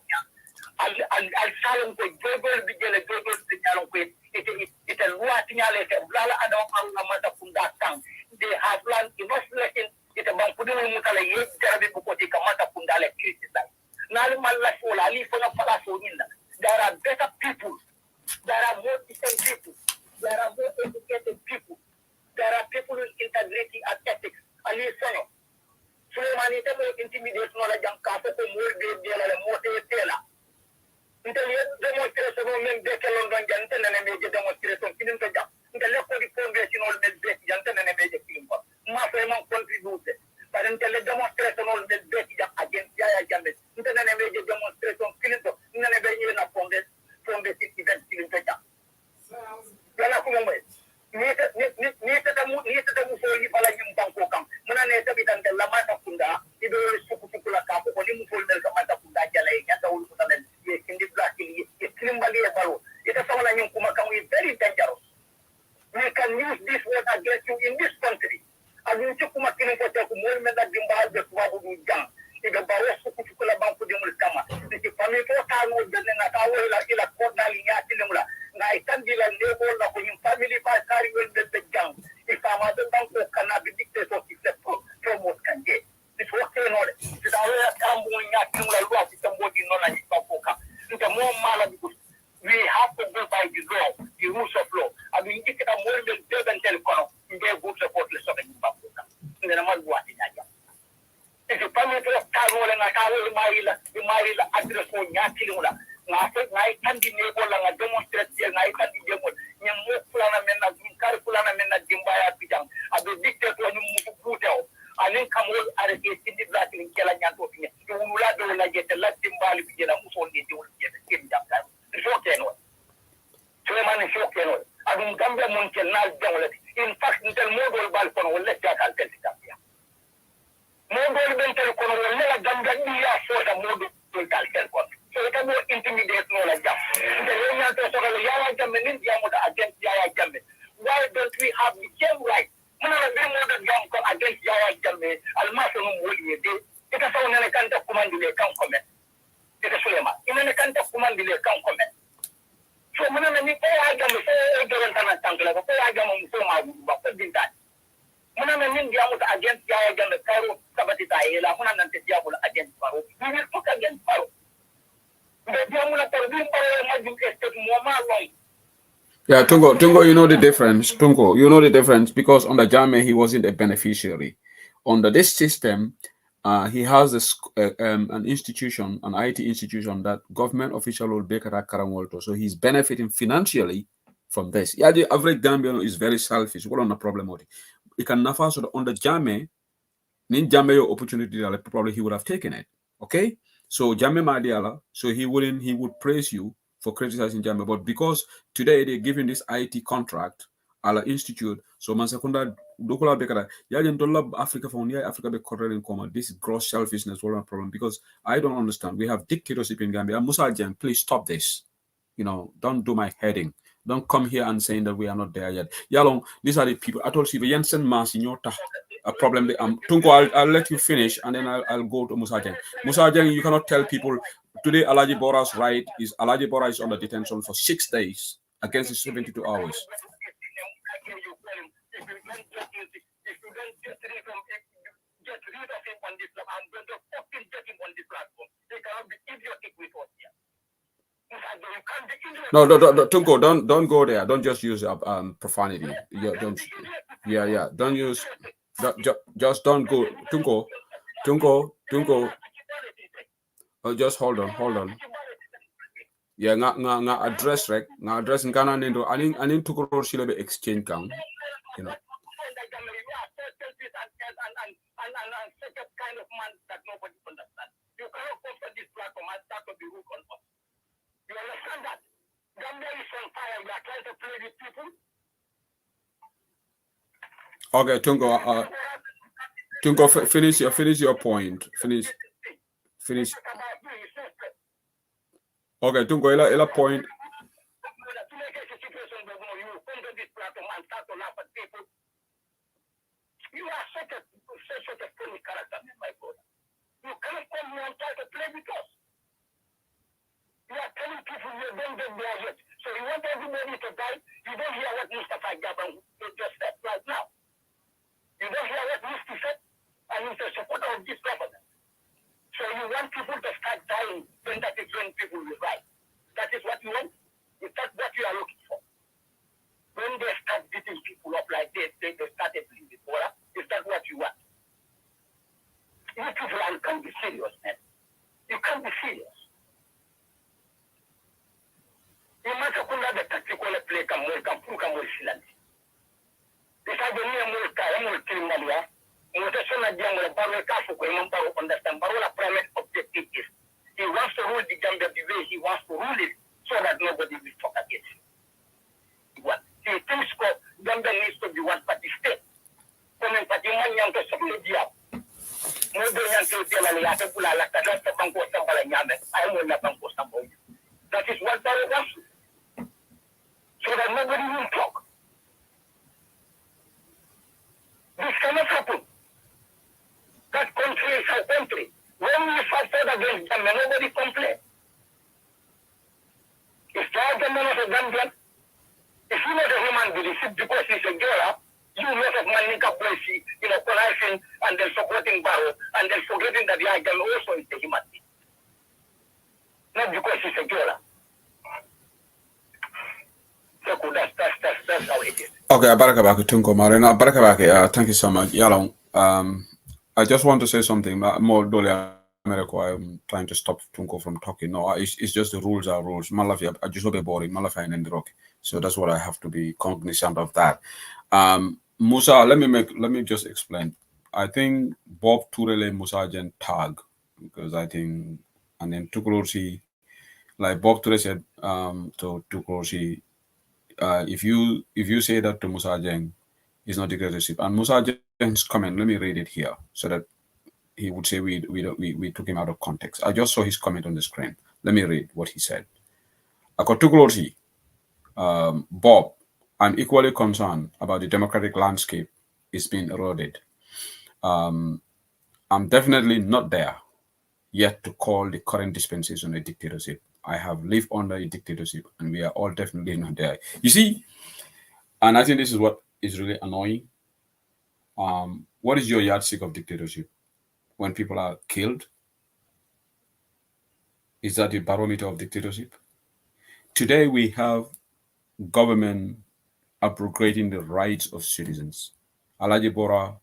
al salon ko jogol bi jele jogol bi jalon ko it luat nyale te blala ado Allah mata kunda tang. They have learned enough lesson it ban kudu muta la ye jarabi ko ti kamata kunda le criticize. Nali malla fola ali fona fala so nyinda. There are better people. There are more decent people. There are more educated people. There are people with integrity and ethics. Ali Sono. Suleiman ite mo intimidate no la jang kafe ko mo de la mo te tela. Inte le demonstration men de ke London jante na me de demonstration kinin to jam. Inte le ko di convention ol de jante na me de kinin ko. Ma fe man contribute. Par inte le demonstration ol de jam agent ya jambe. Inte na me de demonstration kinin to na me be na fonde event kinin to jam. Lala ko mo ni ta mu so ni bala nyum banko kam muna ne ta bidan da lamata kunda ido suku la ka ko ni mu fol del ka mata kunda jala e nyata wul ko tan ye kindi blacking ye klimbali e balo ita sawala nyum kuma kam is very dangerous. We can use this word against you in this country adu ci kuma kin ko te ko mo men da dimba de ko bu jang ido bawo suku la banko de mul kama ci fami ko ta no de na ta wala ila ko na li ya tilimula na itandila lebo la ko yin family ba kari wel de jang ifama de banko kana bi dicte so ki se promote kanje this work no le ti da wala kambu nya timula lo ati tambo di no na ni banko ka nta mo mala bi we have to go by the law the rules of law abi ndike ta mo de ben tel kono nge good support le so de banko ka ngena mal bo ati nya iti family to ta no le na ka wo mai la address ko nya tilimula ngai kandi ne ko la demonstration ngai kandi demol nyam mo fulana men na kar fulana men na dimbaya bidang ado dictate ko nyum mu buteo anen kamol arete tindi blatin kala nyanto finya to wula do la jete la dimbali bi jela mu so ndi wol jete kim jakka so keno so man so keno adum gambe mon ken na jawle in fact ntel modol bal kono wala takal tel takya modol ben tel kono wala gambe ni ya so da modol tal tel kono so ita mo intimidate no la jam the young to so la ya jam nin dia mo da against ya jam why don't we have the same right muna na bin mo da jam ko against ya jam al maso no mo li de ita so na kan ta kumandile kan comment ita Suleiman ina ne kan ta kumandile kan comment so muna na ni ko ya jam so do ran tan tankla ko ya jam mo so ma ba ko dinta muna na nin dia mo da against ya jam karo sabati ta ila muna nan te dia mo against paro we will talk against paro. Yeah, Tungo, you know the difference. Tungo, you know the difference because under Jame, he wasn't a beneficiary. Under this system, he has an institution, an IT institution that government official will be Karamwalto. So he's benefiting financially from this. Yeah, the average Gambian is very selfish. What on the problem with it? He can never sort of on the Jame, nin Jame opportunity, probably he would have taken it. Okay? So Jame Madiala, so he would praise you for criticizing Jame. But because today they're giving this IT contract ala institute, so Mansakunda Dokola Bekara, Yajan Dolab Africa for Africa be correct in common. This is gross selfishness, what a problem, because I don't understand. We have dictatorship in Gambia. Musa Jan, please stop this. You know, don't do my heading. Don't come here and saying that we are not there yet. Yalong, these are the people. I told you, Jensen Mas in your a problem. Tunko, I'll let you finish and then I'll go to Musa Jan. Musa Jan, you cannot tell people today Alaji Bora's right is Alaji Bora is under detention for 6 days against his 72 hours. Get rid of him on this platform. I'm going to fucking get him on this platform. They cannot be idiotic with us here. No, Tunko, don't go there. Don't just use profanity. Don't use. Just don't go. Tunko. Just hold on. Yeah, nga address rek. Nga address ngana nendo. Anin tukuro shile be exchange kang. You know. And such a kind of man that nobody understands. You cannot come to this platform and start to be rude on us. You understand that? Gambia is on fire. We are trying to play with people. Okay, Tunko, finish your point. Finish. Okay, Tunko, ela point. You are such a funny character, my brother. You can't come here and try to play with us. You are telling people you don't get there yet. So you want everybody to die. You don't hear what Mustafa Jaban just said right now. You don't hear what Mustafa said, and he's a supporter of this government. So you want people to start dying when that is when people will die. That is what you want. Is that what you are looking for? When they start beating people up like this, they started playing with water. Is that what you want? You people can't be serious, man. You can't be serious. You must have the tactical play come more silent. This is the new Malia. Motasona Jungle, Barrow Castle, understand Barola primary objective is he wants to rule the Gambia the way he wants to rule it so that nobody will talk against him. What? He thinks Gambia needs to be one party state. Coming party money to submit the up. No day until Telalapula, that's the Banco Sambala Yame. I will not Banco Sambal. That is what Barrow wants. So that nobody will talk. This cannot happen. That country is our country. When we fought against them, nobody complained. If the argument of a Gambian, if you're not a human being, because he's a girl, you lot of money policy, conniving and then supporting Barrow and then forgetting that the argument also is a human being. Not because he's a girl. So that's how it is. Okay, Barakabaki Tunko Marina. Barakabaki, thank you so much. Yalong. I just want to say something more Dole America. I'm trying to stop Tunko from talking. No, it's just the rules are rules. Malafia, I just be boring. Malafia and the rock. So that's what I have to be cognizant of that. Musa, let me just explain. I think Bob Turele Musa Jen tag because I think and then Tukurosi, like Bob Ture said to Tukurosi, if you say that to Musa Jen, it's not dictatorship. And Musa Jen's comment, let me read it here so that he would say we took him out of context. I just saw his comment on the screen. Let me read what he said. Akotukulosi, Bob, I'm equally concerned about the democratic landscape is being eroded. I'm definitely not there yet to call the current dispensation a dictatorship. I have lived under a dictatorship and we are all definitely not there. You see, and I think this is what is really annoying. What is your yardstick of dictatorship? When people are killed? Is that the barometer of dictatorship? Today we have government abrogating the rights of citizens. Alaji Bora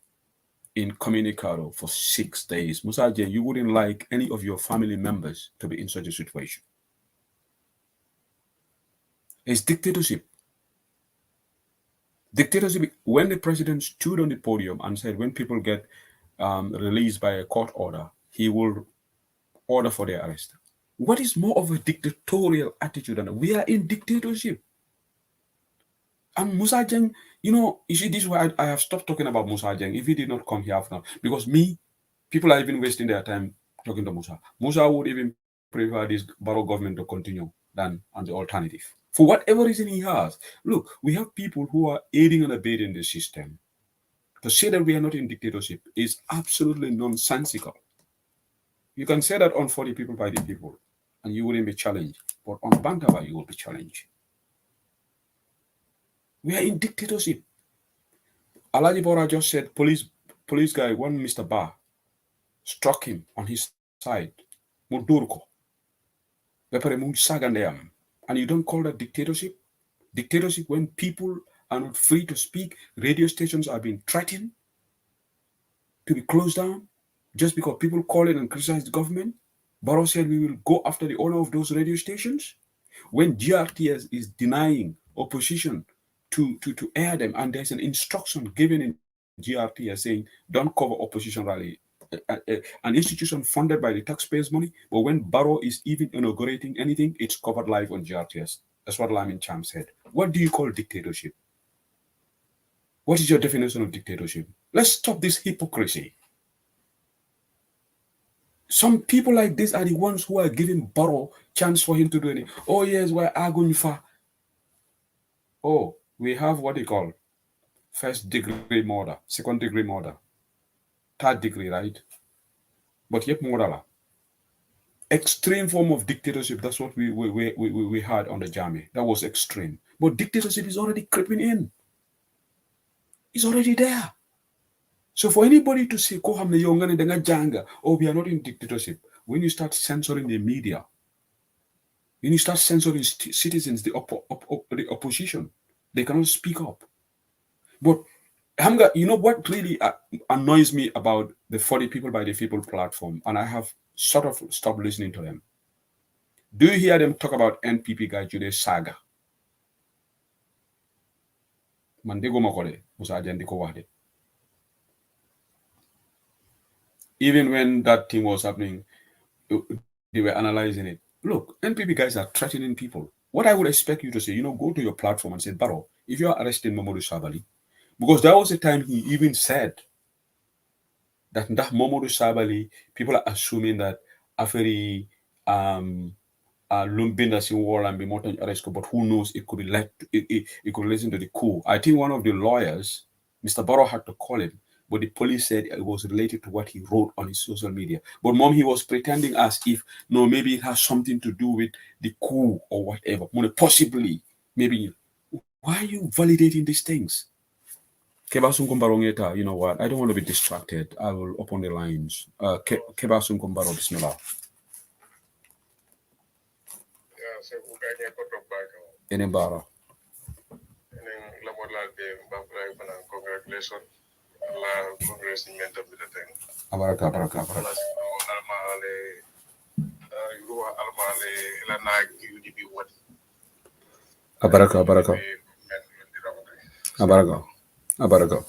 incommunicado for 6 days. Musa Jeng, you wouldn't like any of your family members to be in such a situation. It's dictatorship. Dictatorship, when the president stood on the podium and said when people get released by a court order, he will order for their arrest. What is more of a dictatorial attitude than that? We are in dictatorship. And Musa Jeng, you see, this is why I have stopped talking about Musa Jeng if he did not come here after. Because people are even wasting their time talking to Musa. Musa would even prefer this Barrow government to continue than on the alternative. For whatever reason he has. Look, we have people who are aiding and abetting the system. To say that we are not in dictatorship is absolutely nonsensical. You can say that on 40 people by the people, and you wouldn't be challenged. But on Bantaba, you will be challenged. We are in dictatorship. Alaji Bora just said police guy, one Mr. Ba, struck him on his side. Mudurko. And you don't call that dictatorship? Dictatorship when people are not free to speak, radio stations are being threatened to be closed down just because people call it and criticize the government. Barrow said we will go after the owner of those radio stations. When GRTS is denying opposition to air them, and there's an instruction given in GRTS saying don't cover opposition rally, an institution funded by the taxpayers' money, but when Barrow is even inaugurating anything, it's covered live on GRTS. That's what Lamin Cham said. What do you call dictatorship? What is your definition of dictatorship? Let's stop this hypocrisy. Some people like this are the ones who are giving Barrow chance for him to do anything. Oh, yes, we're Agunfa. Oh, we have what they call first degree murder, second degree murder, third degree, right? But yet murder. Extreme form of dictatorship, that's what we had on the Jami. That was extreme. But dictatorship is already creeping in. It's already there. So for anybody to say, oh, we are not in dictatorship, when you start censoring the media, when you start censoring citizens, the opposition, they cannot speak up. But Hamga, you know what really annoys me about the 40 people by the people platform, and I have sort of stopped listening to them. Do you hear them talk about NPP guy Jude Saga? Mandego Makore, Musa Jendiko Wade. Even when that thing was happening, they were analyzing it. Look, NPP guys are threatening people. What I would expect you to say, go to your platform and say, Barrow, if you are arresting Mamadou Sabali, because there was a time he even said that Mamadou Sabali, people are assuming that Aferi Lumbinda si war and be more arrest, but who knows, it could be it could listen to the coup. I think one of the lawyers, Mr. Barrow, had to call him, but the police said it was related to what he wrote on his social media. But he was pretending as if, no, maybe it has something to do with the coup or whatever. Possibly, maybe. Why are you validating these things? You know what? I don't want to be distracted. I will open the lines. Kebasun Kumbaro, Bismillah. Enembara. Congratulations. Allah congress in mental with the thing. Abaraka. Abaraka.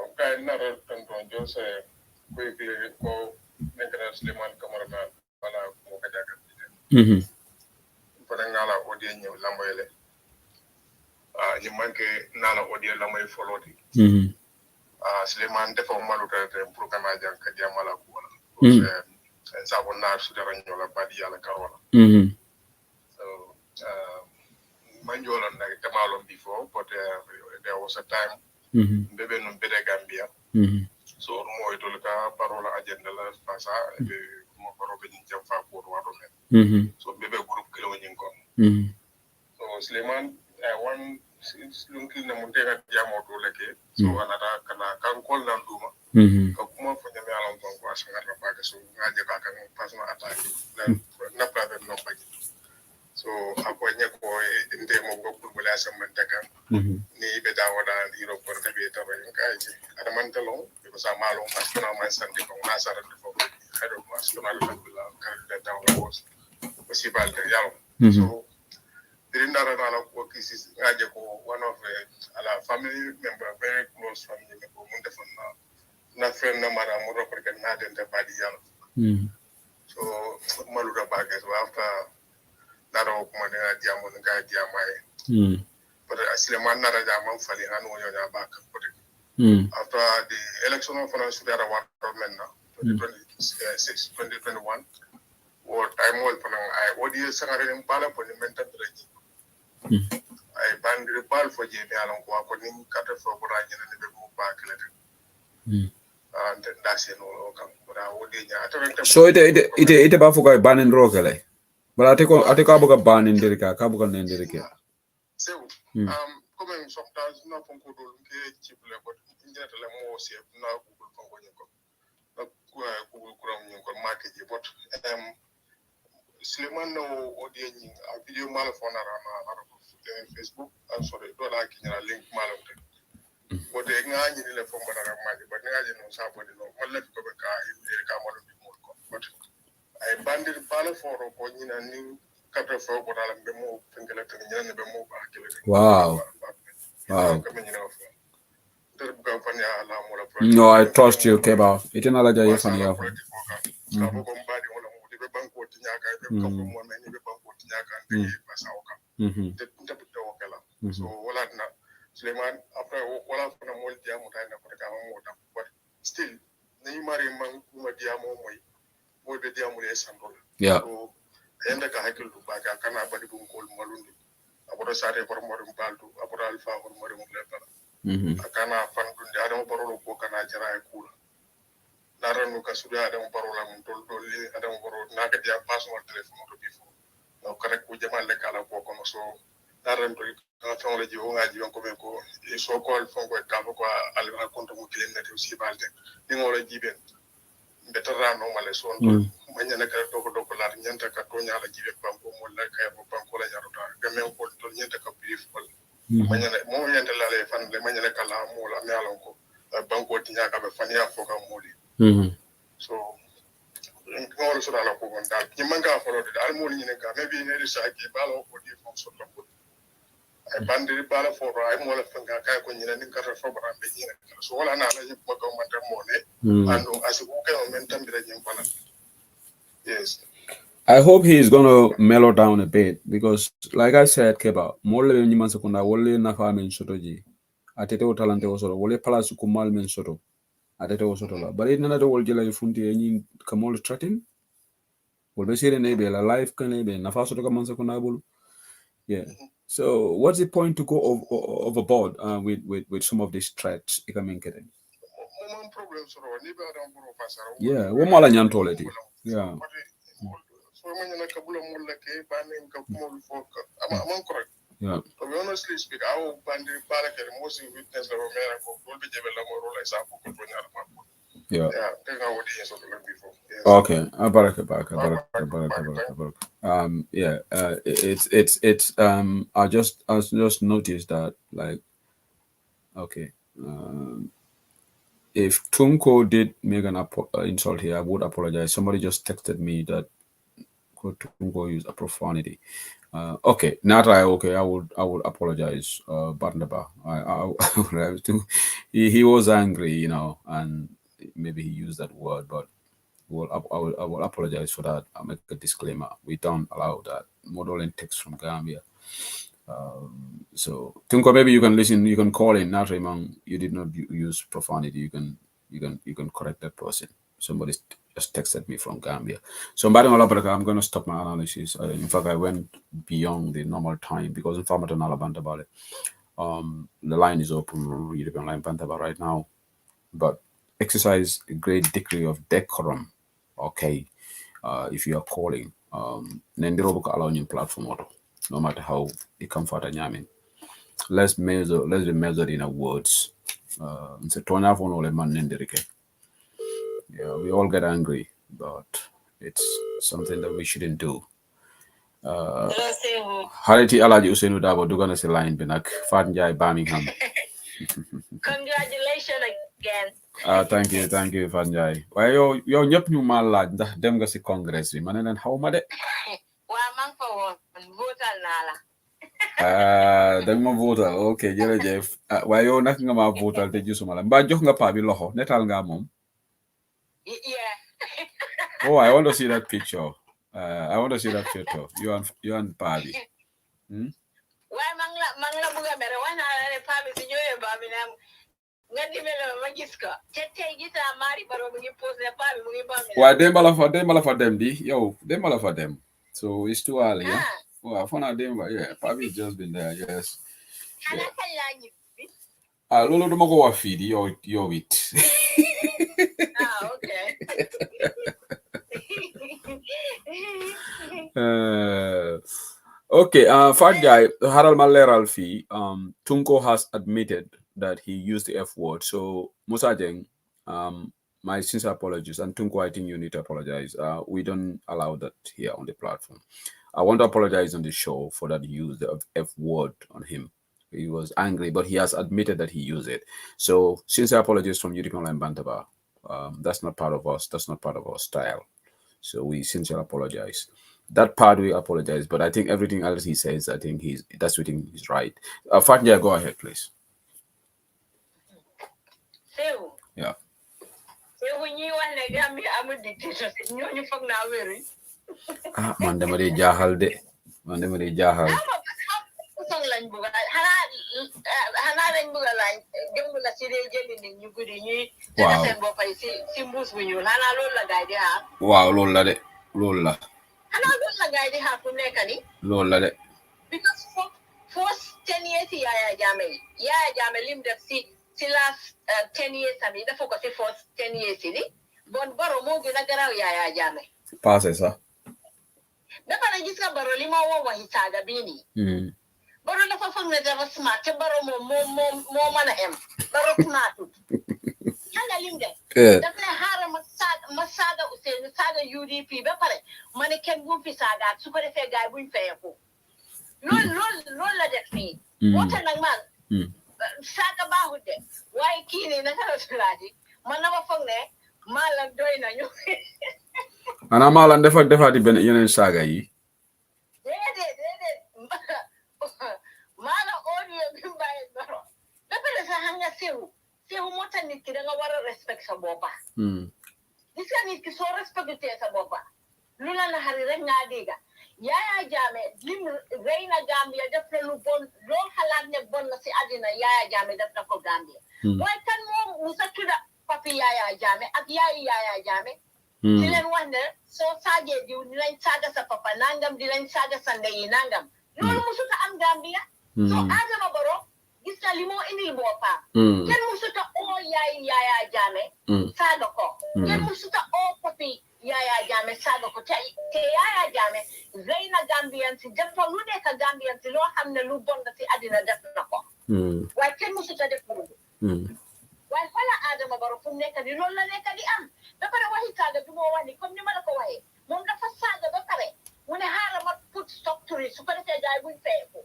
Okay, another thing, just quickly go make a Suleiman cameraman. Parangala audience lamboyele. You manke nala audience lamboy followed. Suleiman defa maluta te programa jang kadia mala kuala. And sabona sudara nyola badi ala karola. So manjola na kamalon before, but there was a time bebe no bede Gambia. So mo itolka parola agenda la pasa mo parobe ni jamfa pour wado men. So bebe group kilo nyingon. So Suleiman one lunki na muntega jamo to leke. So anata kana kan call na duma. Ko kuma fanya me alon kon ko asanga ba ka so ngaje ba kan personal attack na private no ba. So akonya ko inde mo go pour bala samantaka. Ni be dawoda Europe ko be tabe nkaji. Adaman long because I'm alone. I spent my Sunday from Nazareth for head of my school. I that down the was so during that work is one of a family member, very close family member, not friend no matter more not in the body yellow. So Maluda Bagas after that open diamond guy diamond. But I see a man not a diamond for the hand back. After the election of finance that I want now, 2021, what I'm all for I what is Saharian Parliament. I banned the ball for Jamie Allen Quaconing, Cutter for Brian and the move back. And that's in all come. But I would so it about for ban in Rogale. But I take a ban in Derika, Cabucan and Derika. So, coming sometimes not from good cheap level, in that more safe now Google from Google Chrome market, but Sleman no audio video malaphone around Facebook. I'm sorry, don't like in a link malum. But the guy in the form of money, but I didn't know somebody no one left of a car in the camera more. But I banded the ball for a new cutter for what I'll be more finger and the move back. Wow. No, I trust you, Keba. It's another day for you. So Suleiman after what happened to Moldia Mutana, but still Neymar Diamo will be Diamules and yeah. So I end up to back a canabadi boom called Malundi. About a Saturday for Morum Balto, about Alpha or Morum Leper. A cana fan the Adam Boro Bocana Jara cool. Naranuka Suda Adam Barola told Adam Boro Nagadia personal telephone before. No correct with Jamal Lekala Bocon so Naran technology is so called from what Kabuka Alva Contomukin that you see about it. In all a given better run normally so when you look at Tokola, Yanta Catonia, give a pump like a Pampola Yarota, Gamen for Yantaka beautiful. When you more Yantala and the Manaka Mola Malonco, a banquet in Yaka, Fania for Modi. So, also, that Yamanga followed it. I'm only in a car, maybe in a side, Balo for you from Sotombo. I banded the ballot for I'm one of the Kakakin and Nicara for Beijing. So all another money and as a worker momentum yes. I hope he is gonna mellow down a bit because like I said, Keba, more than Niman Sakunda, Wole Nafamin Sotoji, Atete Talante also, Wole Palace Kumal Men Soto, Atete Osotola. But in another world, Jella Funti any Kamal Tratin will be seen in a life can be Nafasoka Mansakundabul. Yeah. So what's the point to go overboard with some of these threats? Yeah, what Malanyan told it. Yeah. Yeah. To be honestly speak, I will ban the barrack most witness of America will be developed yeah. Yeah. Okay. Yeah. It's I just noticed that like okay. If Tunko did make an insult here, I would apologize. Somebody just texted me that Tunko used a profanity. Okay, not right. Okay, I would apologize. Barnaba, he was angry, you know, and maybe he used that word, but I will apologize for that. I'll make a disclaimer. We don't allow that. Modeling text from Gambia. So Tunko, maybe you can listen. You can call in. Not Raymond. You did not use profanity. You can correct that person. Somebody just texted me from Gambia. So I'm going to stop my analysis. In fact, I went beyond the normal time because in fact, about it. The line is open. European line Bantaba right now, but exercise a great degree of decorum. Okay, if you are calling, then platform no matter how it comfort and yamin. Let's be measured in our words. Yeah, we all get angry, but it's something that we shouldn't do. Hariti Alaji Usenu Dabo Dugana line Benak Fatnjai Birmingham. Congratulations again. Thank you Fanjay. Waaye yow ñëpp ñu ma laaj ndax dem nga si congress bi ma ne leen xaw ma de. Waa man fa woon votal naa la. Danga ma votal ok jërëjëf waaye yow nag nga ma votal te gisuma la mbaa jox nga paa bi loxo netal nga moom. Yeah. Oh, I want to see that picture. I want to see that photo. You and paa bi. Waaye man la bëgg a mere wax naa la ne paa bi si ñëwee paa bi ne nga dimbale ma gis ko te tey gis naa Mari Baro mu ngi posé ne paa bi mu ngi bami. Waaye démb la fa dem di yow démb la fa dem so it's too early. Yeah? Well, for now, yeah, probably just been there, yes. Lolo duma ko wa feed yo wit. Okay. Okay, Fat Guy, Haral Maleral fee, Tunko has admitted that he used the F word. So Musa Jeng, my sincere apologies, and Tunko, I think you need to apologize. We don't allow that here on the platform. I want to apologize on the show for that use the F word on him. He was angry, but he has admitted that he used it. So sincere apologies from European Online Bantaba. That's not part of us. That's not part of our style. So we sincerely apologize. That part we apologize, but I think everything else he says, I think he's right. Fatnya, go ahead, please. Yeah. Man dama de jaaxal de. Man dama de jaaxal. Wow, loolu la de. Loolu la. Loolu la de. Because for 10 years Yaya Jammeh lim def si last 10 years ami dafa ko si for 10 years ni bon Barrow moo gën a garaaw Yaya Jammeh. Passé ça. Dafa na gis nga Barrow li ma woo waxi saaga bii nii. Barrow dafa foog ne dafa smart te Barrow moo mën a em. Barrow smartut. Xanga lim def. Daf ne xaaral ma saaga Ousainou saaga UDP ba pare ma ne kenn bu fi saagaat su ko defee gaay buñ feyeku. Loolu la def fii. Moo tax nag man saaga baaxut de waaye kii nii naka la tulaati man na ma foog ne maalam doy nañu. Ana maalam defaati benn yeneen saaga yi. Déedéet maalam audio bi mu bàyyi Barrow ba pare sax xam nga sewu moo tax nit ki da nga war a respect sa boppa. Gis nga nit ki soo respecté sa boppa lu la naxari rek ngaa dégga Yaya Jammeh lim rey na Gambia def na lu bon loo xalaat ne bon na si àddina Yaya Jammeh def na ko Gambia. waaye kan moom musa tudda papi Yaya Jammeh ak yaayi Yaya Jammeh. di leen wax ne soo saagee diw dinañ saaga sa papa nangam dinañ saaga sa ndey nangam. loolu musuta am Gambia. so Adama Barrow gis na li moo indil boppam. kenn musuta oo yaayi Yaya Jammeh saaga ko. kenn musuta oo papi Yaya Jammeh saaga ko te Yaya Jammeh rey na Gambian si def na lu nekk Gambian si loo xam ne lu bon na si àddina def na ko. waaye kenn musuta def loolu. waaye xoolal Adama Barrow fu mu nekk di loolu la nekk di am ba pare waxi saaga bi moo wax ni comme ni ma la ko waxee moom dafa saaga ba pare mu ne xaaral ma put stop to it su ko defee gaay buñ feyeku.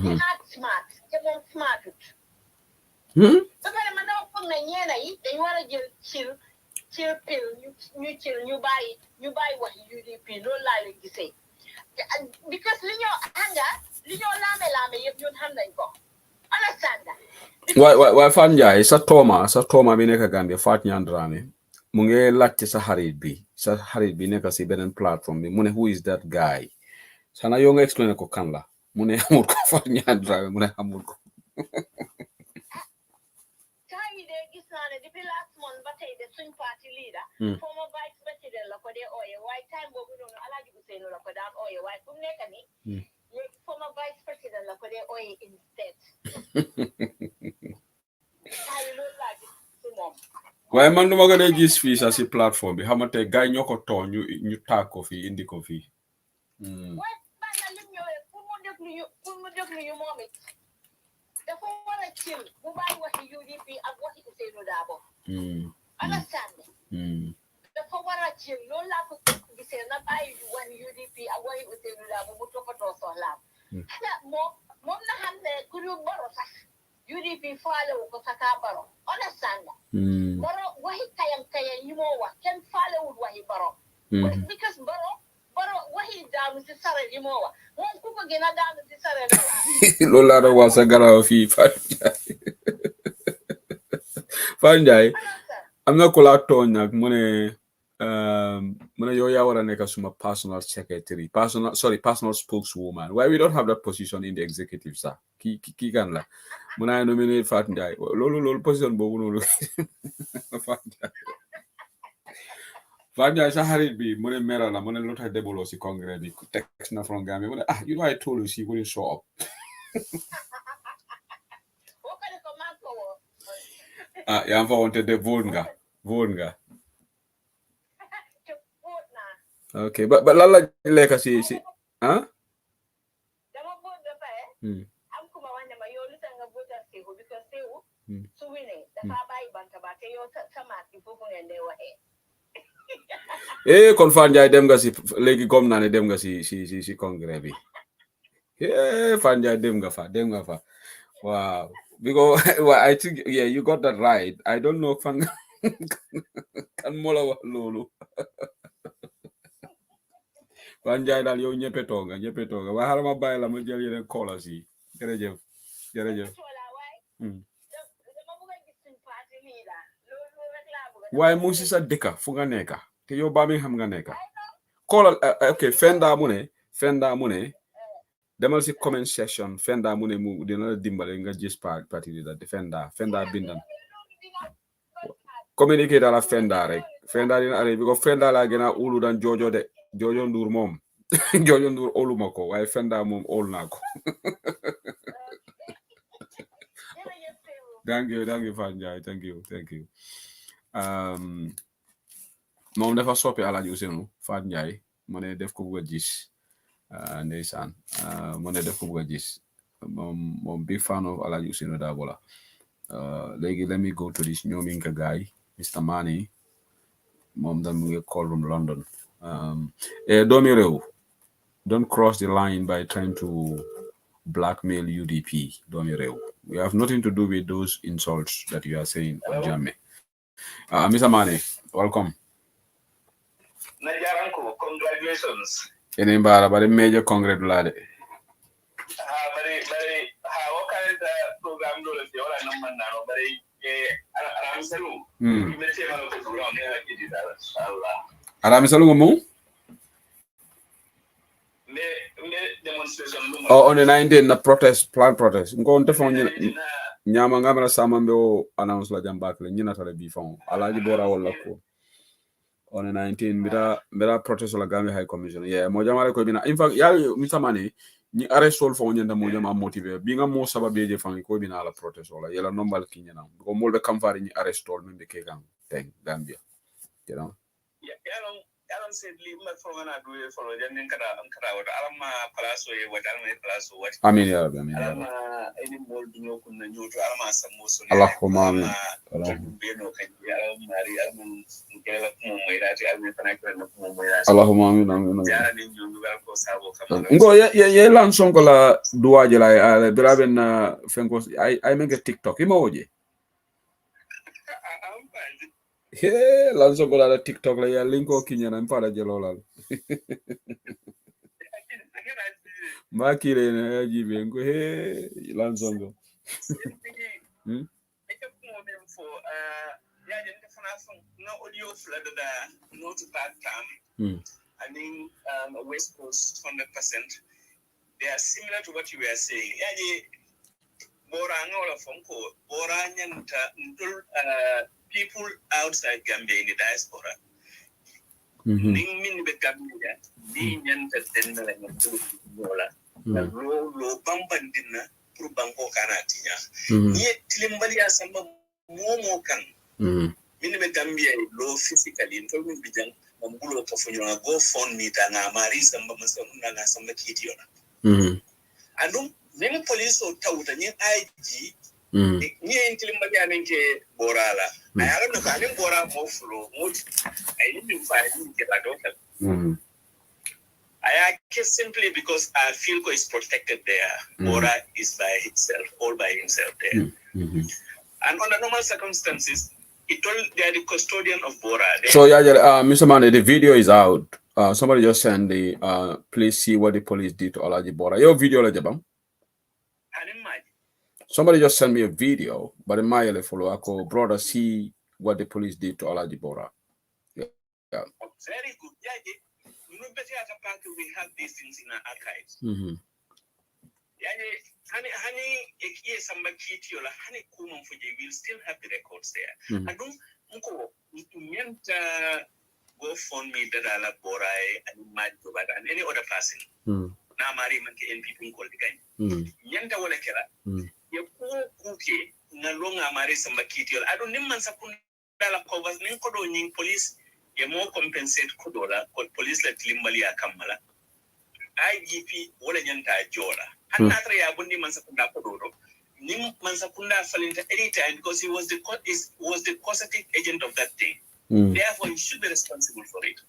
di act smart te moom smartut. ba pare man dama foog ne ñeena yi dañ war a jël chill pill ñu chill ñu bàyyi waxi UDP loolu laa leen gisee because li ñoo laame yëpp ñun xam nañ ko understand waaye Fat Njie sa tooma bi nekk Gambia Fat Nyandrame mu ngi laajte sa xarit bi nekk si beneen plateforme bi mu ne who is that guy sana yow nga explain ko kan la mu ne xamul ko Fat Nyandrame mu ne xamul ko suñ parti leader former vice president la ko dee ooye waaye time boobu noonu Alhaji Ousainou la ko daan ooye waaye fu mu nekk ni léegi former vice president la ko dee ooye instead waaye loolu laa gis si moom waaye man duma ko dee gis fii sax si plateforme bi xamante gars ñoo ko too ñu taag ko fii indi ko fii waaye baax na lim ñëwee pour mu déglu ñu moom it dafa war a chill bu bàyyi waxi UDP ak waxi Ousainou Darboe understand dafa war a chill loolu laa ko gisee na bàyyi waxi UDP ak waxi Ousainou Darboe mu toppatoo soxlaam xanaa moom na xam ne ku ñu Barrow sax UDP faalewu Fanda. Mm. Baro wahi kayang yimowa ken fale would wahi baro. Because baro wahi damu si sare yimowa. Mon kuko gina damu si sare na. Lola da wasa gara fi Fanjai. I'm not called out on nak mune yo ya wara neka suma personal secretary, personal spokeswoman. Why we don't have that position in the executive, sir? Ki kan la. Muna nominate Fanjai. Lolo position bo no. Fanjai sa harit bi mune mera la mune lota debolo si congrès bi text na from Gambia. Mune you know I told you she wouldn't show up. Yang wanted the Vonga. Okay, but lala like I see, huh? Kon Fanjai dem nga si legi gom na ne dem nga si congrès bi. Fanjai dem nga fa. Wow. Because well, I think you got that right. I don't know kan mola wax lolu. Fanjai dal yow ñeppé tonga. Wa xala ma bay la ma jël yeneen call si. Jërëjëf. Waaye mu si sa dëkka fu nga nekka te yow Birmingham nga nekka. Call okay, Fenda mu ne demal si comment section Fenda mu ne mu dina la dimbale nga gis parti di da Fenda bindan communiquer dala Fenda rek Fenda dina are because Fenda la gëna ulu dan Jojo Ndour moom Jojo Ndour olu mako waaye Fenda moom olu naa ko. Thank you Fanjai, thank you. Moom dafa soppi Alaaji Ousseynou Fanjai mu ne def ko bëgg a gis ndeysaan mu ne def ko bëgg a gis moom big fan of Alaaji Ousseynou Dabola. Léegi let me go to this ñoominka guy Mr. Mani moom tam mu ngi call from London. Doomi réew, don't cross the line by trying to blackmail UDP. Doomi réew, we have nothing to do with those insults that you are saying on Jammeh. Mr. Mani, welcome. Najaranko, congratulations. Ene mbara bari major congratulade. Bari what kind of program do you wala number now? Bari aramisalu. Imete malo ko program ne akidi dala inshallah. Aramisalu mo? Me demonstration. Oh, on the 19th, the planned protest. Ngo ndefo nyama ngamara samambe o announce la jambakle nyina tale bi fon Alaaji Bora wala ko. On the 19th, mira protest la Gambia High Commission. Yeah, mo jamare ko bina. In fact, ya Mr. Mani ni arrest sol fo nyanda mo jama motiver. Bi nga mo sababe je fan ko bina la protest wala yela nombal kinyana. Ko molbe kamfari ni arrest sol mbe ke gang teng Gambia. You know? Yeah, Alan said leave my phone and I do it for the Janin Kada what Alama Palaso, what Alma Palaso, what I mean, Alama any more do you couldn't know to Alama some most Allahumma Beno can be Mary Alman Gala that I will connect with Allahumma Ngo ye lan sonko la duwaje la biraben na fenkos I make a TikTok imoje. Hey, lanzo gola la TikTok la ya linko kinyana mpara jelola. Makire na jibe ngo he lanzo ngo. I mean, West Coast 100%. They are similar to what you were saying. People outside Gambia in the diaspora. Ning be Gambia, ning tetenda la lo bambandina pour banko kanatinya. Ni tilimbali asamba momo kan. Min be Gambia lo physically in tolmin bijang mambulo tofunyo go phone meet na mari samba masona na samba kitiona. Andum ning police o tawta ni IG ni intilimbali anenke borala. I don't know if Bora more flow. I didn't find it. I guess simply because I feel is protected there. Bora is by himself, all by himself there. And under normal circumstances, they are the custodian of Bora. So yeah, Mr. Mane, the video is out. Somebody just send the please see what the police did to Alaji Bora. Your video, Lejabam. Somebody just sent me a video, but in my follow, I call brother, see what the police did to Alaji Bora. Yeah. Very good. Yeah, you know, better at a park, we have these things in our archives. Honey, honey, we'll still have the records there. I don't go phone me that I'll Borai and Mad and any other person. Now, Mary Monkey and people call the kind. Yenta Walakera, you cookie, Nalonga Mary Sambakitiol. I don't know Mansakunda covers Ninkodo police, you more compensate Kodola, or police like Limbalia Kamala. IGP Walanyanta Jola. Hanatra Yabundi Mansakunda Kododo. Nim Mansakunda fell into any time because he was the causative agent of that thing. Therefore, he should be responsible for it.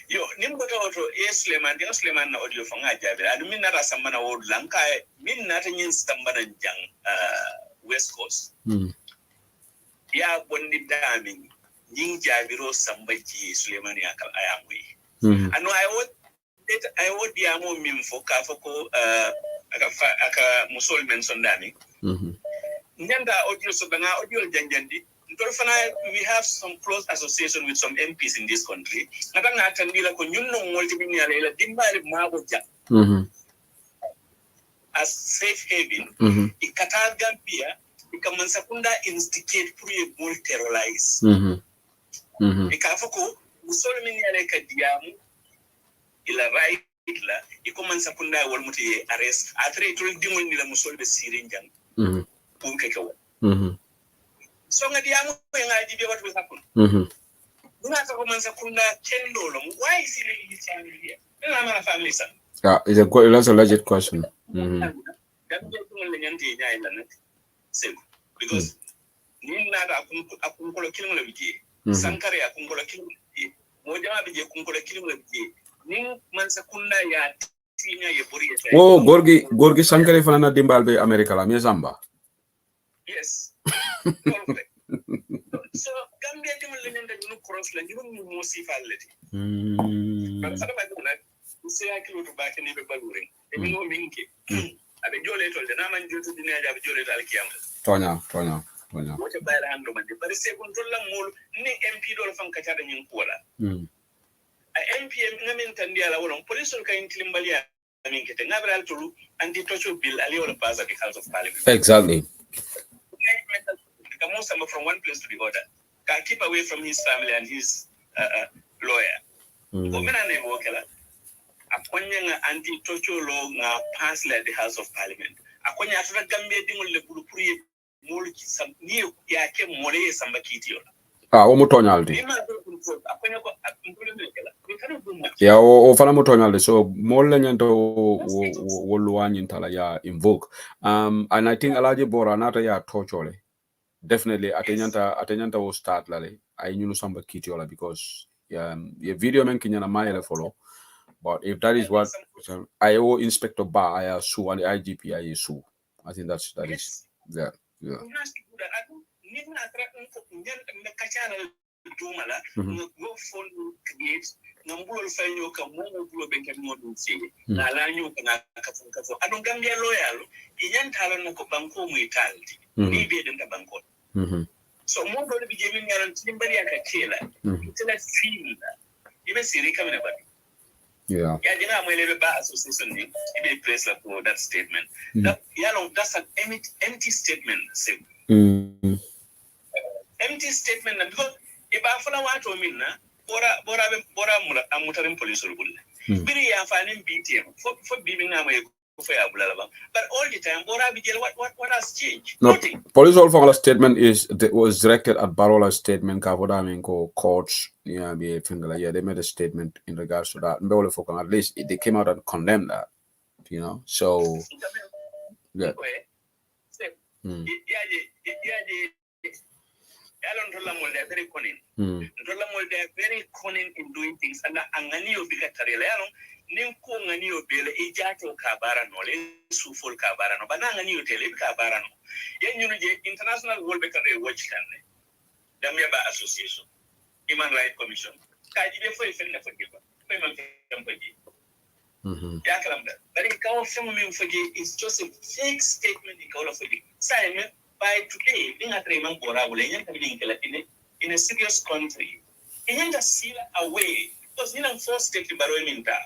Yo, Nimboto, Sleman, the Sleman audio from Ajabi. I mean, not a Samana old Lanka, mean nothing in Stambana Young, West Coast. Ya Bondi Daming, Ying Javiro, Sambaji, Slemania, I am we. I know I would be a moment for Kafoko, Aka Musol mentioned Dami. Nyanda audio Sobana, audio Janjandi. We have some close association with some MPs in this country. As safe haven, Qatar Gambia, Ikaman instigate pre terrorize. Ikafoko, Musolmini Kadiamu, Ila right, Ikoman Sakunda Walmuti arrest, Atre to demon in the Musol the Syrian. Punkeka. So nga diamu nga idea what will happen. Why is he living his family here? I'm a family son. Yeah, that's a legit question. Because Nina Akunkola killing of Sankare Akunkola killing Mojama Bija Kunkola killing of Ning Mansakunda ya Tina Yaburi. Oh, Gorgi Sankare Fana Dimbalbe America La Miazamba. Yes. So Gambia didn't let you cross land, you don't know fallet. But somebody say I can go back and never balloon. If you know Minky, I mean, you're little, the Naman due to the Naja of Jolet Alkiam. Tonya. What a bad hand, but it's a control more MP dollar from Kataran in Kuala. MP Namintandia, police will come to Limbalia. I mean, get another to and the touch bill, a little pass at the House of Parliament. Exactly. From one place to the other, can keep away from his family and his lawyer. Akwanya anti-torture law na pass like the House of Parliament. Akwanya after Gambia dingo le bulupuri moli some new yake more sambakiti yola. Omutonaldi. Yeah, o fana mutonaldi. So more nyanto woluanyi ntala ya invoke. And I think Alaji Bora nata ya torture. Definitely, Atenyanta will start lale. I knew some kitiola because your video man kinyana mile follow. But if that is what I owe Inspector Ba, I sue and the IGP I sue. I think that is yeah. So more going to be giving a somebody at a killer. It's a feel that even Siri coming about. Yeah, you know, my little bad association name, a place like that statement. That's an empty statement. Empty statement because if I follow what I mean, Bora Mutarim police will be. Biri ya finding BTM for being away. But all the time, what has changed? No, Nothing. Police all statement was directed at Barola's statement. Courts, yeah, they made a statement in regards to that. At least they came out and condemned that, you know. So, yeah. They're very cunning. They're very cunning in doing things. And Angani of Bicataria, nin ko ngani o bele e jato ka bara no le sufol ka bara no bana ngani o tele ka bara no yen nyunu je international world better watch kan ne Gambia Bar Association Human Rights Commission ka ji be fo e fenne fo giba fo man kam baji ya kalam da bari ka o femu min fo is just a fake statement in call of it sai by today being a man bora wala yen kan din kala in a serious country yen just seal away because in a first state baro minta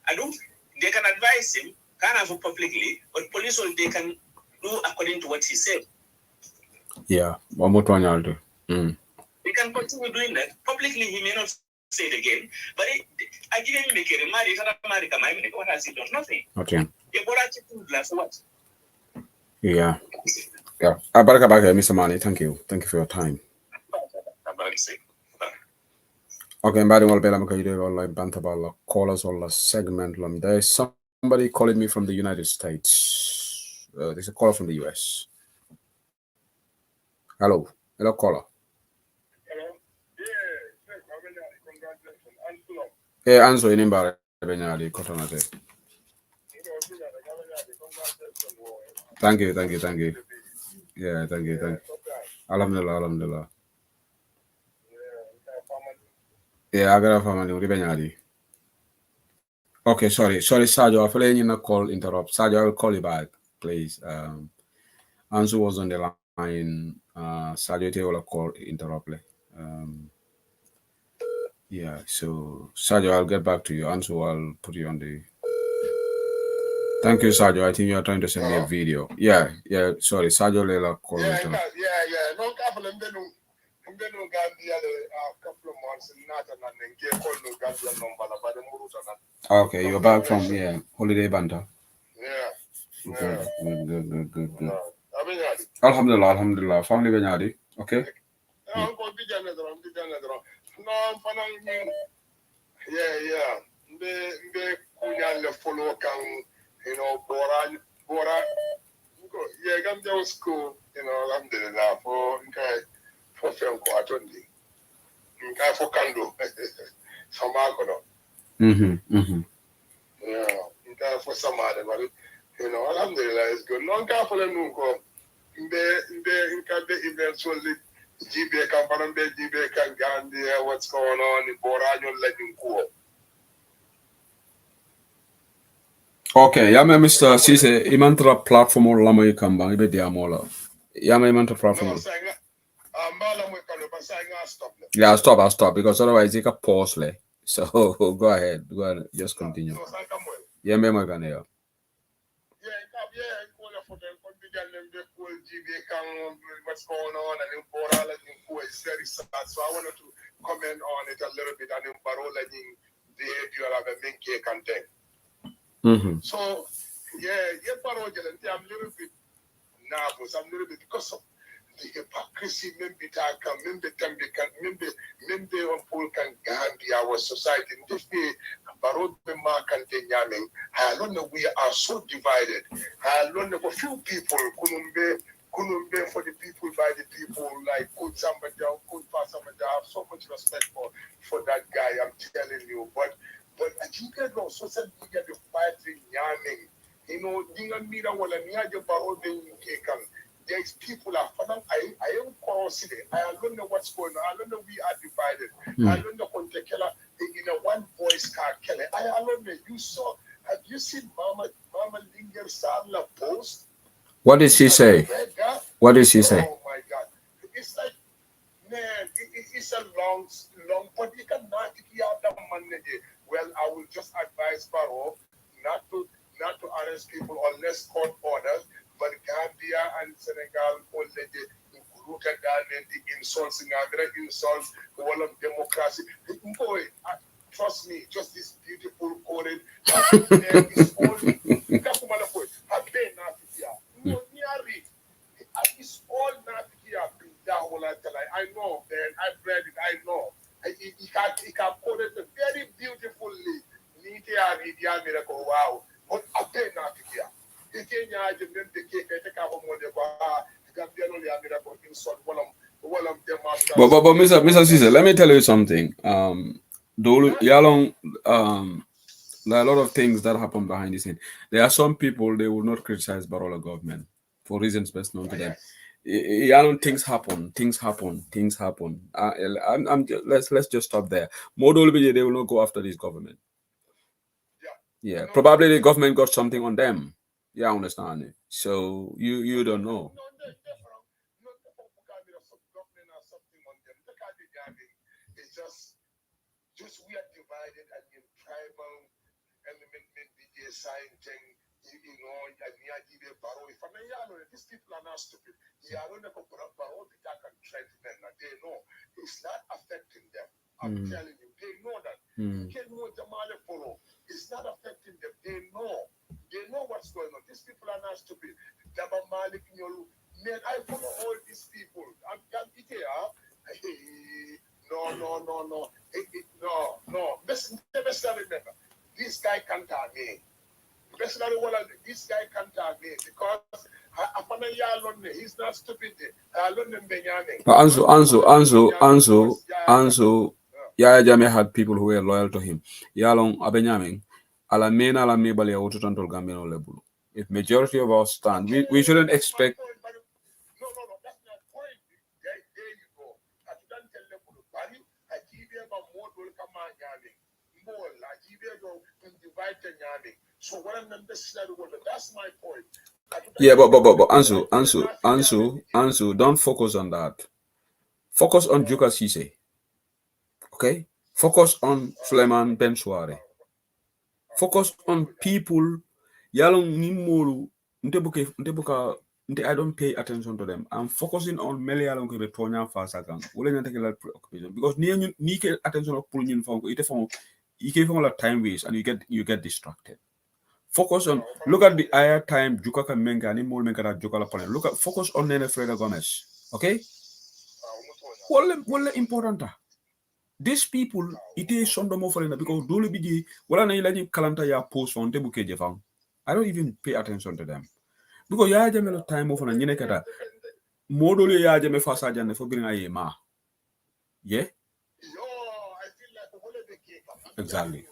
I don't. They can advise him, can't have publicly, but police will they can do according to what he said. Yeah, one more time I'll do. They can continue doing that publicly. He may not say it again, but I didn't make it. Marry, what has he done? Nothing. Okay. You bought a glass what? Yeah. Yeah. Abarakabaka, Mr. Mani. Thank you. Thank you for your time. Okay, everybody will be online bantabala callers or segment. There is somebody calling me from the United States. There's a caller from the US. Hello, caller. Hello. Yeah, congratulations. Hey, answer in Imbara Benyadi Kotonate. Thank you. Yeah, thank you. Alhamdulillah. Yeah, I got a family Benyadi. Okay, sorry, Sajo. I feel like you call interrupt. Sajo, I will call you back, please. Ansu was on the line. Sajo, will call interrupt. Yeah, so Sajo, I'll get back to you. Ansu, I'll put you on the. Thank you, Sajo. I think you are trying to send me a video. Yeah. Sorry, Sajo, Lela call. Yeah. No problem. I'm going to Gambia a couple of months and not and get call no Gambia number about the Muruta. Okay, you're back from holiday banter. Yeah. Good. Alhamdulillah. Family Benyadi. Okay. Yeah. Mbe kunya le follow kan Bora. Yeah, Gambia school, alhamdulillah for film ko atondi. For kando. Samako no. Yeah, for samade but alhamdulillah it's good. Non ka for them ko mbe eventually GB can Gambia, what's going on in Boranyo letting go. Okay, yame Mr. Cisse, imantra platform or lama yikamba, ibe diamola. Yame imantra platform. Yeah, I'll stop because otherwise you can pause. So go ahead, just continue. Yeah, me magane. What's going on and in Boral and is very sad. So I wanted to comment on it a little bit and in Barola behavior of a minke content. So Barola, I'm a little bit nervous. I'm a little bit because of the hypocrisy member on Paul can Gambia our society. This day Barola Nyaming. I don't know we are so divided. I don't know a few people couldn't be for the people by the people, like could somebody pass somebody. I have so much respect for that guy, I'm telling you. But I think that also social media the fighting Nyaming. Dinga mira wala niaje Barola Kekan. There's people are I am consider. I don't know what's going on. I don't know we are divided. I don't know Kontekela in a one voice car Kelly. I don't know. Have you seen Mama Linger Sarla post? What did she say? What did she say? Oh my God! It's like, man, it's a long, but you cannot get that money. Well, I will just advise Barrow not to arrest people unless court orders. But Gambia and Senegal already rooted down in the insults, all of democracy. Boy, trust me, just this beautiful coded. It's only it's all not here. I know, man. I've read it. I know. He can put it very beautifully. Wow. But I pay not here. But Mr. Cisse, let me tell you something. There are a lot of things that happen behind the scene. There are some people they will not criticize Barola government for reasons best known to them. Things happen. Let's just stop there. Model they will not go after this government. Yeah, probably the government got something on them. Yeah, I understand it. So you don't know. It's just we are divided and in tribal element media sign thing, you know, and these people are not stupid. They know it's not affecting them. I'm telling you, they know that. It's not affecting them. They know what's going on. These people are not stupid. Man, I follow all these people. I'm no. Best remember, this guy can't tag me. This guy can't tag me because he's not stupid. Anzu. Yaya Jammeh had people who were loyal to him. Yalong Abenyaming, Alamena Alamebali Autotantol Gambino Lebulu. If majority of us stand, we shouldn't expect. So that's my point. Yeah, but Ansu, don't focus on that. Focus on Juka Sise. Okay? Focus on Suleiman Ben Suare. Focus on people. Yalong Nimuru Ntebuka I don't pay attention to them. I'm focusing on Melialong Tonya Fasagang. Because Nike attention of pulling from you give a lot of time waste and you get distracted. Focus on look at the higher time Jukaka Menga and more Menga Jukala Pone. Focus on Nene Freda Gomez. Okay? What important? These people, it is some more for because Dulu Bigi, what I like Kalanta ya post on Tebuke Jefang. I don't even pay attention to them. Because ya jamelo time off on a Yenekata. Moduli ya jame fasajan for being a ma. Yeah? Exactly.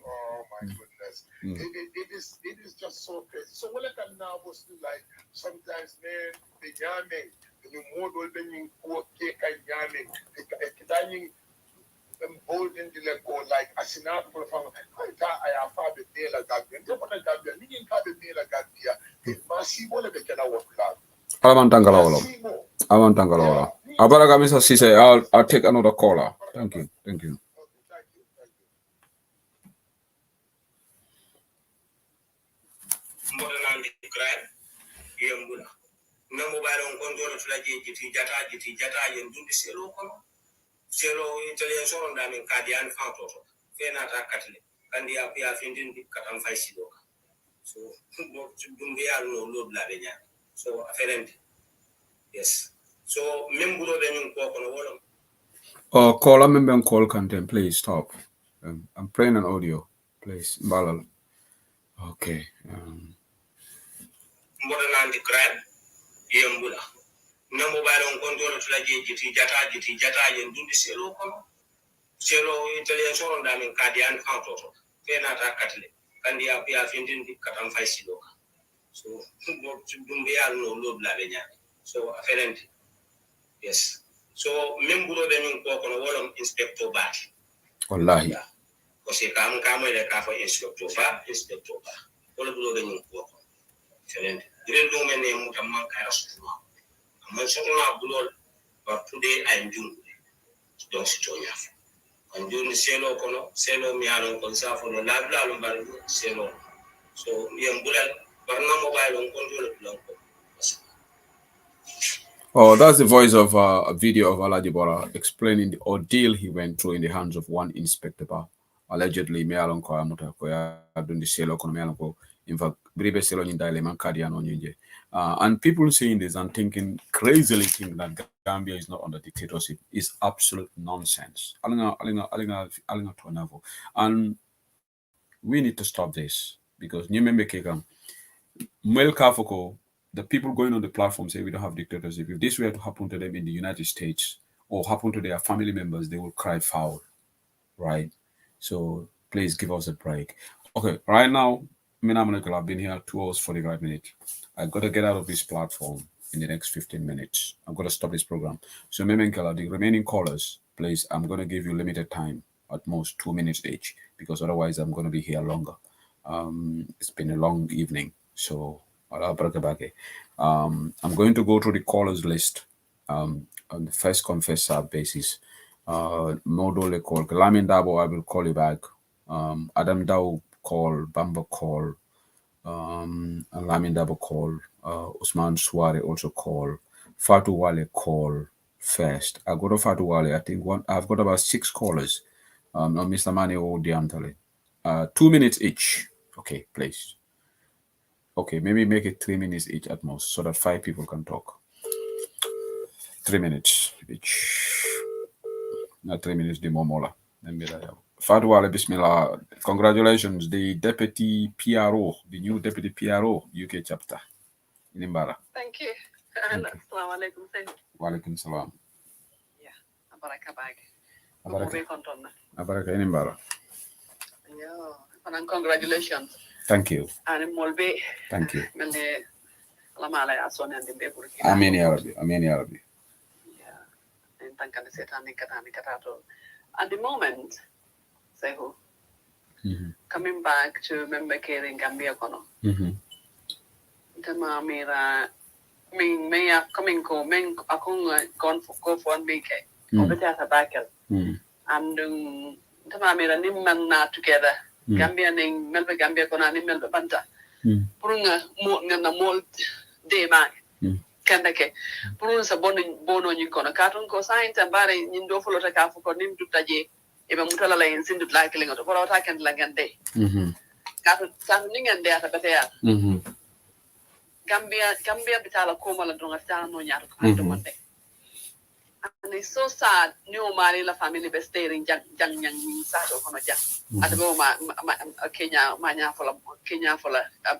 Oh my goodness. It is just so crazy. So what I can now was like sometimes man the yamming you model then you go cake and yamming the emboldened the go like asinat for I have a deal like that. And what I got there, meaning have a deal like that here. It must see what they can work like. I want Tangalola. Abaragamisa Sise, I'll take another caller. Thank you. Modern crime, Yambula. No mobile on control of Jiti Jata, and do the Selo Italian Soron Damin Kadian Fanto, Fenata Catholic, and the Apia Findin Katam Faisido. So, Dumbia no load Lavenia. So, afferent. Yes. So, Membulo then you walk on a wall. Oh, call a member and call content, please stop. I'm playing an audio, please. Balal. Okay. Modern crime, Yambula. No mobile on control of Jiti Jata, and do the Selo Italian Soron Damin Kadian Fanto, Fenata Catholic, and the Apia Findin Katam Faisido. So, Dumbia no load Lavenia. So, afferent. Yes. So, Membulo then you walk on a wall of Inspector Bat. Wallahi. Because you come with a car for Inspector Bat. All of you walk on. Afferent. You didn't do my name with a monk. I'm not sure but today I'm doing it. Don't sit on your phone. I'm doing the Selo Miano Consa for the Labla Lombardo, Selo. So, Yambula, but no mobile on control of Oh, that's the voice of a video of Aladibora explaining the ordeal he went through in the hands of one inspector. Allegedly, Mealonko Amuta Koya doing the Selo Konomealonko. In fact, Bribe Selo in Dilemma Kadiano Ninja. And people saying this and crazily thinking that Gambia is not under dictatorship is absolute nonsense. And we need to stop this because Nyemembe Kekam, Mel Kafoko, the people going on the platform say we don't have dictatorship. If this were to happen to them in the United States or happen to their family members, they will cry foul. right? So please give us a break. Okay, right now, I've been here 2 hours 45 minutes. I got to get out of this platform in the next 15 minutes. I'm going to stop this program. So Memenkela, the remaining callers, please, I'm going to give you limited time, at most 2 minutes each, because otherwise I'm going to be here longer. It's been a long evening, so I'm going to go through the callers list on the first come first serve basis. Modole call Lamin Dabo, I will call you back. Adam Dow call, Bamba call, and Lamin Dabo call, Usman Suare also call, Fatu Wale call first. I go to Fatu Wale. I think I've got about 6 callers. Mr. Mani or Diantale. 2 minutes each. Okay, please. Okay, maybe make it 3 minutes each at most, so that 5 people can talk. 3 minutes each. Not 3 minutes, the Momola. Fadwale Bismillah. Congratulations, the deputy PRO, the new deputy PRO, UK chapter. Inimbara. Thank you. Assalamu alaikum. Walaikum salam. Yeah, Abaraka bag. Abaraka Inimbara. Yeah, and congratulations. Thank you. And Molbe. Thank you. Amen ya Rabbi. Amen ya Rabbi. At the moment, Sehu, coming back to member care in Gambia kono. Tama mira me ya coming ko men akong gone for go for make obeta ta bakel. And tama mira nimman na together. Gambia ning melbe Gambia kono ni melbe banta. Purunga mo na mol de mak. Kandake purun sa bono ni kono katon ko sain tambare ni do folo ta ka ko nim dutaje e be mutala la en sindu la kelingo to folo ta kan la gande katon ni ngande ata betea Gambia bitala ko mala donga sta no nyaar ko to monde and it's so sad new mari la family be staring jang nyang ni sa do kono jang ata bo ma Kenya manya fola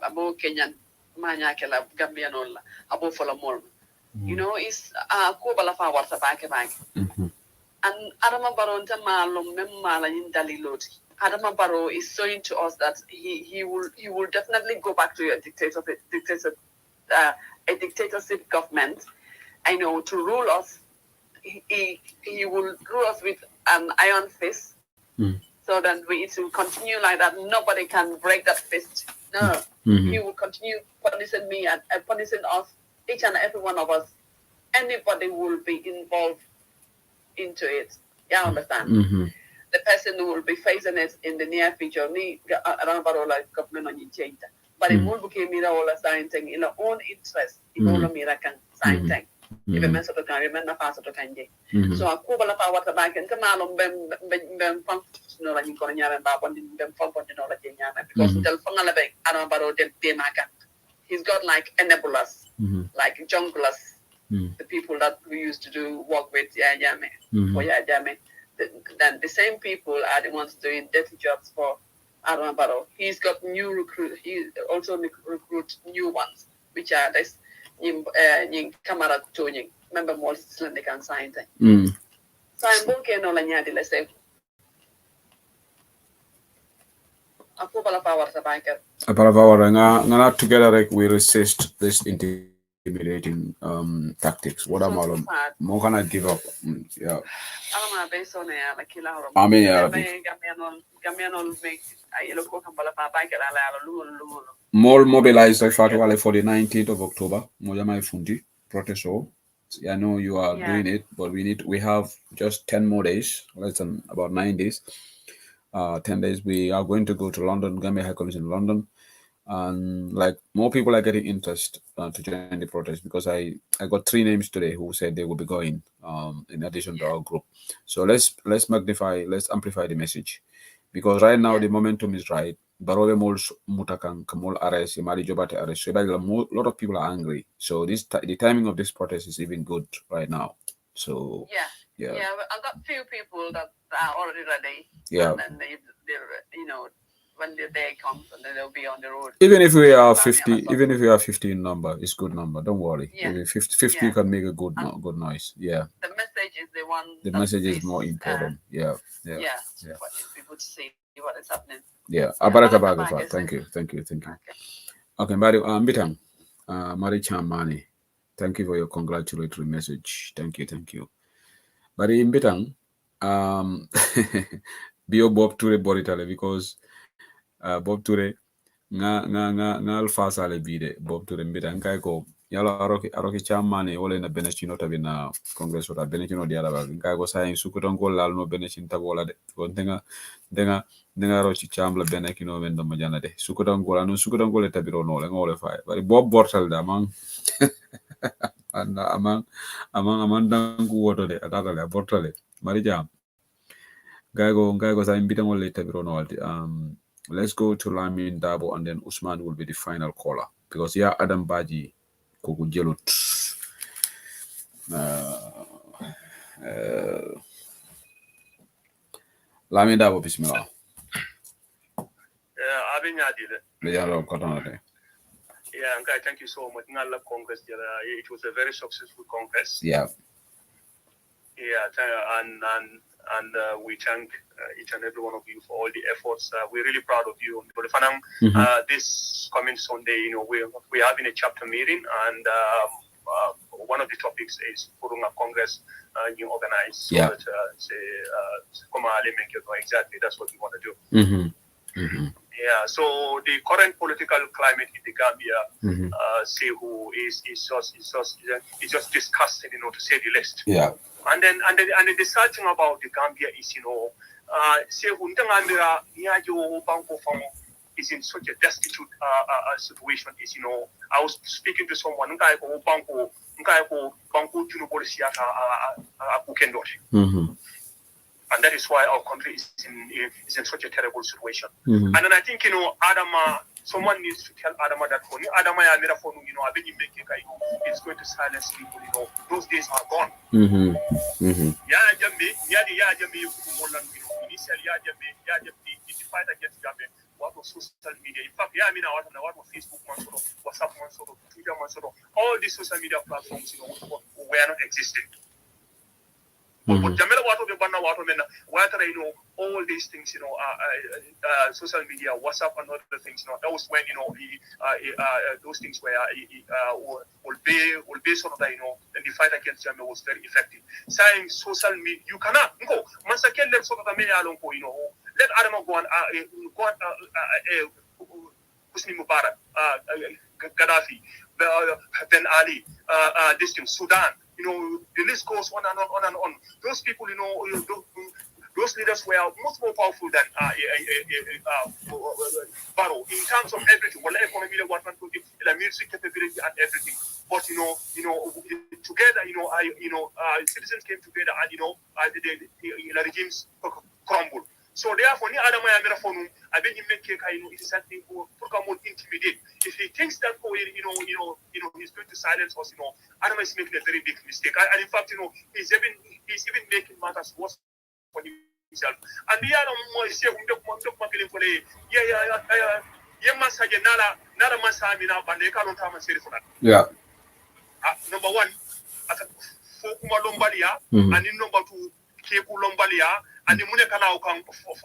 abo Kenyan manya kala Gambia non la abo fola mol you know is ko bala fa warta baake and Adama Barrow malum mala in daliloti Adama Barrow is showing to us that he will definitely go back to a dictatorship government. I know to rule us he will rule us with an iron fist so that we to continue like that. Nobody can break that fist. No. He will continue punishing me and punishing us, each and every one of us. Anybody will be involved into it. You understand? The person who will be facing it in the near future, around like government on change. But it will become all a sign thing in our own interest. It will be a sign thing. If a mess of the can remember fast of the candy. So a couple of our back and Kamalum Ben functional and Konya and Babon them for knowledge because until Fangalabe, Arabaro de Maka. He's got like enablers, like junglers, the people that we used to do work with Yajame for Yajame. Then the same people are the ones doing dirty jobs for Arabaro. He's got new recruit. He also recruit new ones, which are this Kamara Tuning. Remember more Islamic and science. So I'm booking on Lanyadi, let's say. A couple of hours a biker. A couple of hours, together we resist this intimidating tactics. What am I? More can I give up? Yeah. I'm based on a killer. I mean, more mobilized for the 19th of October. Mojama Fundi protest. I know you are doing it, but we have just 10 more days, less than about 9 days. 10 days. We are going to go to London. Gambia High Commission in London. And like more people are getting interest to join the protest because I got 3 names today who said they will be going in addition to our group. So let's amplify the message because right now the momentum is right. Barowe mol mutakan kamol arrest Mali Jobate arrest. So a lot of people are angry. So the timing of this protest is even good right now. So yeah. I've got few people that are already ready. Yeah. And then they're when the day comes and then they'll be on the road. Even if we are 50, even if we are 50 in number, it's good number. Don't worry. Yeah. 50 can make a good noise. Yeah. The message message is the one. The message is more important. Yeah. For people to see what is happening. Yeah. Abaraka Bagafa. Thank you. Okay, Mari Bitam, Mari Chamani. Thank you for your congratulatory message. Thank you. Bari Bitam, Bio Bob Ture Boritale because Bob Ture nga alfa sale bide Bob Ture Bitam kai ko yala aroki Chamani ole na benechino tabina Congress ora benechino diara ba kai ko sai sukuton ko lal no benechin tabola de ko denga rochi chambla benekino men do majana de sukuton ko anu sukuton ko le tabiro no le ngole fay bari Bob Bortal da man amang dangu woto de atata le Bortale mari jam Gaigo sa imbita mo later let's go to Lamin Dabo and then Usman will be the final caller because Adam Baji Koku Jelut Lamin Dabo bismillah. Yeah, thank you so much. Congress, it was a very successful Congress. Yeah. And we thank each and every one of you for all the efforts. We're really proud of you. This coming Sunday, we're having a chapter meeting, and one of the topics is putting a Congress new organized. So that, exactly, that's what we want to do. Yeah, so the current political climate in the Gambia, is just disgusting, to say the least. Yeah. And the sad thing about the Gambia is, is in such a destitute situation. Is I was speaking to someone, and that is why our country is in such a terrible situation. And then I think Adama, someone needs to tell Adama that for Adama it's going to silence people. Those days are gone. The fight against Gambia, what was social media? In fact, what was Facebook, WhatsApp, Twitter, all these social media platforms, were not existing. But Jamila all these things, social media, WhatsApp and other things, that was when, those things were, will be sort of, and the fight against Jamila was very effective. Saying social media, you cannot go, Mansake let sort of the let Adama go and Husni Mubarak, Gaddafi, Ben Ali, this thing, Sudan. The list goes on and on and on. Those people, those leaders were much more powerful than Barrow in terms of everything. Well, economy, military capability, and everything. But together, citizens came together, and the regimes crumbled. So therefore, I think it is something who intimidate. If he thinks that he's going to silence us, Adama is making a very big mistake. And in fact, he's even making matters worse for himself. And the other one is number one, Fokuma Lombalia, and in number two, Keku Lombalia, and the Munekana for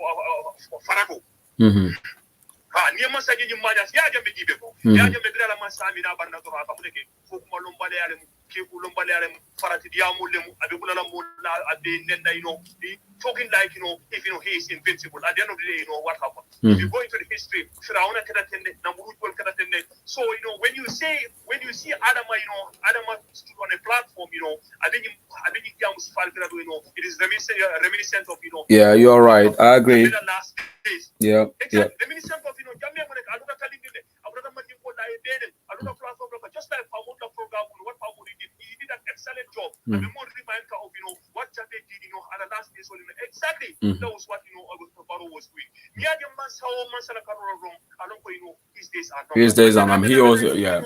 Farago. Near Masagi Majas, Yajam Bibeko, Yajam Bedra Masamina Banatora, Fokuma Lombalia, Keku Lombalia, Faratidiamulem, Abula Mula, talking like, if he is invincible. At the end of the day, what happened. If you go into the history, Firauna Katatende, Namurukul Katatende. So, when you see Adama stood on a platform, I think it is reminiscent of, Yeah, you're right. I agree. Last days. Yeah. Reminiscent of, just like Pamuta program, what Pamuta did, he did an excellent job. And the more reminder of, what Jabe did, at the last days, exactly, that was what, Barrow was doing. His days are not. His days are not. He also, yeah.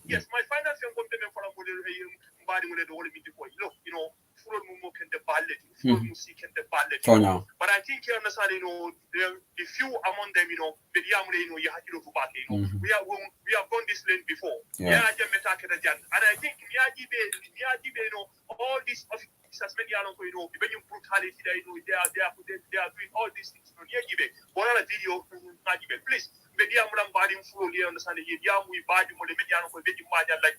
Yes, my final film compliment for look, but I think you understand, if you among them, you have gone this lane before. And I think all these officers, when you brutality, they are doing all these things. Video, please. Understand like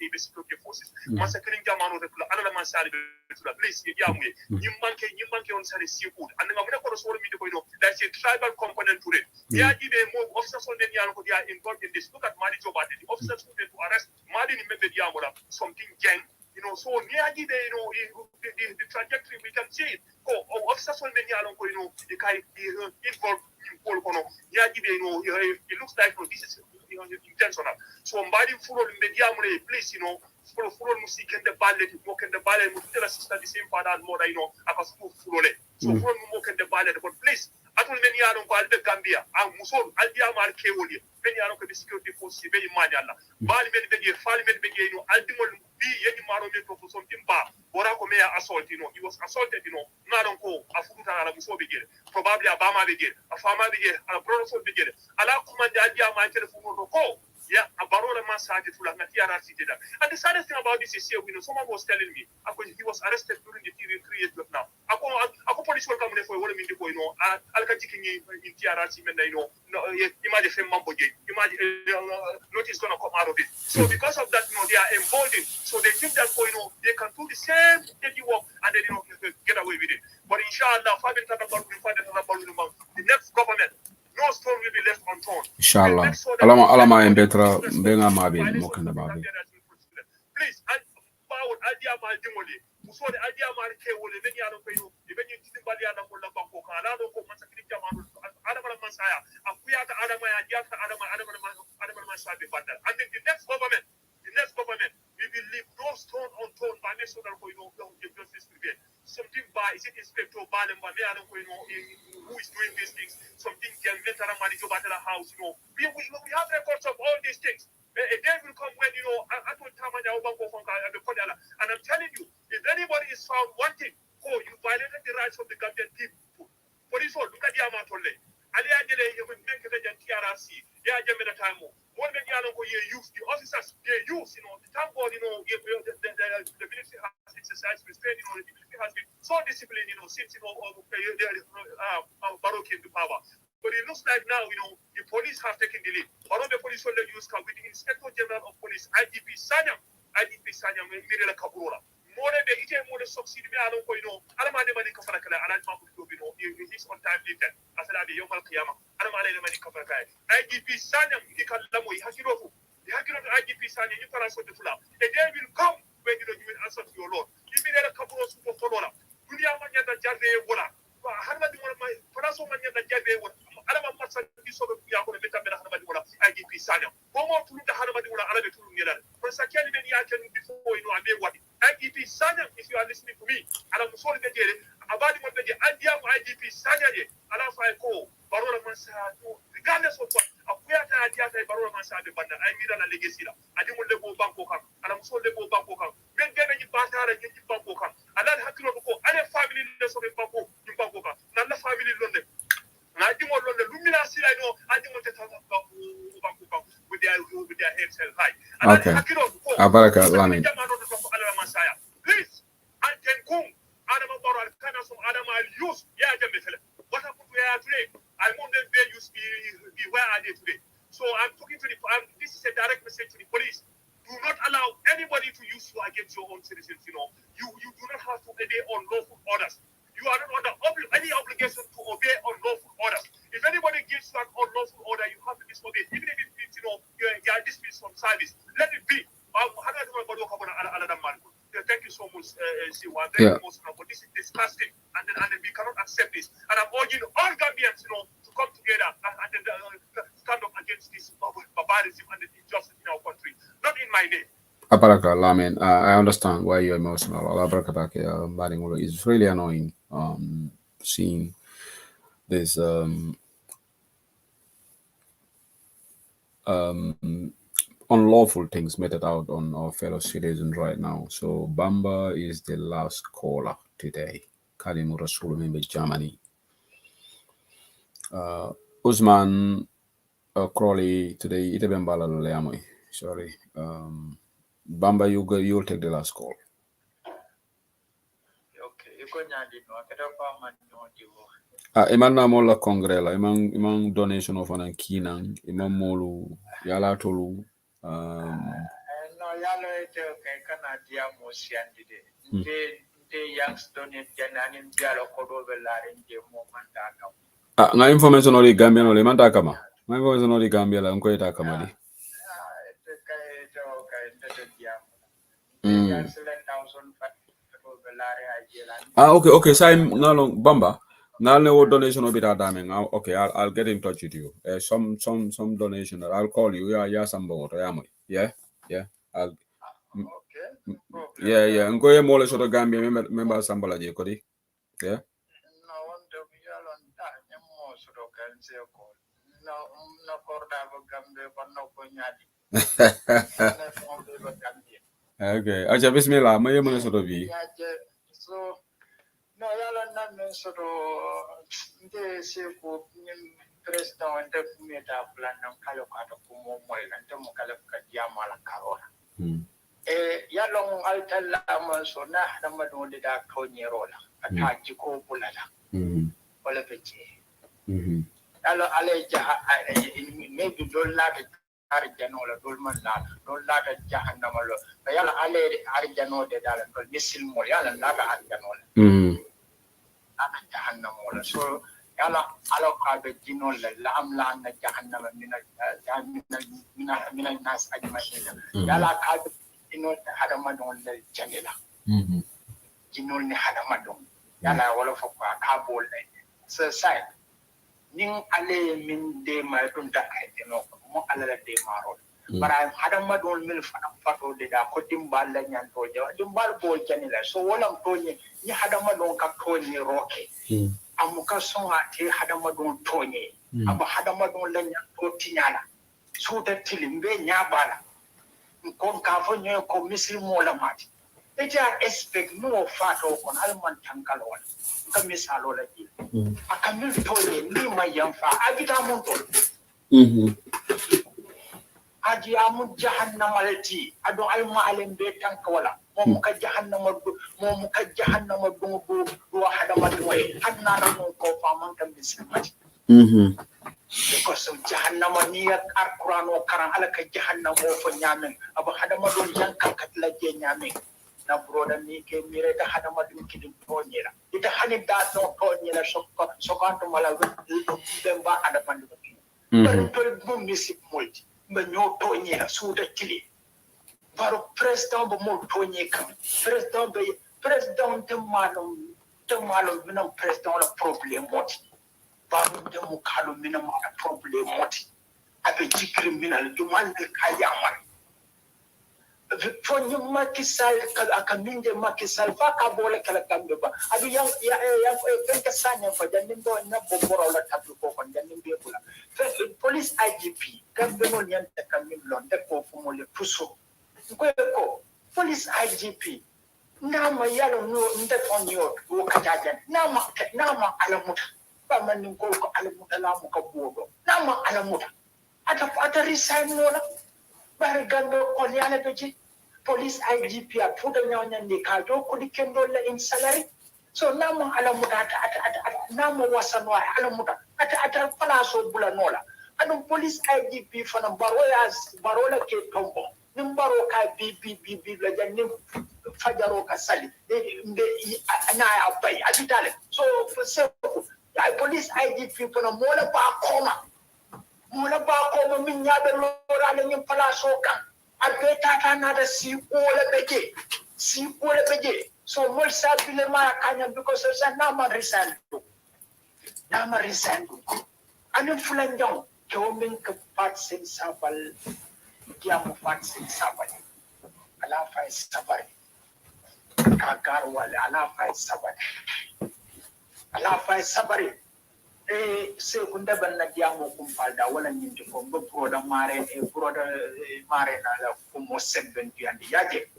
the security forces. Massacring Jamano, another man started to place you monkey on Sunday seafood. And I'm going to that's a tribal component to it. More officers on the Yano, they are involved in this. Look at Madi Jobat, the officers who to arrest Madi in Yamura, something gang. So near the trajectory we can see it. Officers on the Yano, involved. It looks like this is intentional. So somebody follow the Diamore, please, follow music and the ballet, walk in the ballet, tell us the same father and mother, because follow it. So follow walk in the ballet, but please, I told many are on the Gambia, and Muson, Aldiamar Keoli, many are on the security force, very manana. Bali Bedia, Falmen Bedia, Aldimon, be any marometer for something bad. Borakomea assault, he was assaulted, not on call, a Futa Aramuso begin, probably a Bama begin, a Fama begin, a Bronson begin. Allah command the idea my telephone will call. Yeah, a Barola Massage full of Natiara city. And the saddest thing about this is here, someone was telling me, he was arrested during the TV 3 years now. I police will come for what I mean, I'll catch in Tiara, imagine Mambo, imagine notice going to come out of it. So because of that, they are emboldened. So they think that, they can do the same daily work and they get away with it. But inshallah, the next government, no stone will be left unturned. Inshallah. Alama and betra benga mabi mokanda babi. Please, and power idea my dimoli. So the idea my kewole then you know even you didn't bali ana kola bako kana no ko masakiri jamanu adama masaya akuya ta adama ya jata adama masabe badal. And then the next government we will leave no stone unturned by national justice brigade. Something by is it Inspector Balemba, who is doing these things? Something can let our house, we have records of all these things. A day will come when, I told Tamanya Obango and I'm telling you, if anybody is found wanting, you violated the rights of the Gambian people. For this one, look at the Amatole. Ali Adele, you will make it a TRC, Yajamina Tamo. One man, the officers, they use, thank God, the military has exercised restraint, the military has been so disciplined, since, Baroque came to power. But it looks like now, the police have taken the lead. One of the police will use with the Inspector General of Police, IGP Sanyam, Mirela Kabura. More than the EJ more succeed, I don't know, Alamani Mani Kafarakala, and he's on time later. I said, I'm Yomal Kiyama, Alamani Mani Kafaraka. IGP Sanyam, Hikalamu, Hakirofu, the Hakiro IGP Sanyam, you can answer the Fula. A day will come when you will answer to your Lord. You mean a couple of super follower. Dunia Mania Jade Wala. Hanadi, my Paraso Mania Jade Wala. Alama Matsan, you saw the Yako Meta Hanabadura, IGP Sanyam. One more to the Hanabadura, Arabic to Mila. For Sakali, I can before I may what. IGP Sanyam, if you are listening to me, and I'm sorry that about the IGP Sanyam, and I'm like, Barola Mansa, regardless of what, where I Barola Mansa, but I need a legacy. I didn't want to go Bangkok, and I'm sorry to go Bangkok. Then get any Bantara in Bangkok, and then have to go, and a family less of Bangkok, in Bangkok, and the family London. And I didn't want to Lumina, I know, I didn't want to talk about Bangkok with their heads held high. Okay. Abaraka Lami. Please, I can come. Adam Baral Kana from Adam I'll use. Yeah, what happened to her today? I want them there use be where are they today? So I'm talking to this is a direct message to the police. Do not allow anybody to use you against your own citizens. You do not have to obey unlawful orders. You are not under any obligation to obey unlawful orders. If anybody gives you an unlawful order, you have to disobey. Even if it means, you are dismissed from service. Let it be. Thank you so much, Siwa. Very emotional, but this is disgusting, and we cannot accept this. And I'm urging all Gambians, to come together and stand up against this barbarism and the injustice in our country. Not in my name. Abaraka Lamin. I understand why you're emotional. It's really annoying seeing this unlawful things meted out on our fellow citizens right now. So Bamba is the last caller today. Kalimura Sulumimbe, Germany. Usman Crowley today. Ite bembala leamoi. Sorry. Bamba, you'll take the last call. Okay, you go nyandi no akeda kwa manyo diwo. Iman na mola kongrela, iman donation of an kinang, iman molu yala tolu. No yalo ete okay kana dia mosiandi de. The youngs donate janani dialo kodo belare nje mo mandaka. Nga information oli Gambia no le mandaka ma. Nga information oli Gambia la nko ita kama di. Okay. Say ngalong Bamba. Ngalne wo donation obi da dame. Okay, I'll get in touch with you. Some donation. I'll call you. Yeah, sambo to yamo. Yeah. I'll. Yeah. Nko ye mole soto Gambia member sambola je kodi. Yeah. No wonder we are on that. Nyamo soto kanse ko. No korda go Gambia ko no ko nyadi. Okay. Acha bismillah. Maye mole soto bi. So no yala na men soto nde se ko president de meta plan nan kalo ka to mo moy lan to mo kala ka diama la karora. Yalong altala mo so na ma do de da ko nyerola ata jiko bulala. Wala beje. Alo ale ja maybe do la arjanola dol man la jahannama lo yala ale arjano de dal ko misil mo yala la arjanola aka jahannama lo so yala alo ka be jinol la am la na jahannama min nas ajmain yala ka be jinol hadama don le janela jinol ni hadama don yala wala fo ka bol so sai ning ale min de ma dun ta ajeno mo ala de marol bara hadama don mil fato de da ko dimbal la nyan to jaw dimbal bo janila so wala to ni hadama don ka to ni roke amuka son ate hadama don to ni aba hadama don la nyan to tinyala so da tilimbe nyabala ko ka fo nyo ko misri mo la mati eja expect no fato kon alman tankal wala ka misalo la ji akamil to ni ma yanfa abita mon to aji amu jahannama lati ado ay maalem be tanka wala mom ka jahannama do hadama moy hanna na ko faman kan bisimati ko so jahannama ni ak qur'an o karan ala ka jahannama fo nyamen aba hadama do yankan kat la je nyamen na broda ni ke mire da hadama dum kidum to nyira ita hani da to nyira so kanto mala be ba adama do pero bum misip multi ba ñoo toñé suuda tili baro president ba mo toñé kam president te malum minam president la problème moti baro de mo kalu minam la problème moti abe ci criminal du man de kayamal fo ñu Macky Sall ka minde Macky Sall fa ka bolé kala kambe ba abi yang ka sanya fa jannin do na bo boro la tabu ko kon jannin be bula police IGP kambe non yanta kamil lon de ko fu mo le puso ko police IGP nama yalo no nda tonyo ko kajajan nama alamuta ba man ko alamuta la mu ka bodo nama alamuta ata resign wala bare gando ko yana beji police IGP a puta nyanya ni ka to ko dikendo la in salary so nama alamuta nama wasanwa alamuta ata palaso bula nola anu police IGP fana barola ke tombo nim baro ka bi la janni fajaro ka sali mbe ana abai aditale so police IGP fana mola ba koma min nyabe lora le nyim palaso kan abeta na da si ole beje so mol sabile ma kanya because sa nama resign anu fulan jong Jomin ke patsin sabal kiamu patsin sabal ala fai sabal kagar wala ala fai sabal sekunda banna kiamu kumpalda wala nyindi ko broda mare na la kumo semben biandi yaje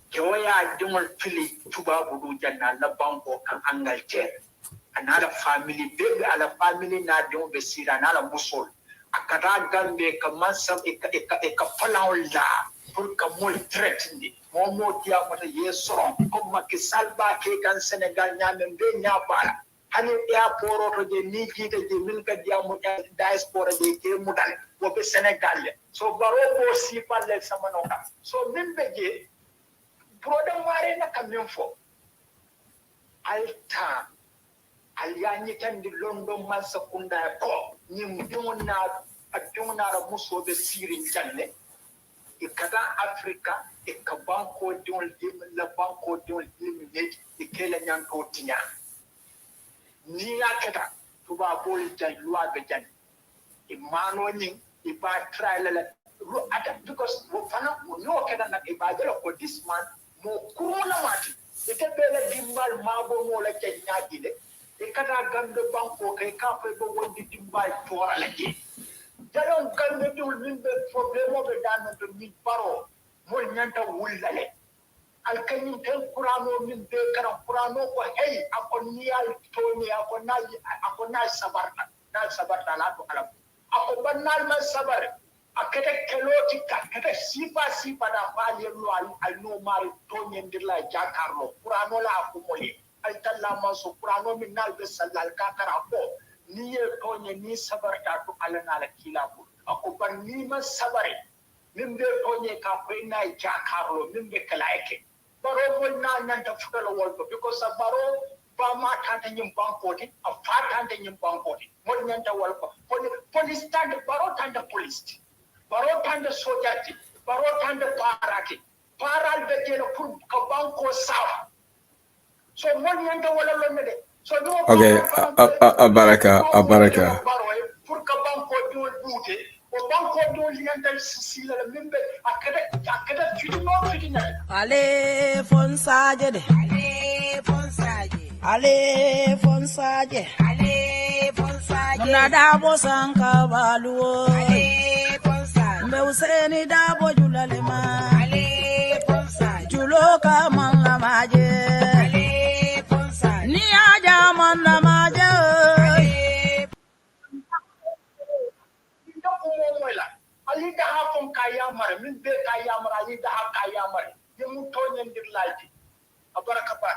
kewa ya dimol pili tuba budu janna la banko kan Angleterre another family baby ala family na de be sira na la musol akara gambe kamansa eka falawla pour ka mol threatni momo dia mata yeso comme Macky Sall ba ke kan Senegal nyame be nyabala hani ya poro to je ni jita je min ka dia mo diaspora je ke mudal wo be Senegal so baro ko si palle samano so min be je product mare na kamen fo alta alyanyi tan di London man sakunda ko ni dona aduna ra muso be sirin janne ikada Africa ikabanko dol dim la banko dol dim net ikela nyanto tinya ni yakata tuba bol jan loi be jan imano ni iba trial la ata because wo fana no kada na ibadala ko this man mo kurula mati ite bela dimbal mabo mo la kenya dile ikata gambe banko kay ka fe bo wondi dimbal tora la je jalon gambe dul min be problème be dan do min paro mo nyanta wulale alkanin tan qur'ano min be karam qur'ano ko hey akon niyal toni akon na sabarta la to alam akon banal ma sabar akete keloti kete sifa da fali lo al no mari toni ndilla jakarlo qur'ano la ko moye al tallama so qur'ano min nal be sallal ka karabo ni e toni ni sabarta to alana la kilabo akon ban ni ma sabare min be toni ka ko na jakarlo min be kalaike baro mo na nanta fukala wolko because baro ba ma tanta nyim bankoti a fa tanta nyim bankoti mo nanta wolko police tanta baro tanta police baro tanta sojati baro tanta parati paral be jeno pour ka banko sawa so mo nanta wala lonne de so do okay abaraka pour ka banko do bouté o banko do nanta sila membe akada fitino fitina Ale fonsaje de. Ale fonsaje. Muna dabo sanka baluo. Mbe useni dabo julalema. Juloka manga maje. Ni aja manga maje. Ali da hafon kaya mara min be kaya mara ali da ha kaya mara yemu tonyen dir laji abaraka ba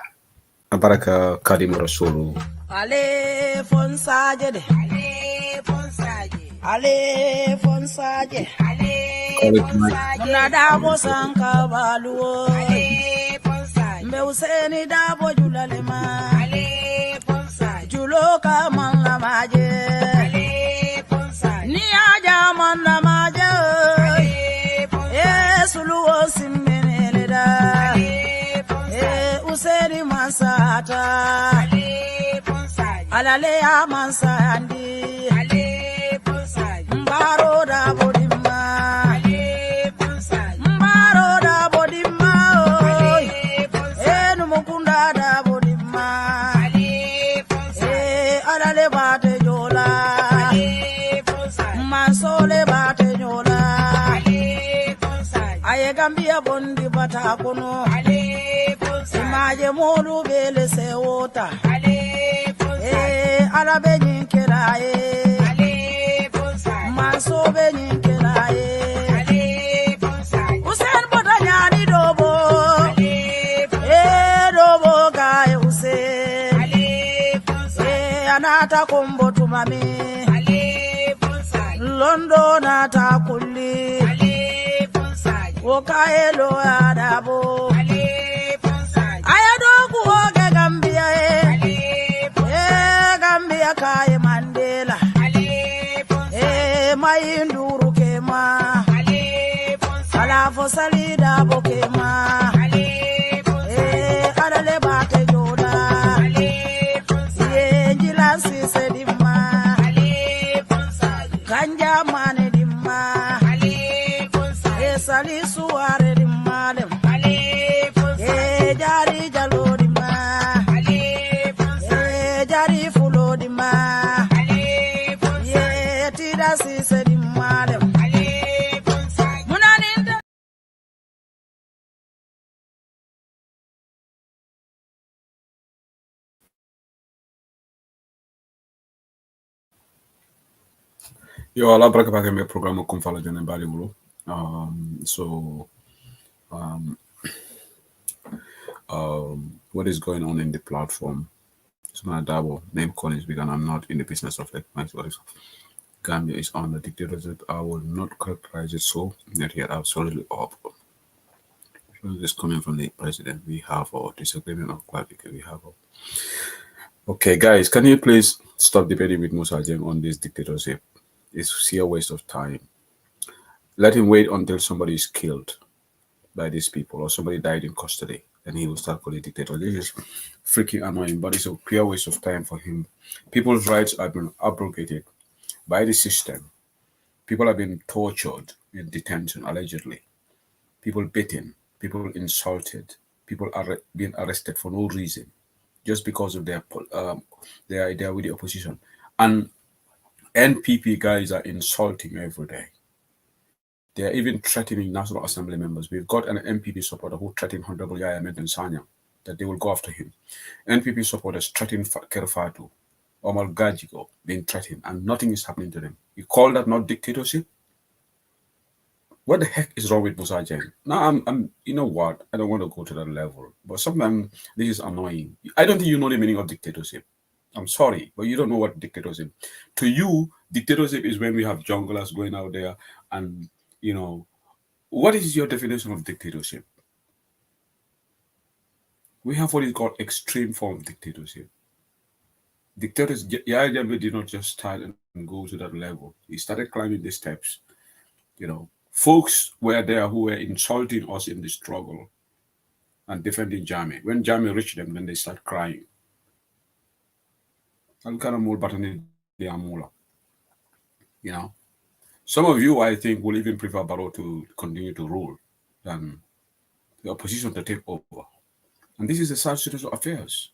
abaraka kadim rasulu Ale fonsaje de. Ale fonsaje. Muna dabo sanka baluo. Mbe useni dabo julalema. Juloka manga maje. Ni aja manga maje. Suluo simmeneleda. Useni mansata. Alale ya mansandi. Mbaro da bodima. Mbaro da bodima. Numukunda da bodima. Alale bate jola. Mansole bate jola. Aye Gambia bondi bata kono. Imaje molu bele se wota. Arabe nyinkera Manso be nyinkera Usen boda nyani dobo. Dobo gae Usen. Anata kombo tumami. Londo nata kuli. Okaelo adabo. Ayadoku oge Gambia Gambia kae Mandela. Mayinduru kema. Alafo salida bokema. Alale bate joda. Njilasi sedima. Ganja mane dimma. Sali suare dimma dem. Yo, ala braka pake me programa con fala jone bali mulo. So, um, what is going on in the platform? So my double name calling is because I'm not in the business of it. Gambia is on the dictatorship. I will not characterize it so. Not yet absolutely up. So this coming from the president. We have our disagreement of clarification. We have our... Okay, guys, can you please stop debating with Musa Jeng on this dictatorship? It's sheer waste of time. Let him wait until somebody is killed by these people or somebody died in custody, and he will start calling dictator. This is freaking annoying, but it's a pure waste of time for him. People's rights have been abrogated by the system. People have been tortured in detention, allegedly. People beaten, people insulted, people are being arrested for no reason, just because of their idea with the opposition. And NPP guys are insulting every day. They are even threatening National Assembly members. We've got an NPP supporter who threatened Honorable Yahya Menton Sanya that they will go after him. NPP supporters threatened Kerfatu, Omar Gajigo being threatened, and nothing is happening to them. You call that not dictatorship? What the heck is wrong with Musa Jeng? Now, I'm, you know what? I don't want to go to that level, but sometimes this is annoying. I don't think you know the meaning of dictatorship. I'm sorry, but you don't know what dictatorship. To you, dictatorship is when we have junglers going out there and, you know, what is your definition of dictatorship? We have what is called extreme form of dictatorship. Dictators, Yahya Jammeh did not just start and go to that level. He started climbing the steps. You know, folks were there who were insulting us in the struggle and defending Jammeh. When Jammeh reached them, then they start crying. You know, some of you, I think, will even prefer Barrow to continue to rule than the opposition to take over. And this is a sad situation of affairs.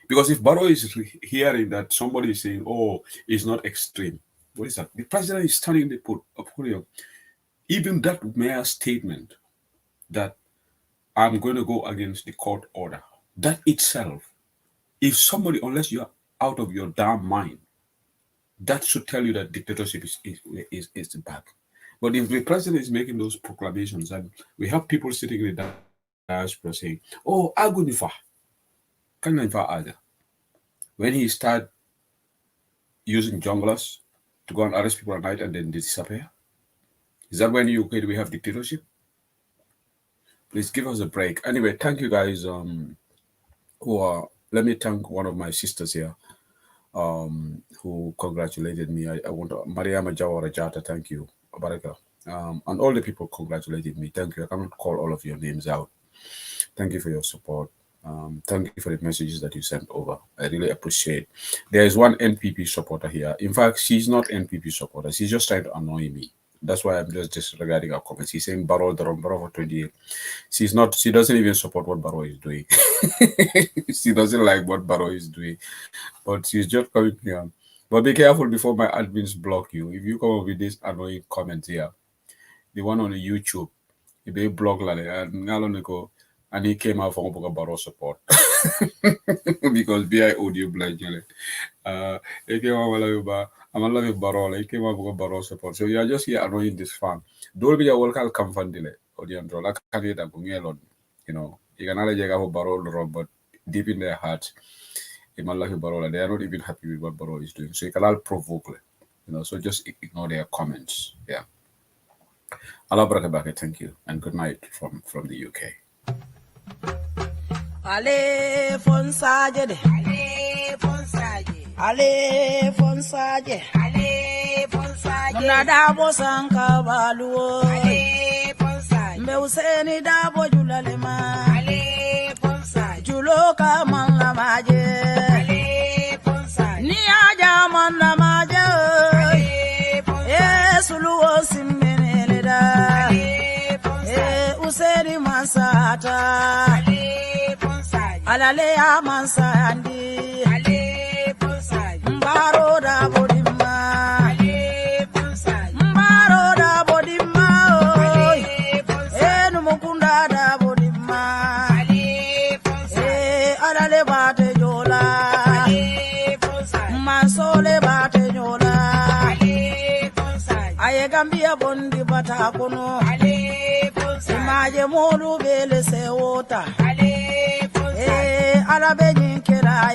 Because if Barrow is hearing that somebody is saying, oh, it's not extreme, what is that? The president is standing in the podium. Even that mere statement that I'm going to go against the court order, that itself, if somebody, unless you are out of your damn mind, that should tell you that dictatorship is back. But if the president is making those proclamations, and we have people sitting in the diaspora saying, oh, Agunifa, when he started using junglers to go and arrest people at night and then disappear, is that when you we have dictatorship? Please give us a break. Anyway, thank you guys let me thank one of my sisters here who congratulated me. I want to, Mariama Jawara Jata, thank you. Baraka. And all the people congratulated me. Thank you. I cannot call all of your names out. Thank you for your support. Thank you for the messages that you sent over. I really appreciate. There is one NPP supporter here. In fact, she's not NPP supporter. She's just trying to annoy me. That's why I'm just disregarding her comments. She's saying Barrow for 28. She's not, she doesn't even support what Barrow is doing. She doesn't like what Barrow is doing. But she's just coming here. But be careful before my admins block you. If you come up with this annoying comment here, the one on the YouTube, if they block and he came out from Barrow support. Because BI audio blind. He came out I'm a love Barrow. He came up with Barrow support. So you are just here annoying this fan. Don't be a local camfandile or the andro. Like you know, you can only get a Barrow, but deep in their hearts, they are not even happy with what Barrow is doing. So you can all provoke, you know. So just ignore their comments. Yeah. Allah Barakabaka, thank you, and good night from the UK. Ale Fonsaje de Ale Fonsaje Ale Fonsaje Ale Fonsaje Nada bosanka baluo Ale Fonsaje Mbe useni dabo julalema Ale Fonsaje Juloka manla maje Ale Fonsaje Ni aja manla maje Ale Fonsaje Suluo simbeneleda Ale Fonsaje Useni masata Alale amansa andi ale ponsa mbaro da bodima ale ponsa mbaro da bodima ale ponsa enu mukunda da bodima ale ponsa alale bate jola ale ponsa masole bate jola ale ponsa bata kono simaje modu bele se wota alabe nyinkira